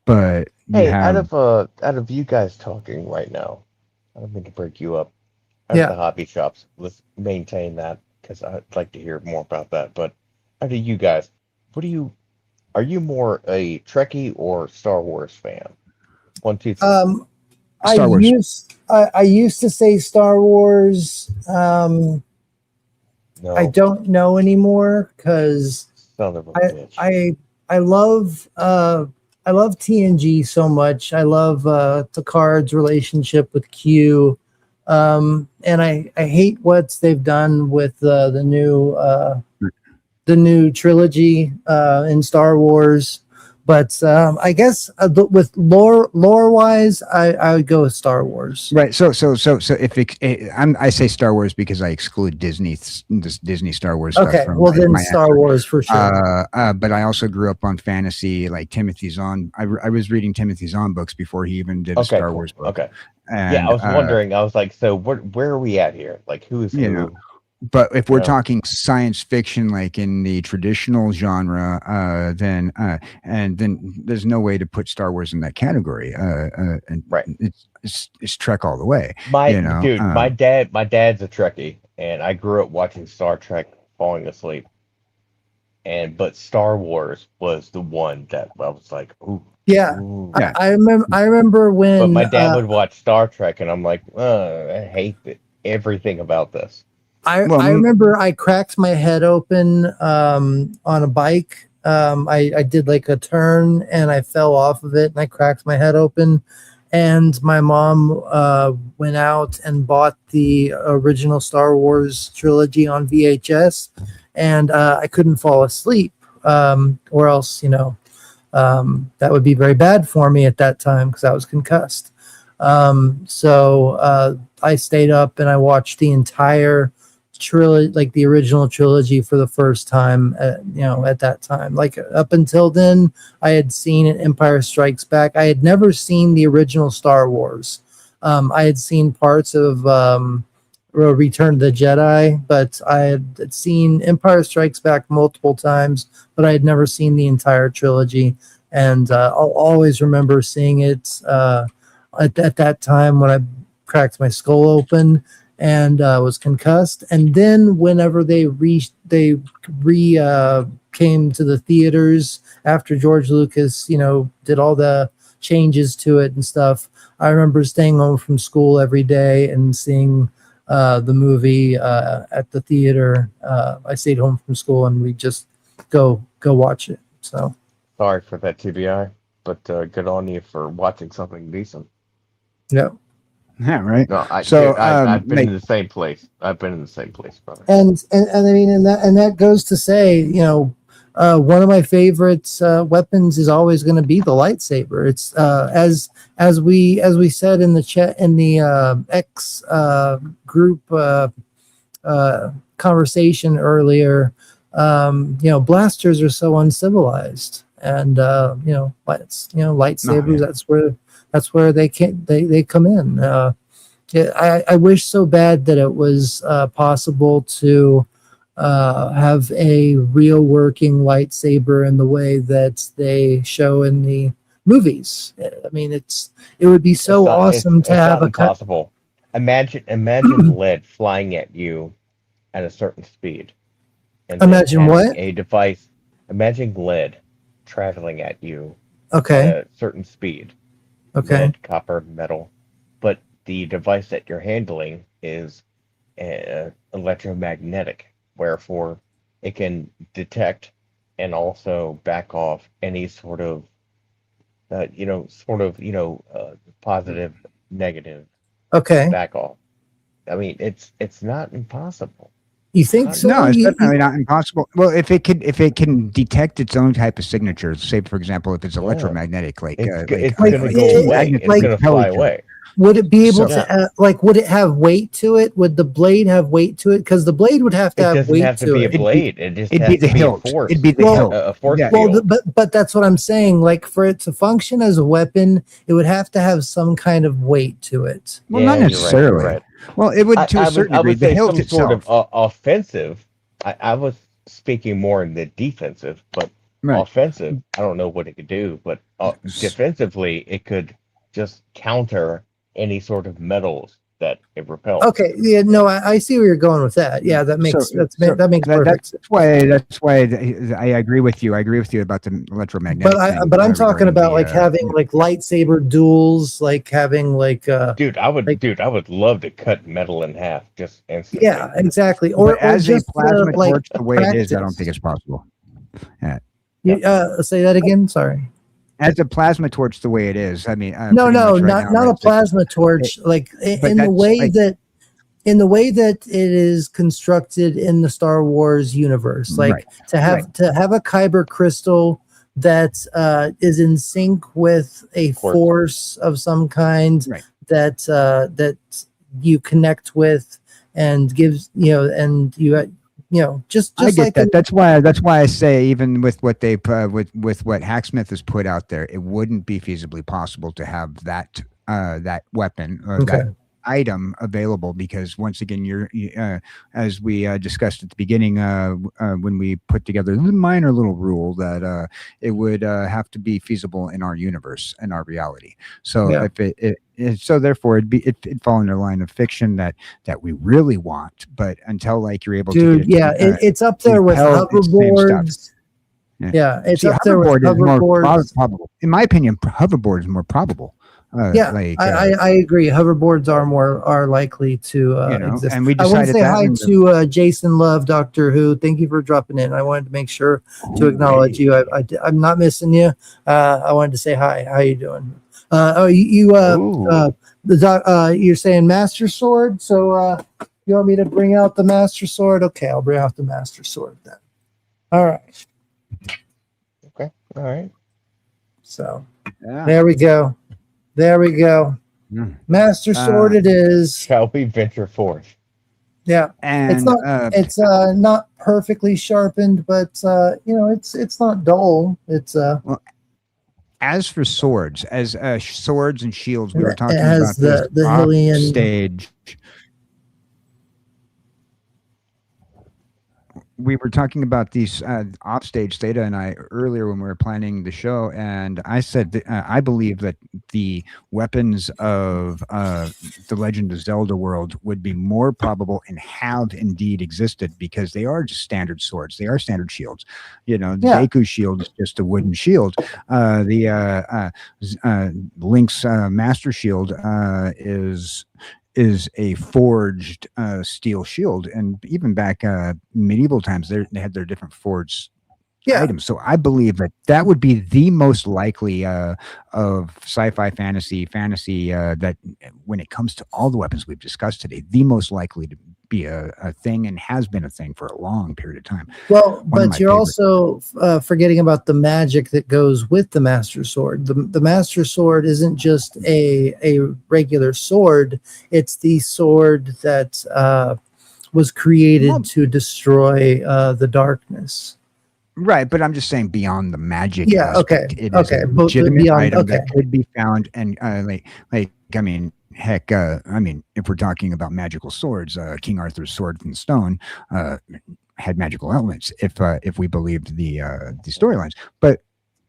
But out of you guys talking right now, I don't mean to break you up. At the hobby shops, let's maintain that because I'd like to hear more about that. But out of you guys, are you more a Trekkie or Star Wars fan? 1, 2, 3. Star Wars. I used to say Star Wars. No. I don't know anymore because I love TNG so much. I love Picard's relationship with Q, and I hate what they've done with the new trilogy in Star Wars. But I guess with lore wise, I would go with Star Wars. Right. So if I say Star Wars because I exclude Disney Star Wars. Okay. Stuff from well, then my Star Wars for sure. But I also grew up on fantasy, like Timothy Zahn. I was reading Timothy Zahn books before he even did a Star Wars book. Okay. And, I was wondering. I was like, so where are we at here? Like, who is who? But if we're talking science fiction, like in the traditional genre, then there's no way to put Star Wars in that category. Right. It's Trek all the way. My dad's a Trekkie, and I grew up watching Star Trek, falling asleep. But Star Wars was the one that I was like, ooh. Yeah. Ooh. I remember when. But my dad would watch Star Trek, and I'm like, I hate everything about this. I remember I cracked my head open on a bike. I did like a turn and I fell off of it and I cracked my head open. And my mom went out and bought the original Star Wars trilogy on VHS. And I couldn't fall asleep or else, that would be very bad for me at that time because I was concussed. So I stayed up and I watched the entire trilogy, like the original trilogy, for the first time at that time. Like up until then I had seen Empire Strikes Back. I had never seen the original Star Wars. I had seen parts of Return of the Jedi, but I had seen Empire Strikes Back multiple times, but I had never seen the entire trilogy. And I'll always remember seeing it at that time when I cracked my skull open and was concussed. And then whenever they came to the theaters after George Lucas, did all the changes to it and stuff, I remember staying home from school every day and seeing the movie at the theater. I stayed home from school and we just go watch it. So sorry for that, TBI, but good on you for watching something decent. Yeah. Yeah, right. No, so I've been in the same place. I've been in the same place, brother. And I mean, and that goes to say, one of my favorite weapons is always going to be the lightsaber. It's as we said in the chat in the X group conversation earlier. Blasters are so uncivilized, and lightsabers. That's where they come in. I wish so bad that it was possible to have a real working lightsaber in the way that they show in the movies. I mean, it would be so awesome to have impossible. Imagine lead flying at you at a certain speed. And imagine what? A device. Imagine lead traveling at you at a certain speed. Lead, copper, metal. But the device that you're handling is electromagnetic. Wherefore, it can detect and also back off any sort of, positive, negative. Back off. I mean, it's not impossible. You think so? No, it's definitely not impossible. Well, if it can detect its own type of signatures, say for example, if it's electromagnetic, it's going to go away. It's going to fly away. Would it be able to would it have weight to it? Would the blade have weight to it? Because the blade would have to have weight to it. It doesn't have to be a blade. It'd be the hilt. It'd be the hilt. A force field. But that's what I'm saying. Like, for it to function as a weapon, it would have to have some kind of weight to it. Well, not necessarily. Right. Well, it would to a certain degree. The hilt itself. Sort of offensive. I was speaking more in the defensive, but offensive, I don't know what it could do. But defensively, it could just counter any sort of metals that it repels. Okay, yeah, no, I see where you're going with that. Yeah, that makes that makes perfect sense. That's why I agree with you. I agree with you about the electromagnetic. But I'm talking about having lightsaber duels, having Dude, I would love to cut metal in half just instantly. Yeah, exactly. Or as a plasma torch, the way it is, I don't think it's possible. Say that again. Sorry. As a plasma torch, the way it is, I mean, not a plasma torch. In the way that it is constructed in the Star Wars universe, to have a kyber crystal that is in sync with a force of some kind that you connect with and gives just I get that. That's why I say, even with what they with what Hacksmith has put out there, it wouldn't be feasibly possible to have that weapon or that item available, because once again, as we discussed at the beginning when we put together the minor little rule that it would have to be feasible in our universe and our reality. So so therefore it'd fall in the line of fiction that we really want, but until you're able to get it it's up there with hoverboards. It's up there with hoverboards. Probable. In my opinion, hoverboard is more probable. I agree. Hoverboards are likely to exist. And we I want to decided say that hi to Jason Love, Doctor Who. Thank you for dropping in. I wanted to make sure to acknowledge you. I'm not missing you. I wanted to say hi. How you doing? You're saying Master Sword. So you want me to bring out the Master Sword? Okay, I'll bring out the Master Sword then. All right. Okay. All right. So there we go. Master Sword it is. Shall we venture forth? Yeah, and it's not perfectly sharpened, but it's not dull. It's well, as for swords, swords and shields, we were talking about the Hylian stage. we were talking about these offstage, Theta and I, earlier when we were planning the show, and I said that, I believe that the weapons of the Legend of Zelda world would be more probable and have indeed existed, because they are just standard swords. They are standard shields. The Deku shield is just a wooden shield. Link's Master Shield is a forged steel shield, and even back medieval times they had their different forged items. So I believe that would be the most likely of sci-fi fantasy that when it comes to all the weapons we've discussed today, the most likely to be a thing, and has been a thing for a long period of time. Well, but you're also forgetting about the magic that goes with the Master Sword. The Master Sword isn't just a regular sword. It's the sword that was created to destroy the darkness. Right, but I'm just saying beyond the magic. Yeah, aspect, okay, it is a beyond, legitimate item that could be found, and I mean, heck, if we're talking about magical swords, King Arthur's sword from stone had magical elements, if we believed the storylines. But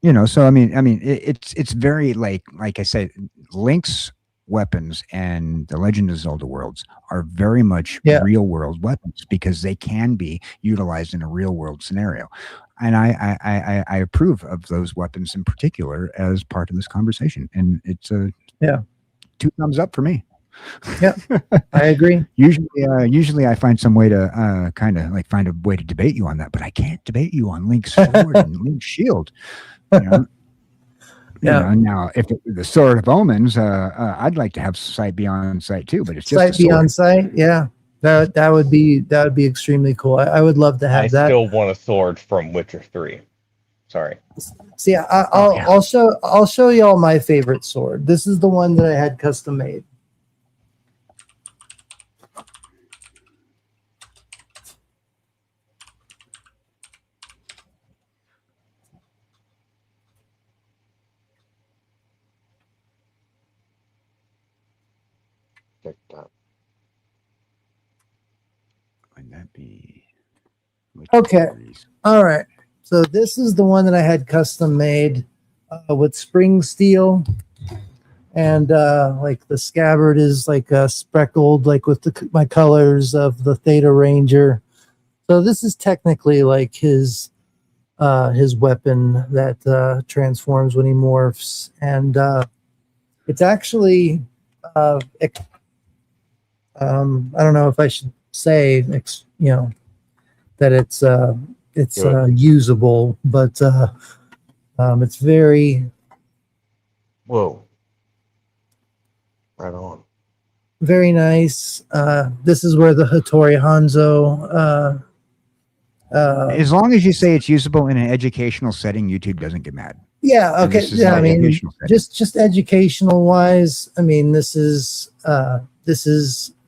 so I mean, it's very like I said, Link's weapons and the Legend of Zelda worlds are very much real world weapons, because they can be utilized in a real world scenario. And I approve of those weapons in particular as part of this conversation. And it's 2 thumbs up for me. Yeah, I agree. Usually I find some way to kind of like find a way to debate you on that, but I can't debate you on Link's sword and Link's shield. Now, if the Sword of Omens, I'd like to have sight beyond sight too, but it's just sight beyond sight. Yeah, that would be extremely cool. I would love to have that. I still want a sword from Witcher 3. Sorry. See, I'll show y'all my favorite sword. This is the one that I had custom made. Would that be okay? All right. So this is the one that I had custom made with spring steel, and like the scabbard is like speckled, like with my colors of the Theta Ranger. So this is technically like his weapon that transforms when he morphs, and it's actually I don't know if I should say that it's usable, but it's very right on, very nice. This is where the Hattori Hanzo as long as you say it's usable in an educational setting, YouTube doesn't get mad. Yeah, okay. Yeah, I mean, just educational wise, I mean, this is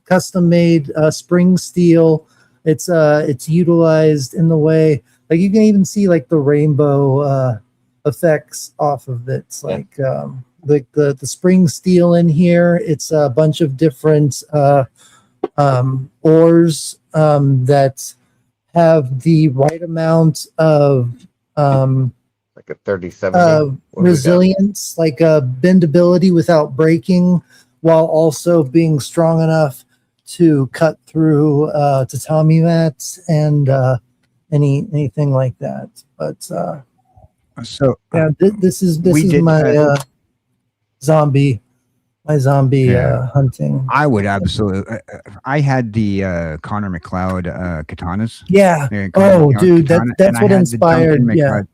custom made spring steel. It's utilized in the way, like you can even see like the rainbow effects off of it. It's like the spring steel in here. It's a bunch of different ores that have the right amount of like a 37 resilience, like bendability without breaking, while also being strong enough to cut through tatami mats and anything like that. But this is my zombie hunting. I would absolutely. I had the Connor McLeod katanas. Yeah. Dude, that's what inspired. Yeah.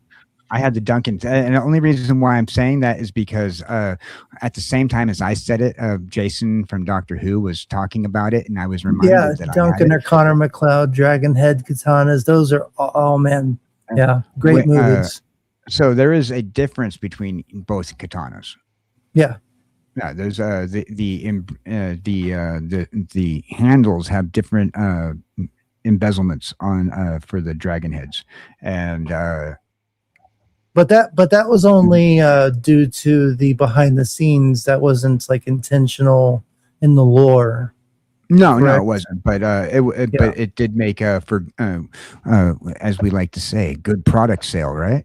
I had the Duncan, and the only reason why I'm saying that is because at the same time as I said it, Jason from Doctor Who was talking about it, and I was reminded that Duncan or Connor McLeod Dragon Head katanas. Those are man, great movies. So there is a difference between both katanas. Yeah. Yeah, there's the handles have different embezzlements on for the dragon heads, and but that was only due to the behind the scenes. That wasn't like intentional in the lore. No, it wasn't. But but it did make for as we like to say, good product sale, right?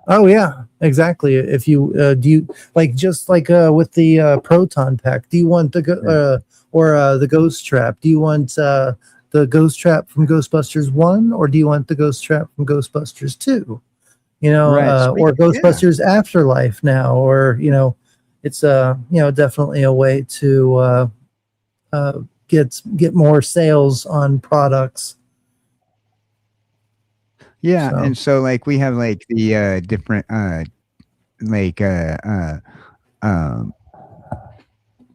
Oh yeah, exactly. If you do you like just like with the Proton Pack, do you want the the Ghost Trap? Do you want the Ghost Trap from Ghostbusters 1, or do you want the Ghost Trap from Ghostbusters 2? You know, or Ghostbusters Afterlife now, or it's definitely a way to get more sales on products. Yeah, and so like we have like the different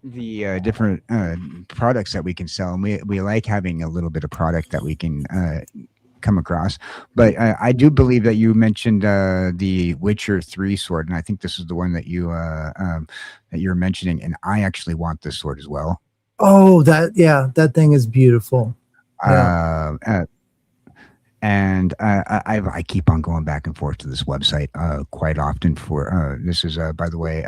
the different products that we can sell, and we like having a little bit of product that we can come across. But I do believe that you mentioned the Witcher 3 sword, and I think this is the one that you're mentioning, and I actually want this sword as well. Oh, that thing is beautiful. Yeah. And I keep on going back and forth to this website quite often for this is by the way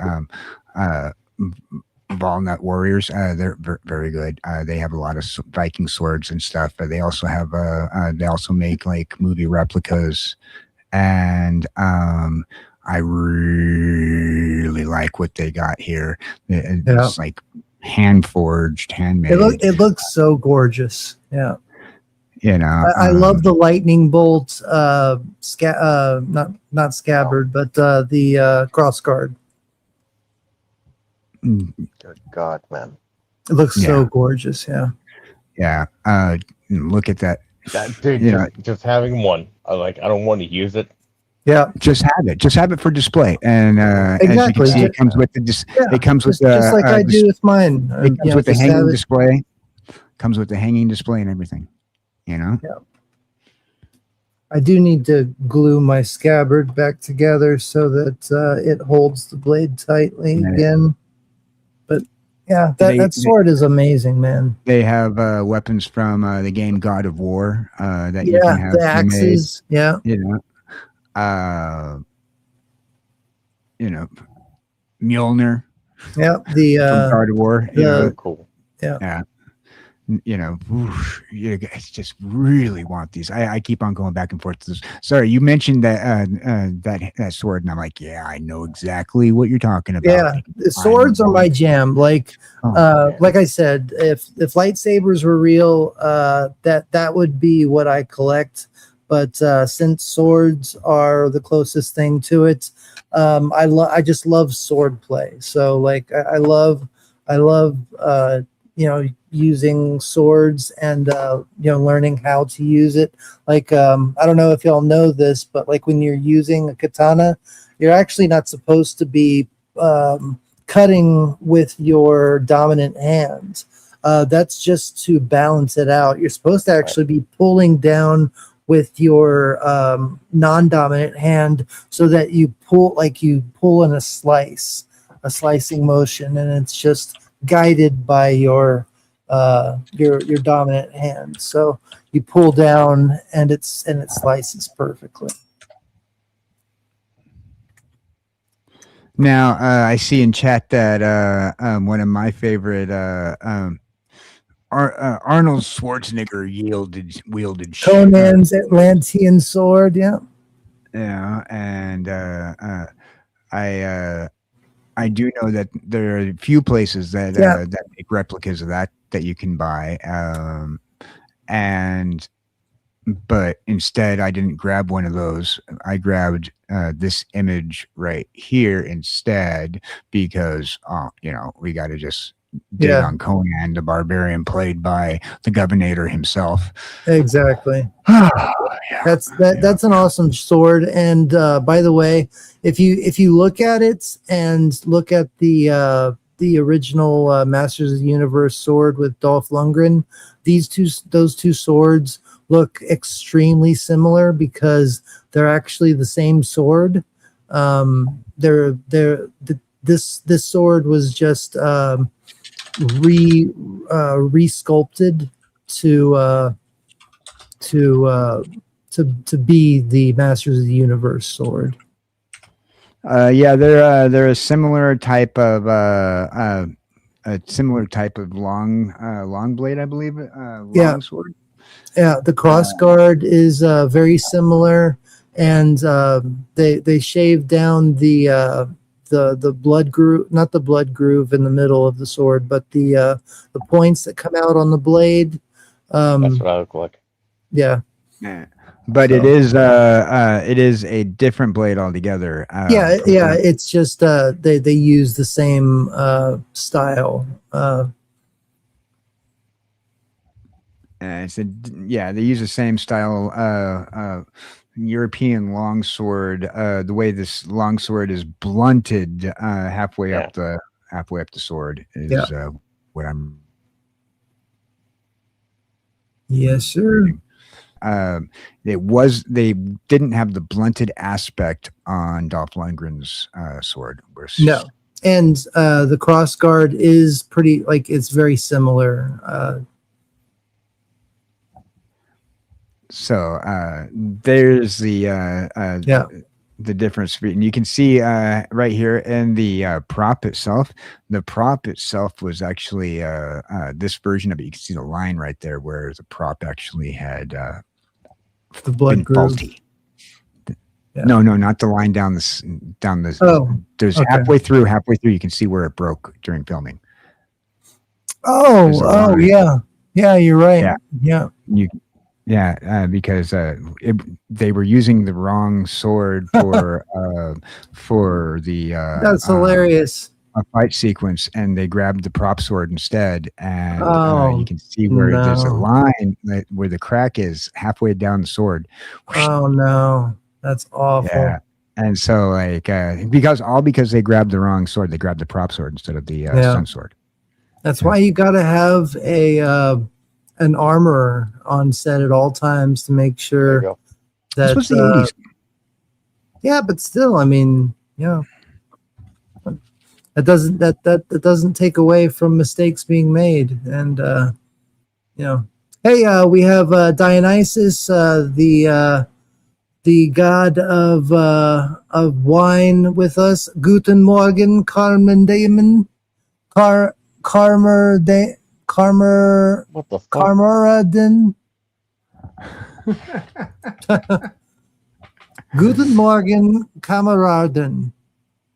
Walnut Warriors. They're very good. They have a lot of Viking swords and stuff, but they also have they also make like movie replicas, and I really like what they got here. It's like hand forged, handmade. It looks so gorgeous. Yeah. I love the lightning bolt, not scabbard, but the cross guard. Good God, man! It looks so gorgeous. Yeah. Look at that. Dude, just having one. I don't want to use it. Yeah. Just have it. Just have it for display. And exactly. As you can see, it comes with the. It comes with just like I do with mine. It comes with the hanging display. Comes with the hanging display and everything. Yeah. I do need to glue my scabbard back together so that it holds the blade tightly again. But yeah, that sword is amazing, man. They have weapons from the game God of War that you can have. The axes. Yeah. Mjolnir. Yeah. The from God of War. Cool. Yeah. You guys just really want these. I keep on going back and forth to this. Sorry, you mentioned that that sword, and I'm like, yeah, I know exactly what you're talking about. Yeah, swords are my jam. Like I said, if lightsabers were real, that would be what I collect. But since swords are the closest thing to it, I just love sword play. So like I love using swords and learning how to use it. Like I don't know if y'all know this, but like when you're using a katana, you're actually not supposed to be cutting with your dominant hand. That's just to balance it out. You're supposed to actually be pulling down with your non-dominant hand so that you pull in a slicing motion, and it's just guided by your dominant hand. So you pull down and it slices perfectly. Now I see in chat that one of my favorite Arnold Schwarzenegger wielded Conan's Atlantean sword. Yeah, and I do know that there are a few places that that make replicas of that you can buy, but instead I didn't grab one of those. I grabbed this image right here instead because we got to just dig on Conan the Barbarian, played by the Governator himself. Exactly. That's an awesome sword. And by the way, if you look at it and look at the original Masters of the Universe sword with Dolph Lundgren, those two swords look extremely similar because they're actually the same sword. This sword was just re-sculpted to be the Masters of the Universe sword. They're a similar type of a similar type of long blade, I believe. Long sword. Yeah, the cross guard is very similar, and they shaved down the blood groove, not the blood groove in the middle of the sword, but the points that come out on the blade. That's what I look like. Yeah. But it is a different blade altogether. It's just they use the same style. They use the same style. European longsword. The way this longsword is blunted halfway up the sword is what I'm. Yes, sir. They didn't have the blunted aspect on Dolph Lundgren's sword. No, and the cross guard is pretty it's very similar. So there's the difference, and you can see right here in the prop itself. The prop itself was actually this version of it. You can see the line right there where the prop actually had the blood groove. Faulty. No, not the line down the. Oh, there's halfway through. You can see where it broke during filming. Oh, yeah. You're right. Yeah. Because they were using the wrong sword for the that's hilarious. A fight sequence, and they grabbed the prop sword instead, and you can see where there's a line where the crack is halfway down the sword. Oh no, that's awful. Yeah, and so because they grabbed the wrong sword, they grabbed the prop sword instead of the stun sword. That's why you got to have an armorer on set at all times to make sure that. This was the 80s. Yeah, but still, I mean, that doesn't take away from mistakes being made, and hey, we have Dionysus, the god of wine, with us. Guten Morgen, Carmen Damon, what the fuck? Carmaraden. Guten Morgen, Kameraden.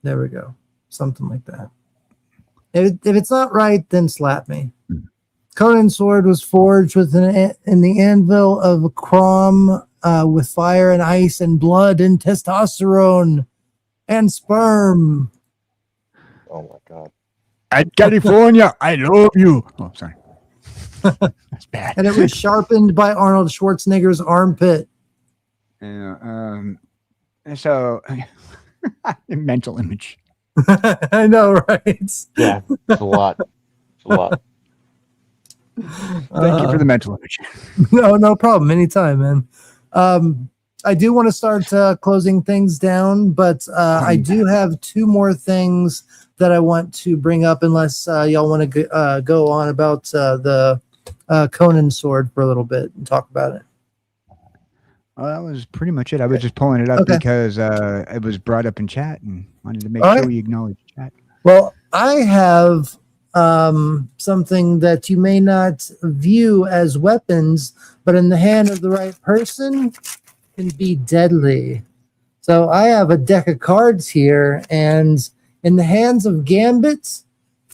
There we go. Something like that. If it's not right, then slap me. Conan's sword was forged in the anvil of Crom with fire and ice and blood and testosterone and sperm. Oh my god. At California, I love you. Oh, sorry. That's bad. And it was sharpened by Arnold Schwarzenegger's armpit. So, mental image. I know, right? Yeah, it's a lot. It's a lot. Thank you for the mental image. No problem. Anytime, man. I do want to start closing things down, but I do have two more things that I want to bring up, unless y'all want to go on about the Conan sword for a little bit and talk about it. Well, that was pretty much it. I was just pulling it up because it was brought up in chat and wanted to make sure we acknowledge chat. Well, I have something that you may not view as weapons, but in the hand of the right person can be deadly. So I have a deck of cards here, and in the hands of Gambits,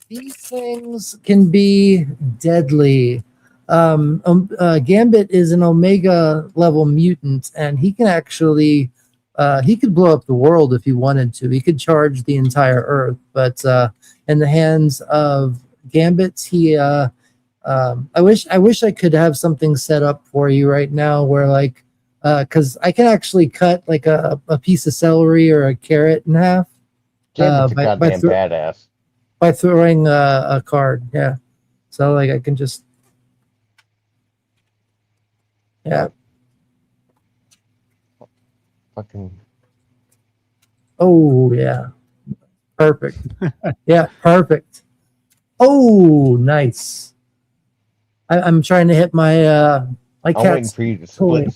these things can be deadly. Gambit is an Omega level mutant, and he can actually he could blow up the world if he wanted to. He could charge the entire Earth, but in the hands of Gambits, he I wish I could have something set up for you right now where because I can actually cut like a piece of celery or a carrot in half. Badass. By throwing a card, yeah. So I can just, yeah. Fucking. Oh yeah, perfect. Yeah, perfect. Oh, nice. I'm trying to hit my my cat's.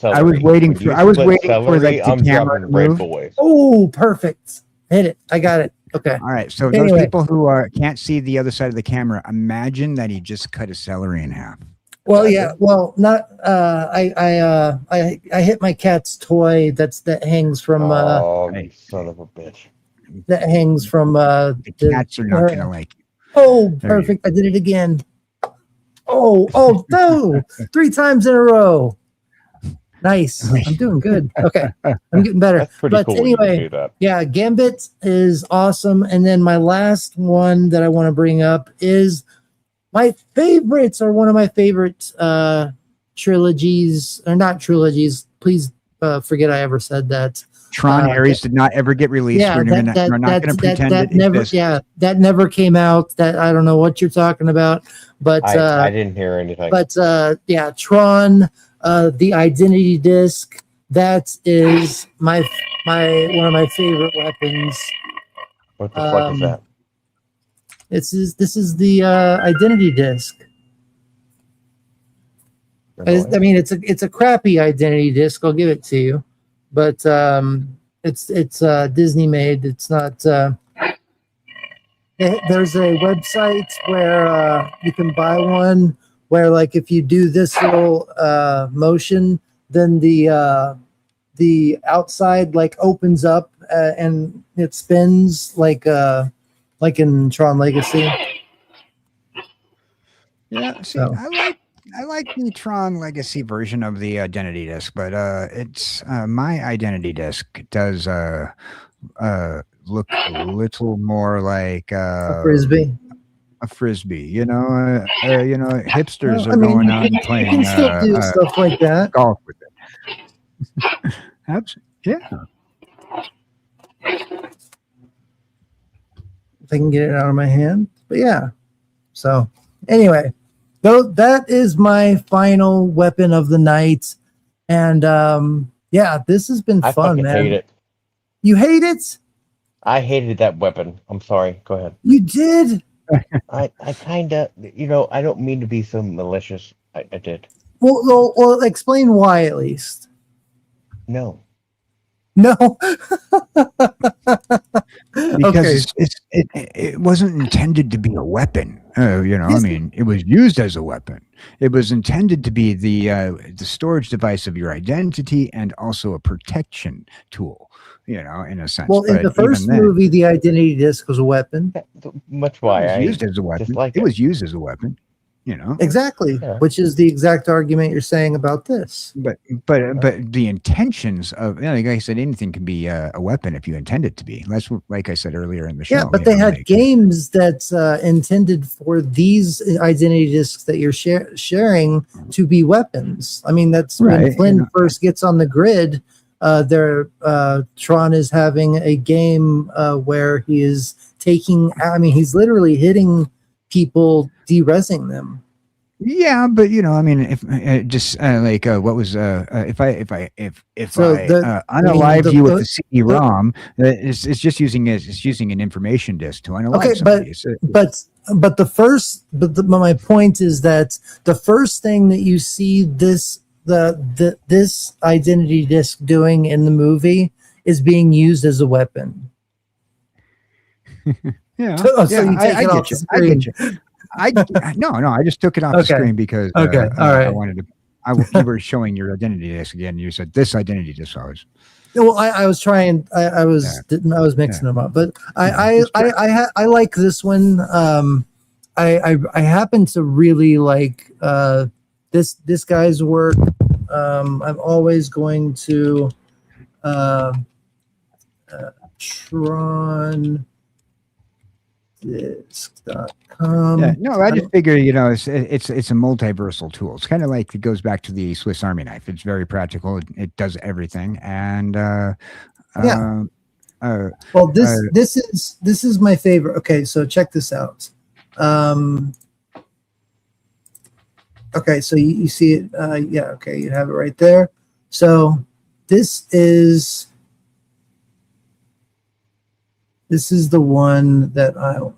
I was waiting for the camera to move. Oh, perfect. Hit it. I got it. Okay. All right. So those people who can't see the other side of the camera, imagine that he just cut a celery in half. Well, yeah. Well, not. I hit my cat's toy. That hangs from. Oh, you son of a bitch! That hangs from. The cats are not gonna like you. Oh, perfect! I did it again. Oh no! 3 times in a row. Nice. I'm doing good. Okay. I'm getting better. That's pretty cool. Anyway, yeah, Gambit is awesome. And then my last one that I want to bring up is my favorites, or one of my favorite trilogies, or not trilogies. Please forget I ever said that. Tron Ares did not ever get released. Yeah, we're not going to pretend that never. Yeah, that never came out. That I don't know what you're talking about, but I didn't hear anything. But yeah, Tron. The identity disc, that is my one of my favorite weapons. What the fuck is that? This is the identity disc. I mean, it's a crappy identity disc. I'll give it to you, but it's Disney made. It's not. There's a website where you can buy one. Where, like, if you do this little motion, then the outside like opens up and it spins like in Tron Legacy. Yeah, see, so. I like the Tron Legacy version of the identity disc, but it's my identity disc does look a little more like a frisbee. A frisbee, hipsters are going out and playing. You can still do stuff like that. Golf with it. Yeah. If I can get it out of my hand, but yeah. So anyway, that is my final weapon of the night, and yeah, this has been fun, man. I hate it. You hate it? I hated that weapon. I'm sorry. Go ahead. You did. I kind of, I don't mean to be so malicious. I did. Well, explain why at least. No. Because it wasn't intended to be a weapon. I mean, it was used as a weapon. It was intended to be the storage device of your identity and also a protection tool. In a sense. Well, in the first movie, the identity disc was a weapon. Much why it was used as a weapon. It was used as a weapon. Exactly, which is the exact argument you're saying about this. But the intentions of, like I said, anything can be a weapon if you intend it to be. That's like I said earlier in the show. Yeah, but they had games that intended for these identity discs that you're sharing to be weapons. I mean, that's when Flynn first gets on the grid. Tron is having a game where he is taking. I mean, he's literally hitting people, de-resing them. Yeah, but I mean, if what was if I unalive you with the CD-ROM, it's just using an information disk to unalive somebody. But my point is that the first thing that you see this identity disc doing in the movie is being used as a weapon. Yeah. So you take it off the screen. I just took it off the screen because all right. I wanted to. You were showing your identity disc again. You said this identity disc always. Well, I was trying. I was mixing them up, but I like this one. I happen to really like this guy's work. I'm always going to TronDisc.com. Yeah, no, I just figure it's a multiversal tool. It's kind of like it goes back to the Swiss Army knife. It's very practical. It does everything, and well, this is my favorite. Okay, so check this out. Okay, so you see it. Yeah, okay, you have it right there. So this is the one that I want.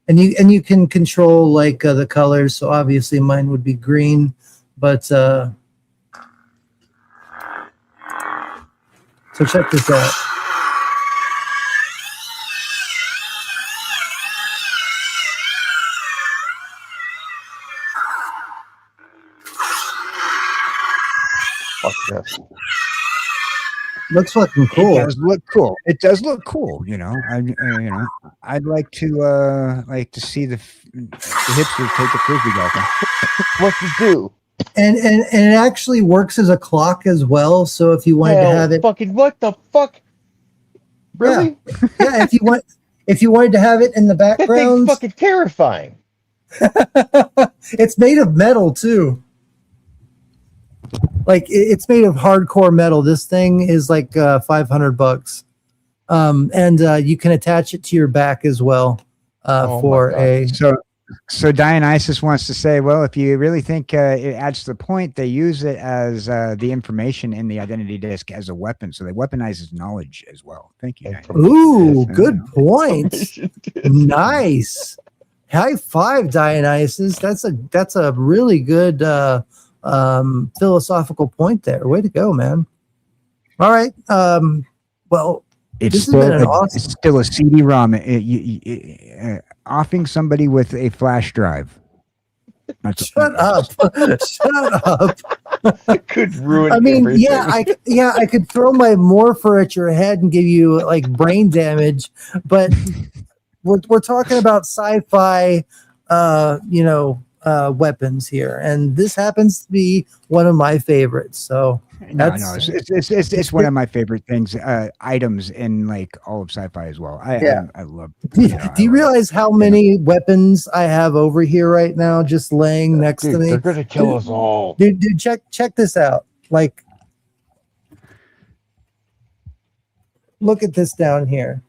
And you can control like the colors. So obviously mine would be green, but so check this out. Fuck this. Looks fucking cool. It does look cool. It does look cool. I'd like to see the hipsters take a frisbee golfing. What to do? And it actually works as a clock as well. So if you wanted to have it, fucking what the fuck? Really? Yeah. If you wanted to have it in the background, that thing's fucking terrifying. It's made of metal too. Like it's made of hardcore metal. This thing is like $500, and you can attach it to your back as well. So Dionysus wants to say, well, if you really think it adds to the point, they use it as the information in the identity disk as a weapon. So they weaponize his knowledge as well. Thank you. Ooh, good point. Nice. High five, Dionysus. That's a really good philosophical point there. Way to go, man. All right. Well, it's still a CD-ROM. Offing somebody with a flash drive. Shut up. Shut up. It could ruin everything. I could throw my morpher at your head and give you like brain damage, but we're talking about sci-fi weapons here, and this happens to be one of my favorites. So it's one of my favorite things, items in like all of sci-fi as well. I love. Do you realize how many weapons I have over here right now, just laying next to me? They're gonna kill us all, dude. Check this out. Like, look at this down here.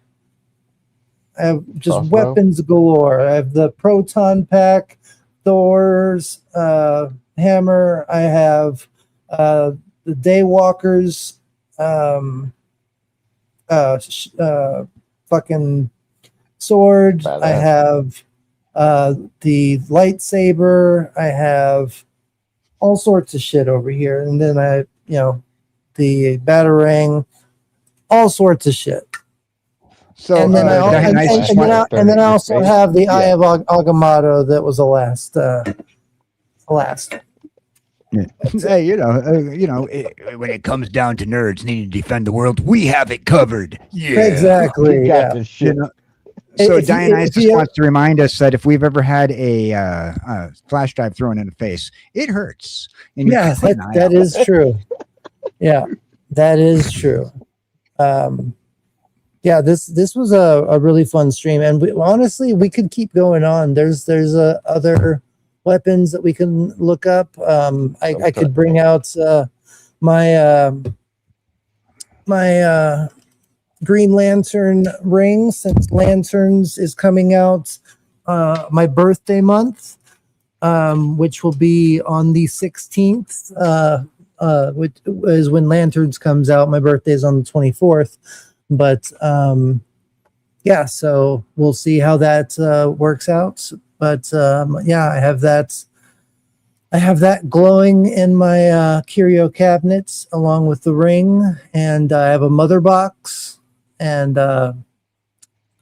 I have just weapons galore. I have the Proton Pack, Thor's hammer. I have the Daywalkers, fucking sword. I have the lightsaber. I have all sorts of shit over here, and then the Batarang, all sorts of shit. So and then I also have the Eye of Agamotto that was the last. Hey, when it comes down to nerds needing to defend the world, we have it covered. Yeah, exactly. Yeah. So Dionysus wants to remind us that if we've ever had a flash drive thrown in the face, it hurts. Yeah, that is true. Yeah, that is true. Yeah, this was a really fun stream, and honestly, we could keep going on. There's other weapons that we can look up. I could bring out my Green Lantern ring, since Lanterns is coming out my birthday month, which will be on the 16th, which is when Lanterns comes out. My birthday is on the 24th. But so we'll see how that works out. But I have that glowing in my curio cabinets along with the ring, and I have a mother box and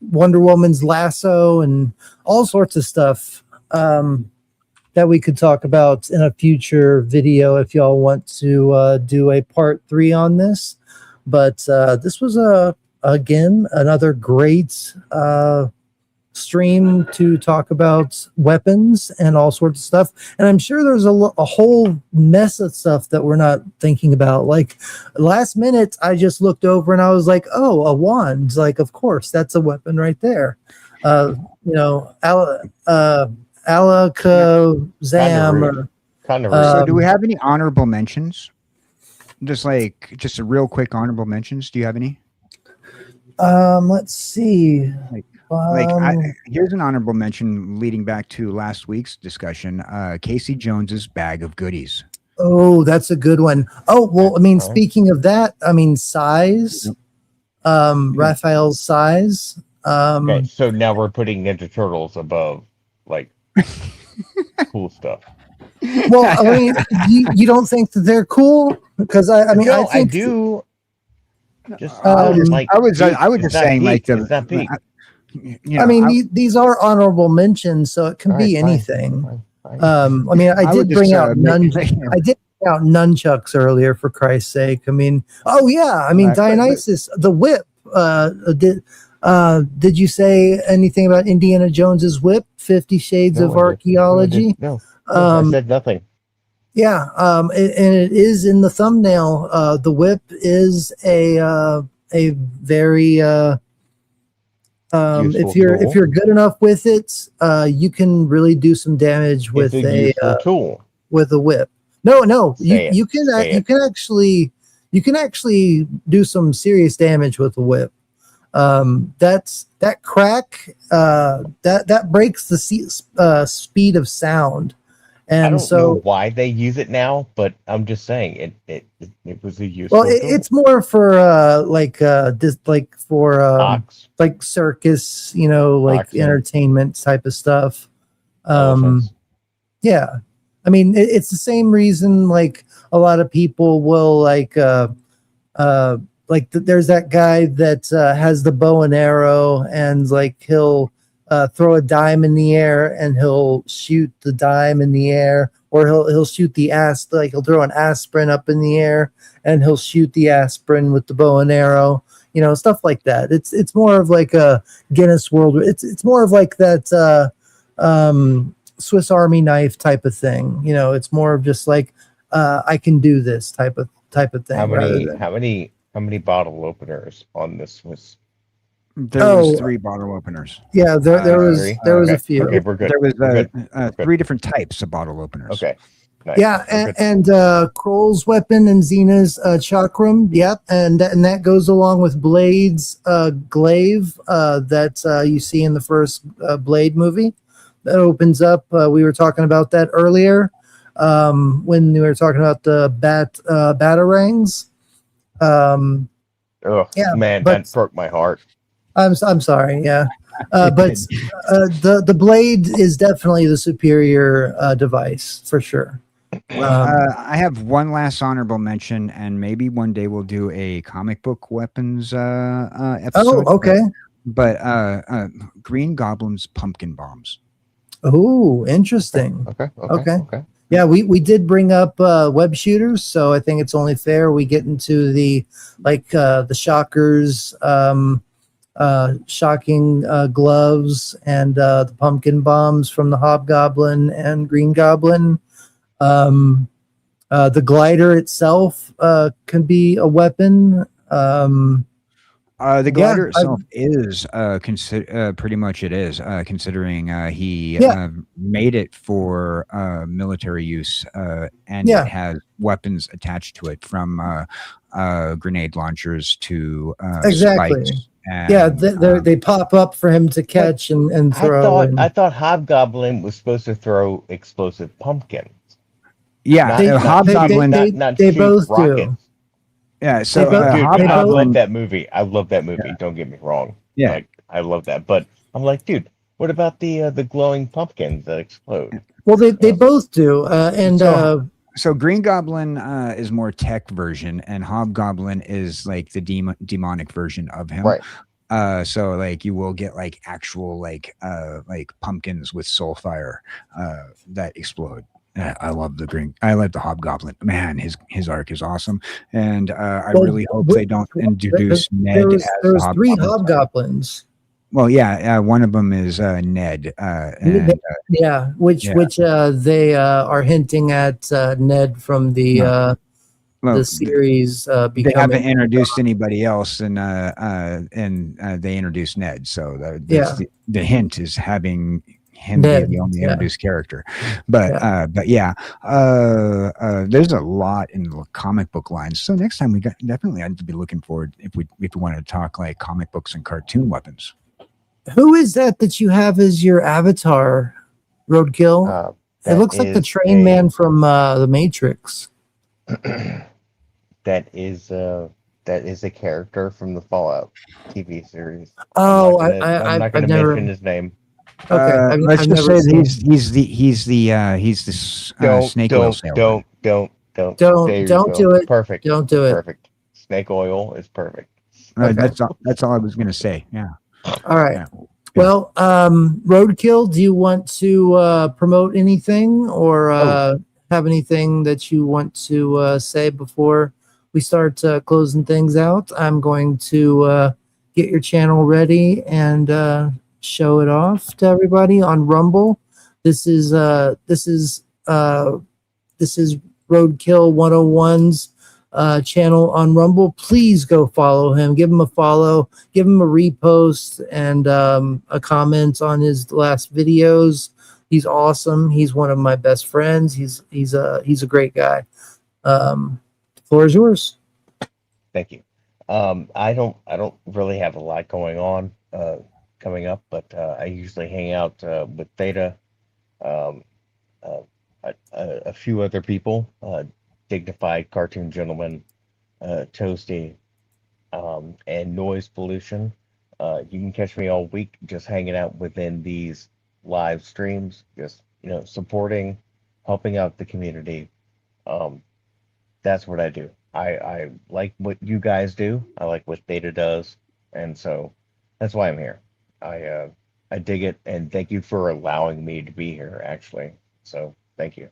Wonder Woman's lasso and all sorts of stuff that we could talk about in a future video if y'all want to do a part 3 on this. But this was again another great stream to talk about weapons and all sorts of stuff. And I'm sure there's a whole mess of stuff that we're not thinking about. Like last minute, I just looked over and I was like, "Oh, a wand! Like, of course, that's a weapon right there." Alakazam. So, do we have any honorable mentions? Just a real quick honorable mentions. Do you have any? Let's see. Here's an honorable mention leading back to last week's discussion. Casey Jones's bag of goodies. Oh, that's a good one. Oh, well, I mean, speaking of that, I mean, size, Raphael's size. Okay, so now we're putting Ninja Turtles above like cool stuff. Well, I mean, you don't think that they're cool? Because I think I do. Just I was just saying like I mean, these are honorable mentions, so it can be anything. I mean, I did bring out Nunchuck. out nunchucks earlier, for Christ's sake. I mean, oh yeah, I mean Dionysus, the whip. Did you say anything about Indiana Jones's whip? 50 Shades of Archaeology. No, I said nothing. Yeah, and it is in the thumbnail. The whip is a very if you're good enough with it, you can really do some damage with a tool. With a whip. No, you can actually do some serious damage with a whip. That crack that breaks the speed of sound. And I don't know why they use it now, but I'm just saying it was a useful. Well, it's more for like circus, like entertainment type of stuff. Yeah, I mean it's the same reason like a lot of people will there's that guy that has the bow and arrow, and like he'll throw a dime in the air and he'll shoot the dime in the air, or he'll shoot the he'll throw an aspirin up in the air and he'll shoot the aspirin with the bow and arrow, stuff like that. It's more of like a Guinness World. It's more of like that Swiss Army knife type of thing. It's more of just like I can do this type of thing. How many bottle openers on this was? There was 3 bottle openers. Yeah, there was a few. Okay, we're good. There was 3 different types of bottle openers. Okay. Nice. Yeah, and Kroll's weapon and Xena's chakram. Yep, and that goes along with Blade's glaive that you see in the first Blade movie. That opens up. We were talking about that earlier when we were talking about the Batarangs. That broke my heart. I'm sorry, yeah, but the blade is definitely the superior device for sure. I have one last honorable mention, and maybe one day we'll do a comic book weapons episode. Oh, okay. But Green Goblin's pumpkin bombs. Oh, interesting. Okay. Yeah, we did bring up web shooters, so I think it's only fair we get into the shockers, shocking gloves, and the pumpkin bombs from the Hobgoblin and Green Goblin. The glider itself can be a weapon. The glider itself is pretty much it is, considering he made it for military use, and it has weapons attached to it, from grenade launchers to spikes. And, they pop up for him to catch and throw. I thought Hobgoblin was supposed to throw explosive pumpkins. Yeah, Hobgoblin. They both do. Yeah, so I love that movie. I love that movie. Don't get me wrong. Yeah, I love that. But I'm like, dude, what about the glowing pumpkins that explode? Well, they both do. So Green Goblin is more tech version, and Hobgoblin is like the demonic version of him. Right. So like you will get like actual like pumpkins with soul fire that explode. I love the Hobgoblin. Man, his arc is awesome, and I really hope they don't introduce Ned. There was 3 Hobgoblins. Well, yeah, one of them is Ned. Which they are hinting at Ned from the series. They haven't introduced anybody else, and they introduced Ned. So the hint is having him be the only introduced character. But there's a lot in the comic book lines. So next time definitely I'd be looking forward if we want to talk like comic books and cartoon weapons. Who is that you have as your avatar, Roadkill? It looks like the train man from the Matrix. That is a character from the Fallout TV series. Oh, I'm not going to mention his name. Okay, let's just say he's the snake oil salesman. Don't do it. Perfect. Don't do it. Perfect. Snake oil is perfect. That's all I was going to say. Yeah. All right. Yeah. Well, Roadkill, do you want to promote anything or? have anything that you want to say before we start closing things out? I'm going to get your channel ready and show it off to everybody on Rumble. This is Roadkill 101's channel on Rumble. Please go follow him. Give him a follow. Give him a repost and a comment on his last videos. He's awesome. He's one of my best friends. He's a great guy. The floor is yours. Thank you. I don't really have a lot going on coming up, but I usually hang out with Theta, a few other people, Dignified Cartoon Gentleman, Toasty, and Noise Pollution. You can catch me all week just hanging out within these live streams, just supporting, helping out the community. That's what I do. I like what you guys do. I like what Theta does, and so that's why I'm here. I dig it, and thank you for allowing me to be here. Actually, so thank you.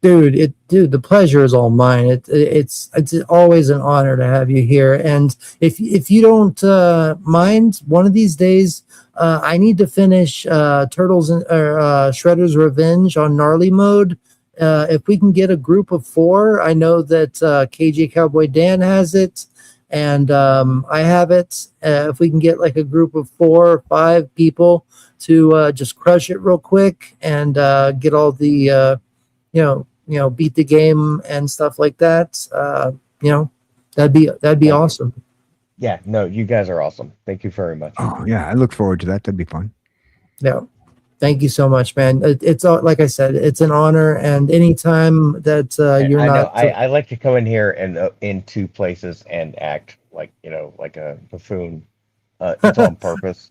Dude, the pleasure is all mine. It's always an honor to have you here. And if you don't mind, one of these days, I need to finish Turtles or Shredder's Revenge on Gnarly mode. If we can get a group of 4, I know that KJ Cowboy Dan has it, and I have it. If we can get like a group of 4 or 5 people to just crush it real quick and get all the beat the game and stuff like that. That'd be awesome. Yeah, no, you guys are awesome. Thank you very much. Oh yeah, I look forward to that. That'd be fun. Yeah, thank you so much, man. It's like I said, it's an honor, and anytime that I like to come in here and into places and act like like a buffoon. It's on purpose.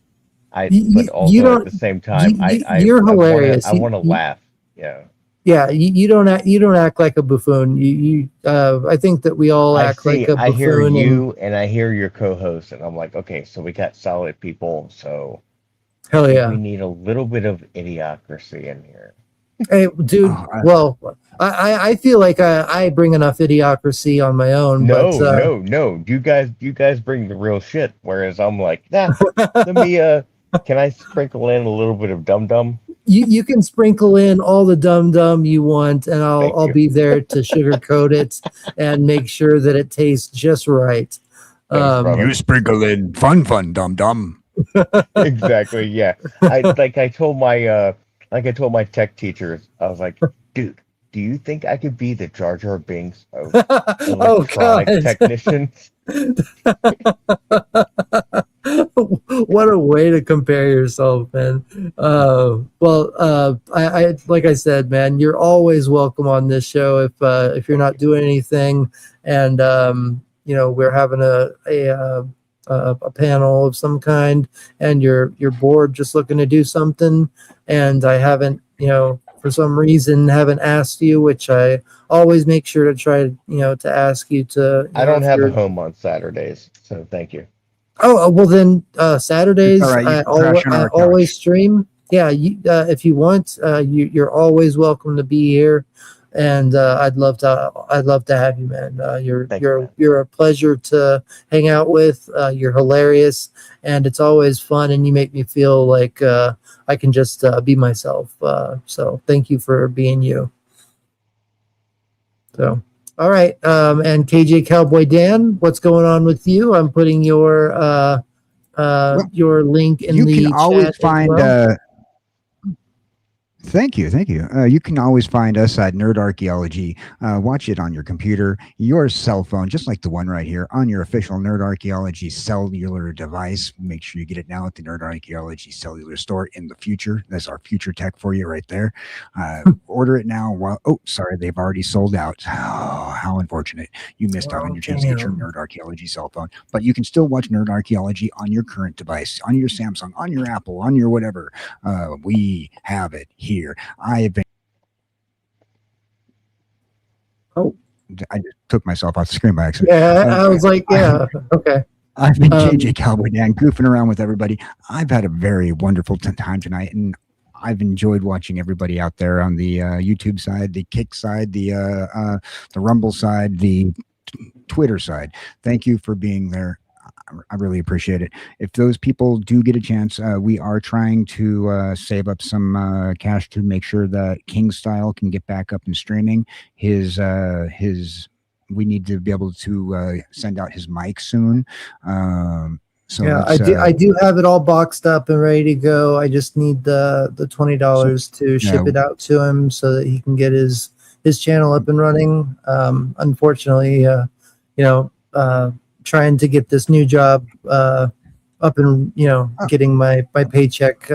But also at the same time, you're hilarious. I want to laugh. Yeah. Yeah, you don't act like a buffoon. I think that we all act like a buffoon. I hear you and I hear your co-host, and I'm like, okay, so we got solid people. So hell yeah, we need a little bit of idiocracy in here. Hey, dude. Well, I feel like I bring enough idiocracy on my own. No. You guys bring the real shit, whereas I'm like, nah. Let me. Can I sprinkle in a little bit of dum dum? You can sprinkle in all the dum you want, and I'll be there to sugarcoat it and make sure that it tastes just right. You sprinkle in fun dum. Exactly. Yeah. I told my tech teachers, I was like, dude, do you think I could be the Jar Jar Binks of electronic technicians? What a way to compare yourself, man. I like I said, man, you're always welcome on this show if you're not doing anything, and we're having a panel of some kind, and you're bored just looking to do something, and I haven't for some reason haven't asked you, which I always make sure to try to ask you to. I don't have a home on Saturdays, so thank you. Oh, well then Saturdays right, I always stream. Yeah, if you want, you're always welcome to be here, and I'd love to have you, man. You're a pleasure to hang out with. You're hilarious, and it's always fun, and you make me feel like I can just be myself. So thank you for being you. So. All right, and KJ Cowboy Dan, what's going on with you? I'm putting your link in the chat. You can always find. Thank you. You can always find us at Nerd Archaeology. Watch it on your computer, your cell phone, just like the one right here, on your official Nerd Archaeology cellular device. Make sure you get it now at the Nerd Archaeology cellular store in the future. That's our future tech for you right there. Order it now. Sorry, they've already sold out. Oh, how unfortunate. You missed out on your chance to get your Nerd Archaeology cell phone. But you can still watch Nerd Archaeology on your current device, on your Samsung, on your Apple, on your whatever. We have it here. I just took myself off the screen by accident. Yeah, I was like, yeah, okay. I've been JJ Cowboy Dan, goofing around with everybody. I've had a very wonderful time tonight, and I've enjoyed watching everybody out there on the YouTube side, the Kick side, the Rumble side, the Twitter side. Thank you for being there. I really appreciate it. If those people do get a chance, we are trying to save up some cash to make sure that King Style can get back up and streaming. We need to be able to send out his mic soon. So yeah, I do have it all boxed up and ready to go. I just need the $20 to ship it out to him so that he can get his channel up and running. Unfortunately, trying to get this new job up and getting my paycheck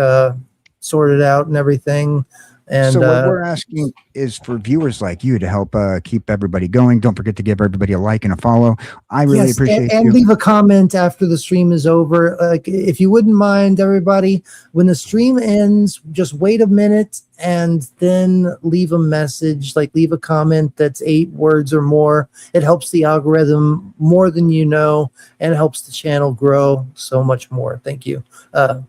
sorted out and everything. And so what we're asking is for viewers like you to help keep everybody going. Don't forget to give everybody a like and a follow. I really appreciate and leave a comment after the stream is over. Like, if you wouldn't mind, everybody, when the stream ends, just wait a minute and then leave a message, like leave a comment that's 8 words or more. It helps the algorithm more than you know, and it helps the channel grow so much more. Thank you.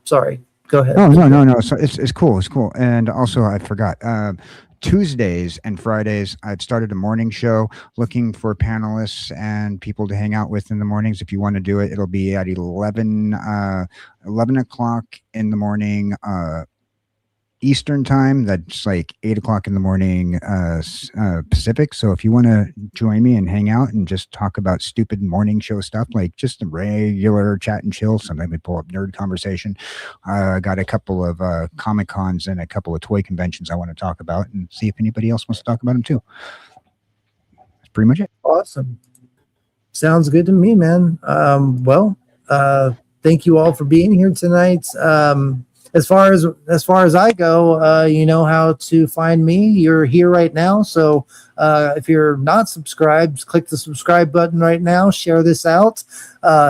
Sorry. Go ahead. Oh, no. So it's cool. It's cool. And also, I forgot. Tuesdays and Fridays, I've started a morning show looking for panelists and people to hang out with in the mornings. If you want to do it, it'll be at 11 o'clock in the morning Eastern time. That's like 8 o'clock in the morning Pacific. So if you want to join me and hang out and just talk about stupid morning show stuff, like just a regular chat and chill, sometimes we pull up nerd conversation. Got a couple of Comic Cons and a couple of toy conventions I want to talk about, and see if anybody else wants to talk about them too. That's pretty much it. Awesome. Sounds good to me, man. Thank you all for being here tonight. As far as I go, you know how to find me. You're here right now. So if you're not subscribed, click the subscribe button right now. Share this out.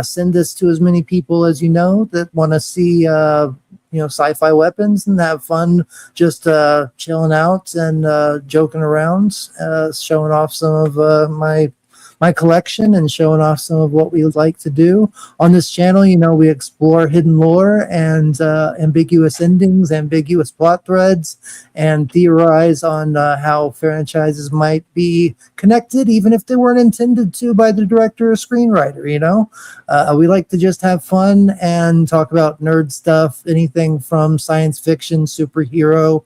Send this to as many people as you know that want to see sci-fi weapons and have fun just chilling out and joking around, showing off some of my collection and showing off some of what we would like to do on this channel. We explore hidden lore and ambiguous endings, ambiguous plot threads, and theorize on how franchises might be connected, even if they weren't intended to by the director or screenwriter. We like to just have fun and talk about nerd stuff, anything from science fiction, superhero,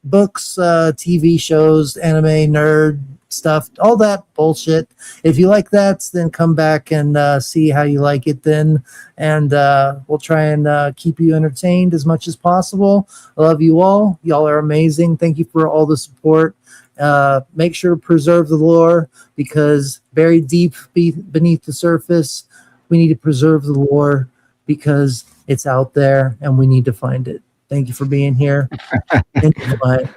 books, TV shows, anime, nerd stuff, all that bullshit. If you like that, then come back and see how you like it then, and we'll try and keep you entertained as much as possible. I love you all. Y'all are amazing. Thank you for all the support. Make sure to preserve the lore, because buried deep beneath the surface, we need to preserve the lore because it's out there and we need to find it. Thank you for being here. And bye.